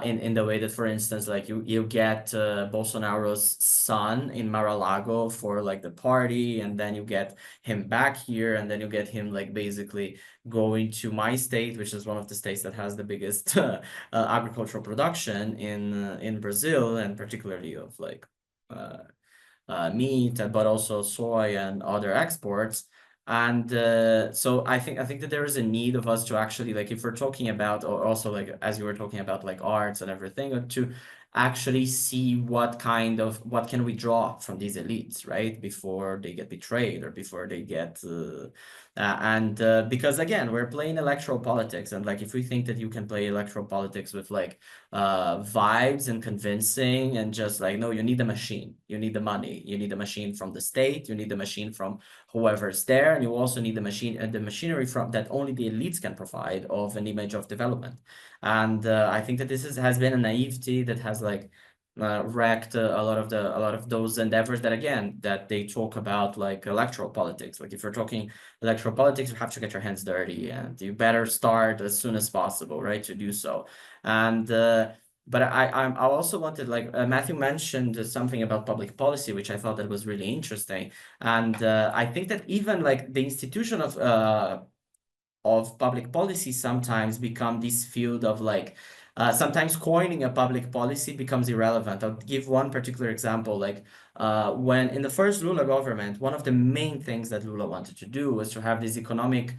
in the way that, for instance, like you get Bolsonaro's son in Mar-a-Lago for like the party, and then you get him back here, and then you get him like basically going to my state, which is one of the states that has the biggest agricultural production in Brazil, and particularly of like meat, but also soy and other exports. And so I think that there is a need of us to actually, like, if we're talking about, or also like as you were talking about like arts and everything, to actually see what can we draw from these elites, right, before they get betrayed or before they get because again, we're playing electoral politics, and like if we think that you can play electoral politics with like vibes and convincing and just like, no, you need the machine, you need the money, you need the machine from the state, you need the machine from whoever's there, and you also need the machine and the machinery from that only the elites can provide of an image of development. And I think that this has been a naivety that has like wrecked a lot of those endeavors that, again, that they talk about like electoral politics. Like if you're talking electoral politics, you have to get your hands dirty, and you better start as soon as possible, right, to do so. And but I also wanted, like Matthew mentioned something about public policy, which I thought that was really interesting. And I think that even like the institution of public policy sometimes become this field of like, sometimes coining a public policy becomes irrelevant. I'll give one particular example. Like when in the first Lula government, one of the main things that Lula wanted to do was to have this economic,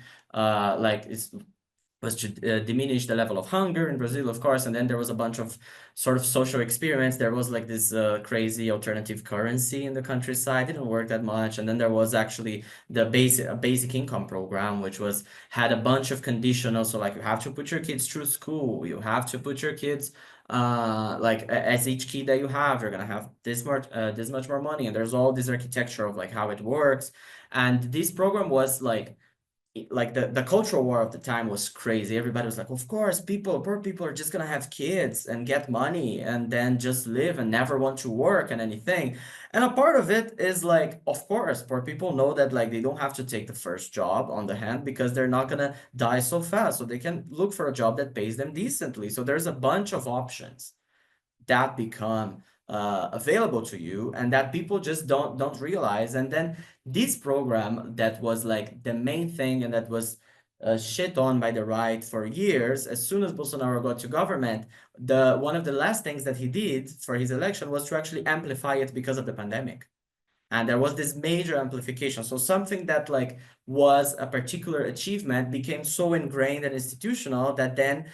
was to diminish the level of hunger in Brazil, of course. And then there was a bunch of sort of social experiments. There was like this crazy alternative currency in the countryside. It didn't work that much. And then there was actually the basic income program, which had a bunch of conditional. So like you have to put your kids through school. You have to put your kids like as each kid that you have, you're gonna have this much more money. And there's all this architecture of like how it works. And this program was like the cultural war of the time was crazy. Everybody was like, of course, poor people are just gonna have kids and get money and then just live and never want to work and anything. And a part of it is like, of course, poor people know that like they don't have to take the first job on the hand because they're not gonna die so fast. So they can look for a job that pays them decently. So there's a bunch of options that become available to you and that people just don't realize. And then this program that was like the main thing and that was shit on by the right for years, as soon as Bolsonaro got to government, one of the last things that he did for his election was to actually amplify it because of the pandemic. And there was this major amplification. So something that like was a particular achievement became so ingrained and institutional that then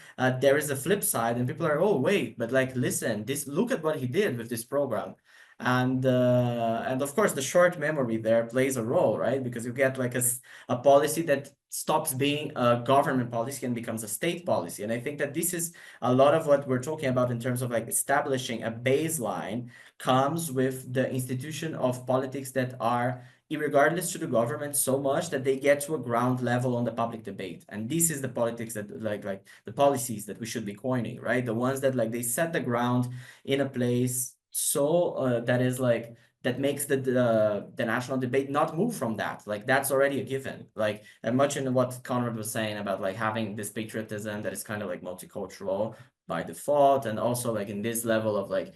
there is a flip side, and people are, oh wait, but like listen, look at what he did with this program. And of course the short memory there plays a role, right? Because you get like a policy that stops being a government policy and becomes a state policy. And I think that this is a lot of what we're talking about in terms of like establishing a baseline comes with the institution of politics that are irregardless to the government so much that they get to a ground level on the public debate. And this is the politics that like the policies that we should be coining, right? The ones that like they set the ground in a place so that is like that makes the national debate not move from that. Like that's already a given. Like and much in what Conrad was saying about like having this patriotism that is kind of like multicultural by default, and also like in this level of like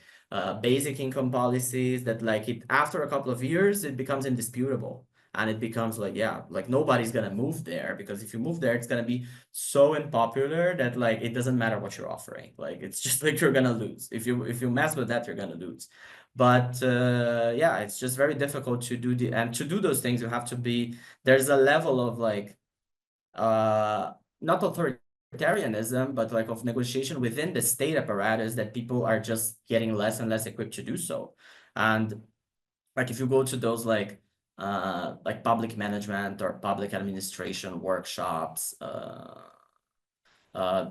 basic income policies that like it after a couple of years it becomes indisputable, and it becomes like, yeah, like nobody's gonna move there, because if you move there it's gonna be so unpopular that like it doesn't matter what you're offering. Like it's just like you're gonna lose if you mess with that, you're gonna lose. But yeah, it's just very difficult to do to do those things. You have to be, there's a level of like not authoritarianism, but like of negotiation within the state apparatus that people are just getting less and less equipped to do so. And like if you go to those like public management or public administration workshops,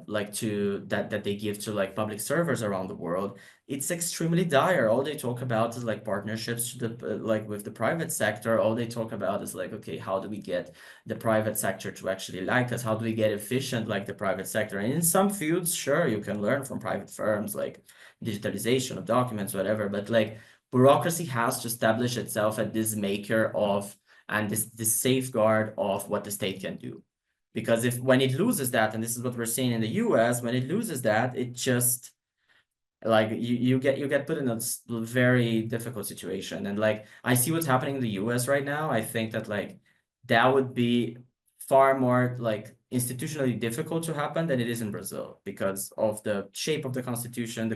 like that they give to like public servers around the world, it's extremely dire. All they talk about is like partnerships to the like with the private sector. All they talk about is like, okay, how do we get the private sector to actually like us? How do we get efficient like the private sector? And in some fields, sure, you can learn from private firms like digitalization of documents, whatever, but like bureaucracy has to establish itself as this maker of and this safeguard of what the state can do. Because when it loses that, and this is what we're seeing in the US, when it loses that, it just like you get put in a very difficult situation. And like I see what's happening in the US right now. I think that like that would be far more like institutionally difficult to happen than it is in Brazil, because of the shape of the constitution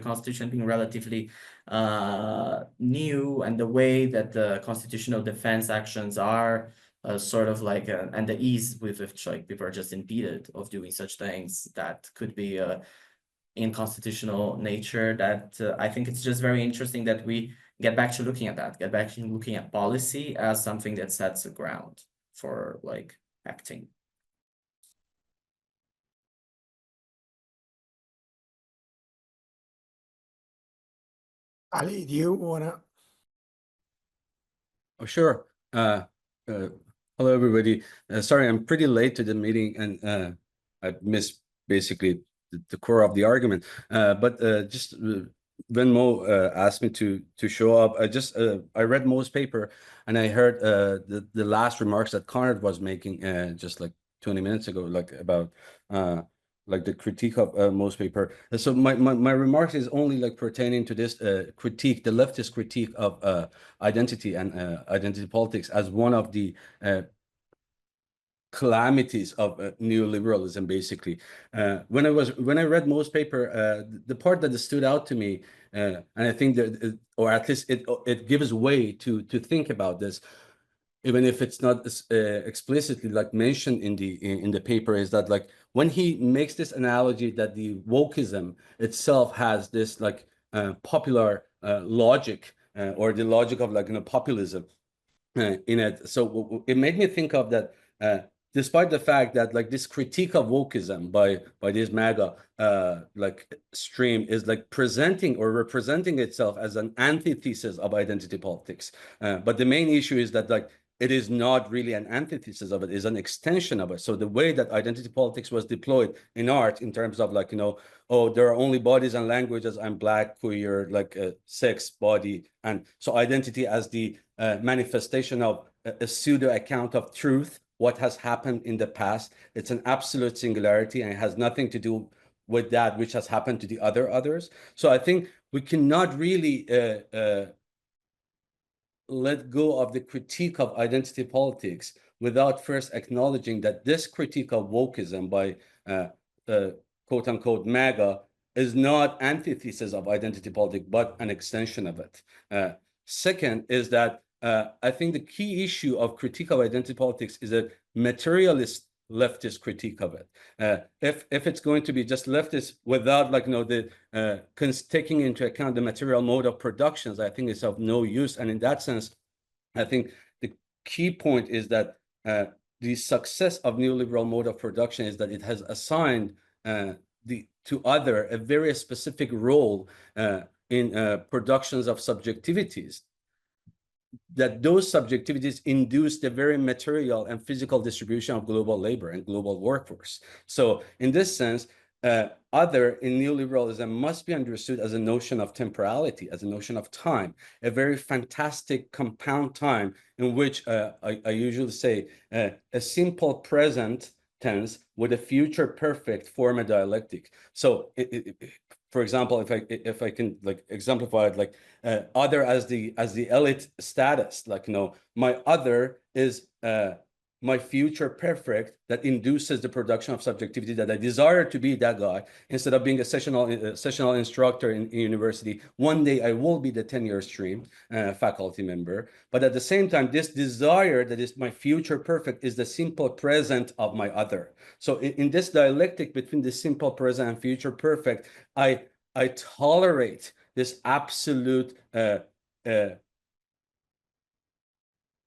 being relatively new, and the way that the constitutional defense actions are sort of like and the ease with which like people are just impeded of doing such things that could be in constitutional nature. That I think it's just very interesting that we get back to looking at that, get back to looking at policy as something that sets the ground for like acting. Ali, do you wanna? Oh, sure. Hello, everybody. Sorry, I'm pretty late to the meeting, and I missed basically the core of the argument. But just when Mo asked me to show up, I read Mo's paper, and I heard the last remarks that Conrad was making just like 20 minutes ago, like about like the critique of Mo's paper. So my remarks is only like pertaining to this critique, the leftist critique of identity and identity politics as one of the calamities of neoliberalism, basically. When I read Mo's paper, the part that stood out to me, and I think that, or at least it gives way to think about this, even if it's not explicitly like mentioned in the paper, is that like when he makes this analogy that the wokeism itself has this like popular logic or the logic of like populism in it. So it made me think of that. Despite the fact that like this critique of wokeism by this MAGA like stream is like presenting or representing itself as an antithesis of identity politics, but the main issue is that like it is not really an antithesis of it, is an extension of it. So the way that identity politics was deployed in art in terms of like, oh, there are only bodies and languages, I'm Black, queer, like sex, body. And so identity as the manifestation of a pseudo account of truth, what has happened in the past. It's an absolute singularity, and it has nothing to do with that which has happened to the others. So I think we cannot really let go of the critique of identity politics without first acknowledging that this critique of wokeism by quote unquote MAGA is not antithesis of identity politics, but an extension of it. Second is that I think the key issue of critique of identity politics is a materialist leftist critique of it. If it's going to be just leftist without taking into account the material mode of productions, I think it's of no use. And in that sense, I think the key point is that the success of neoliberal mode of production is that it has assigned to other a very specific role in productions of subjectivities, that those subjectivities induce the very material and physical distribution of global labor and global workforce. So in this sense, other in neoliberalism must be understood as a notion of temporality, as a notion of time, a very fantastic compound time in which I usually say a simple present tense with a future perfect form a dialectic. So for example, if I can exemplify it, other as the elite status, my other is my future perfect that induces the production of subjectivity, that I desire to be that guy instead of being a sessional instructor in university. One day I will be the tenure stream faculty member, but at the same time, this desire that is my future perfect is the simple present of my other. So in this dialectic between the simple present and future perfect, I tolerate this absolute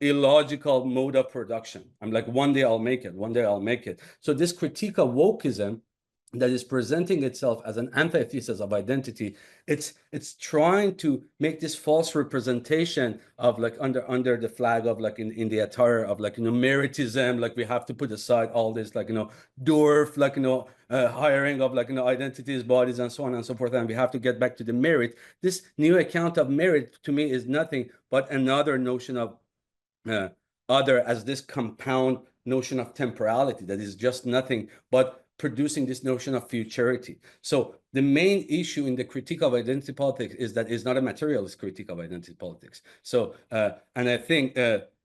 illogical mode of production. I'm like, one day I'll make it, one day I'll make it. So this critique of wokeism that is presenting itself as an antithesis of identity, it's trying to make this false representation of under the flag of in the attire of meritism, we have to put aside all this dwarf hiring of identities, bodies, and so on and so forth, and we have to get back to the merit. This new account of merit to me is nothing but another notion of other as this compound notion of temporality that is just nothing but producing this notion of futurity. So the main issue in the critique of identity politics is that it's not a materialist critique of identity politics. So and I think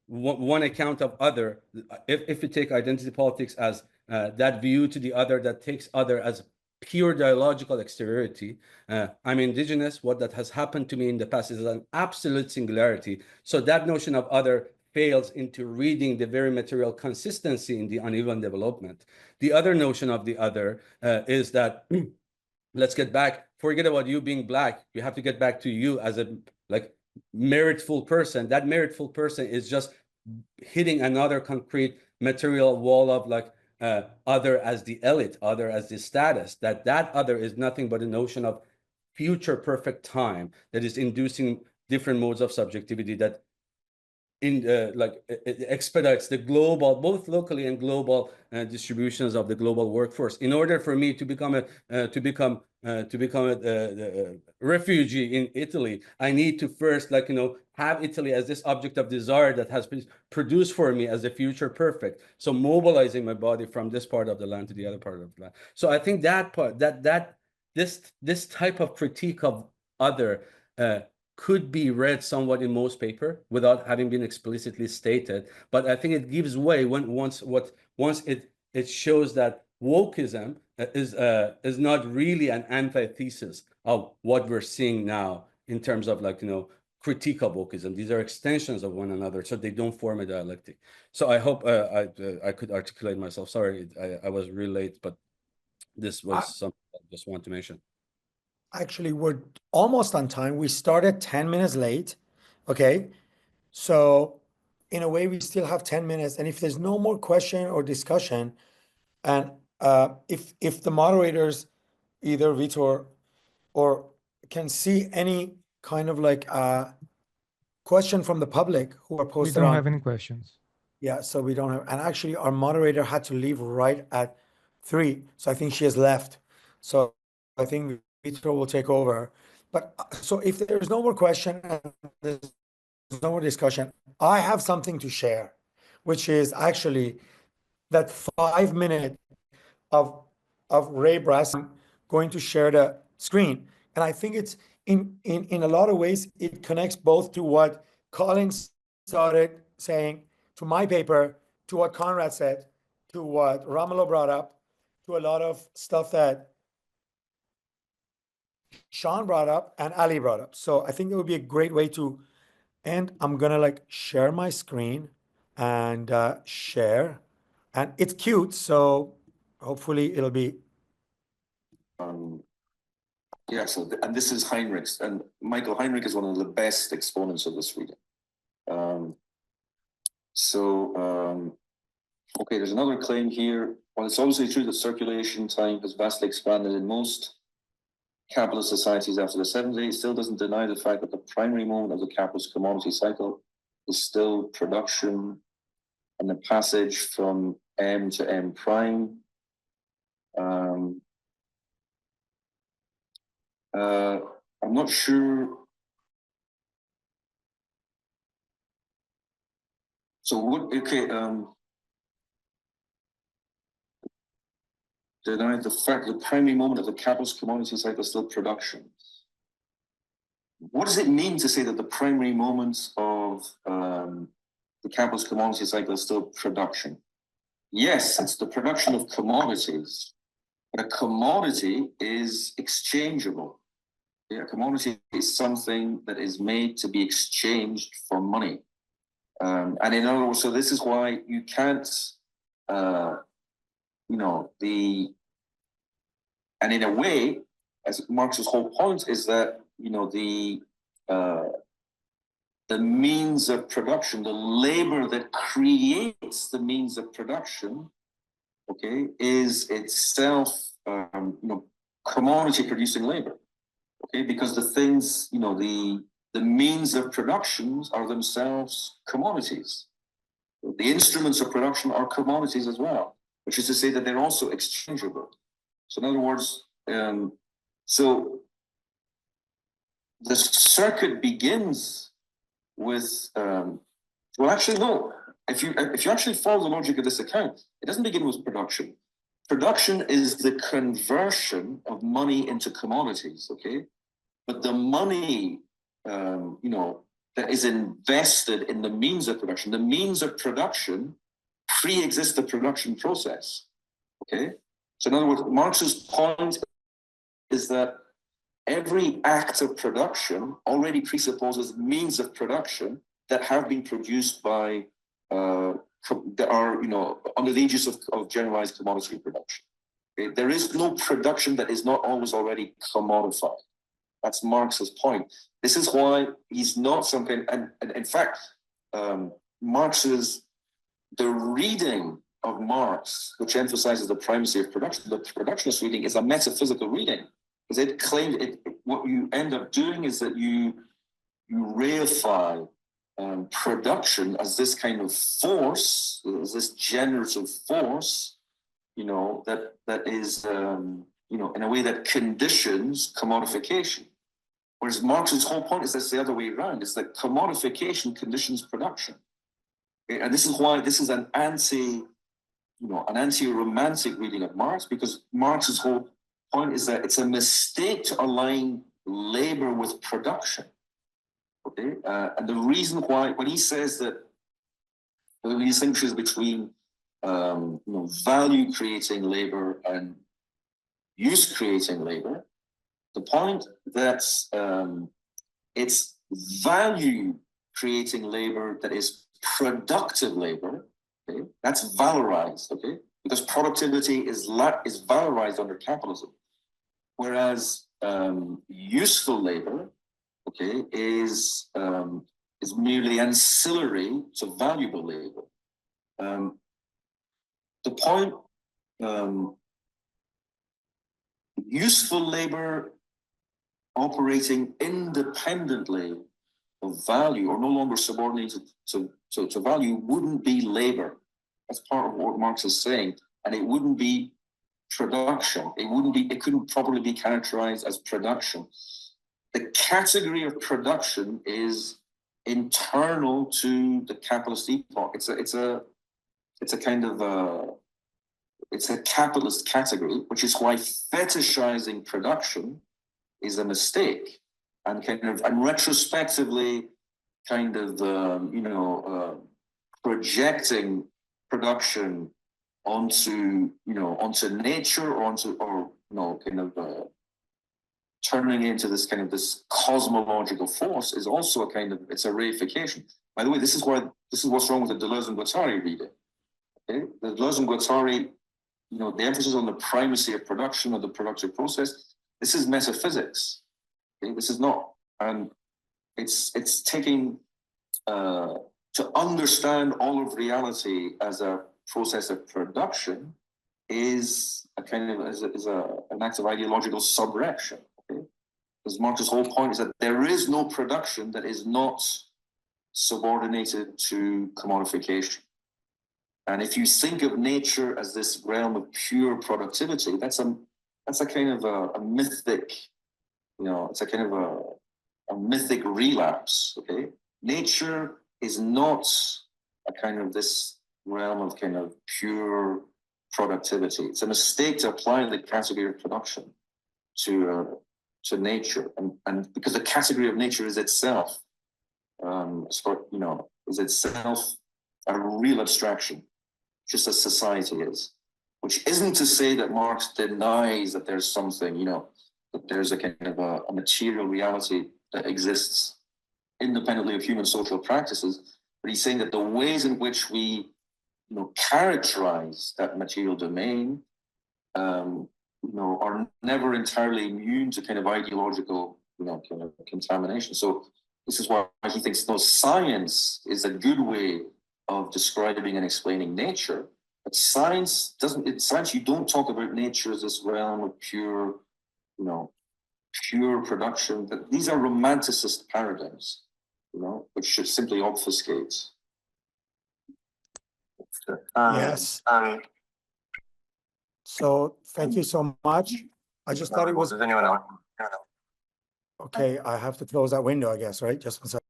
one account of other, if you take identity politics as that view to the other that takes other as pure dialogical exteriority, I'm indigenous, what that has happened to me in the past is an absolute singularity. So that notion of other fails into reading the very material consistency in the uneven development. The other notion of the other is that let's get back, forget about you being black, you have to get back to you as a meritful person. That meritful person is just hitting another concrete material wall of other as the elite, other as the status, that other is nothing but a notion of future perfect time that is inducing different modes of subjectivity that it expedites the global, both locally and global distributions of the global workforce. In order for me to become a refugee in Italy, I need to first have Italy as this object of desire that has been produced for me as a future perfect. So mobilizing my body from this part of the land to the other part of the land. So I think that part, this type of critique of other could be read somewhat in most paper without having been explicitly stated. But I think it gives way once it shows that wokeism is not really an antithesis of what we're seeing now in terms of critique of wokeism. These are extensions of one another, so they don't form a dialectic. So I hope I could articulate myself. Sorry, I was really late, but this was something I just want to mention. Actually, we're almost on time. We started 10 minutes late. Okay. So in a way, we still have 10 minutes. And if there's no more question or discussion, and if the moderators, either Vitor or can see any kind of question from the public who are We posted don't on. have any questions. Yeah, so we don't have, and actually our moderator had to leave right at 3. So I think she has left. So I think Vitor will take over. But so if there's no more question and there's no more discussion, I have something to share, which is actually that 5 minute of Ray Brass going to share the screen. And I think it's in a lot of ways, it connects both to what Colin started saying, to my paper, to what Conrad said, to what Ramelow brought up, to a lot of stuff that Sean brought up and Ali brought up. So I think it would be a great way to And I'm gonna like share my screen and share. And it's cute, so hopefully it'll be. Yeah, so, and this is Heinrich's, and Michael Heinrich is one of the best exponents of this reading. Okay, there's another claim here. While it's obviously true that circulation time has vastly expanded in most capitalist societies after the 70s, it still doesn't deny the fact that the primary moment of the capitalist commodity cycle is still production and the passage from M to M prime. I'm not sure. So what, okay, deny the fact that the primary moment of the capitalist commodity cycle is still production. What does it mean to say that the primary moment of the capitalist commodity cycle is still production? Yes, it's the production of commodities, but a commodity is exchangeable. Yeah, a commodity is something that is made to be exchanged for money. And in other words, so this is why you can't, and in a way, as Marx's whole point is that, the means of production, the labor that creates the means of production, okay, is itself, commodity producing labor, okay, because the things, the means of productions are themselves commodities. The instruments of production are commodities as well, which is to say that they're also exchangeable. So in other words, so the circuit begins with, well, actually, no. If you actually follow the logic of this account, it doesn't begin with production. Production is the conversion of money into commodities, okay? But the money, that is invested in the means of production, the means of production pre-exist the production process, okay? So in other words, Marx's point is that every act of production already presupposes means of production that have been produced by, that are, under the aegis of generalized commodity production. Okay? There is no production that is not always already commodified. That's Marx's point. This is why he's not something, and in fact, the reading of Marx, which emphasizes the primacy of production, the productionist reading is a metaphysical reading. Because it claims what you end up doing is that you reify production as this kind of force, as this generative force, that is, in a way that conditions commodification. Whereas Marx's whole point is that's the other way around. It's that commodification conditions production. Okay? And this is why this is an anti-romantic reading of Marx, because Marx's whole point is that it's a mistake to align labor with production. Okay, and the reason why, when he says that, when he distinguishes between value creating labor and use creating labor, the point that it's value creating labor that is productive labor. Okay, that's valorized. Okay. Because productivity is valorized under capitalism, whereas useful labor, okay, is merely ancillary to valuable labor. The point, useful labor operating independently of value or no longer subordinated to value wouldn't be labor. That's part of what Marx is saying. And it wouldn't be production. It couldn't properly be characterized as production. The category of production is internal to the capitalist epoch. It's a capitalist category, which is why fetishizing production is a mistake, and retrospectively projecting production onto nature or turning into this kind of this cosmological force is also a kind of, it's a reification. By the way, this is what's wrong with the Deleuze and Guattari reading. Okay? The Deleuze and Guattari, you know, the emphasis on the primacy of production, of the productive process, this is metaphysics. Okay? This is not, and it's taking, to understand all of reality as a process of production is a kind of, an act of ideological subrection. Okay? Because Marx's whole point is that there is no production that is not subordinated to commodification. And if you think of nature as this realm of pure productivity, that's a kind of a mythic, you know, it's a kind of a mythic relapse. Okay, nature is not a kind of this realm of kind of pure productivity. It's a mistake to apply the category of production to nature, and because the category of nature is itself, is itself a real abstraction, just as society is. Which isn't to say that Marx denies that there's something, you know, that there's a kind of a material reality that exists independently of human social practices, but he's saying that the ways in which we, you know, characterize that material domain, you know, are never entirely immune to kind of ideological, you know, kind of contamination. So this is why he thinks, no, science is a good way of describing and explaining nature, but science doesn't. In science, you don't talk about nature as this realm of pure, you know, pure production. That these are romanticist paradigms, you know, which should simply obfuscate. Yes. So thank you so much. I just thought it was. Does anyone else? Okay, I have to close that window, I guess, right? Just one second.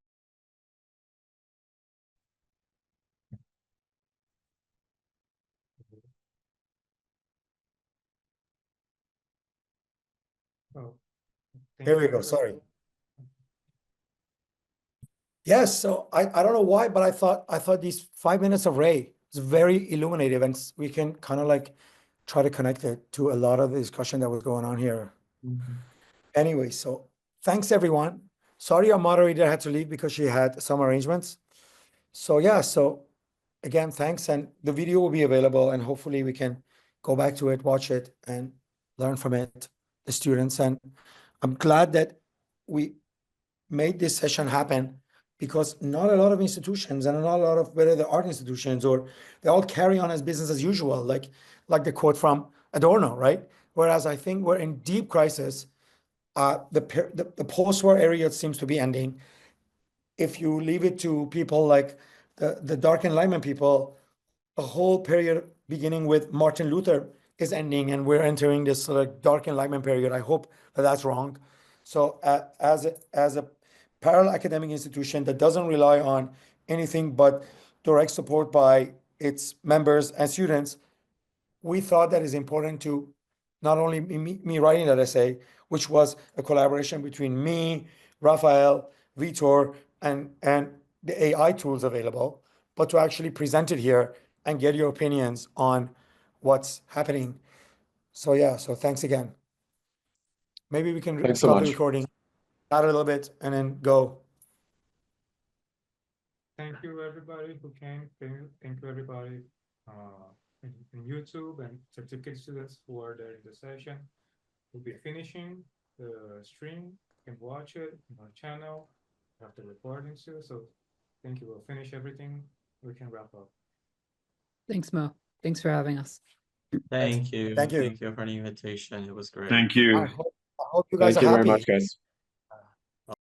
Here we go. Sorry. Yes. So I don't know why, but I thought these 5 minutes of Ray is very illuminative, and we can kind of like try to connect it to a lot of the discussion that was going on here. Anyway, so thanks everyone. Sorry, our moderator had to leave because she had some arrangements. So yeah, so again, thanks, and the video will be available, and hopefully we can go back to it, watch it, and learn from it, the students. And I'm glad that we made this session happen, because not a lot of institutions, and not a lot of, whether they're art institutions or they all carry on as business as usual, like the quote from Adorno, right? Whereas I think we're in deep crisis. The post-war area seems to be ending. If you leave it to people like the Dark Enlightenment people, a whole period beginning with Martin Luther is ending, and we're entering this Dark Enlightenment period. I hope that that's wrong. So as a parallel academic institution that doesn't rely on anything but direct support by its members and students, we thought that it's important to not only me writing that essay, which was a collaboration between me, Raphael, Vitor, and the AI tools available, but to actually present it here and get your opinions on what's happening. So yeah, so thanks again. Maybe we can stop the recording, add a little bit, and then go. Thank you, everybody who came. Thank you, everybody in YouTube, and certificate students who are there in the session. We'll be finishing the stream. You can watch it on our channel. We have the recordings too. So thank you. We'll finish everything. We can wrap up. Thanks, Mo. Thanks for having us. Thank you. Thank you. Thank you for the invitation. It was great. Thank you. I hope you guys Thank are you happy. very much, guys.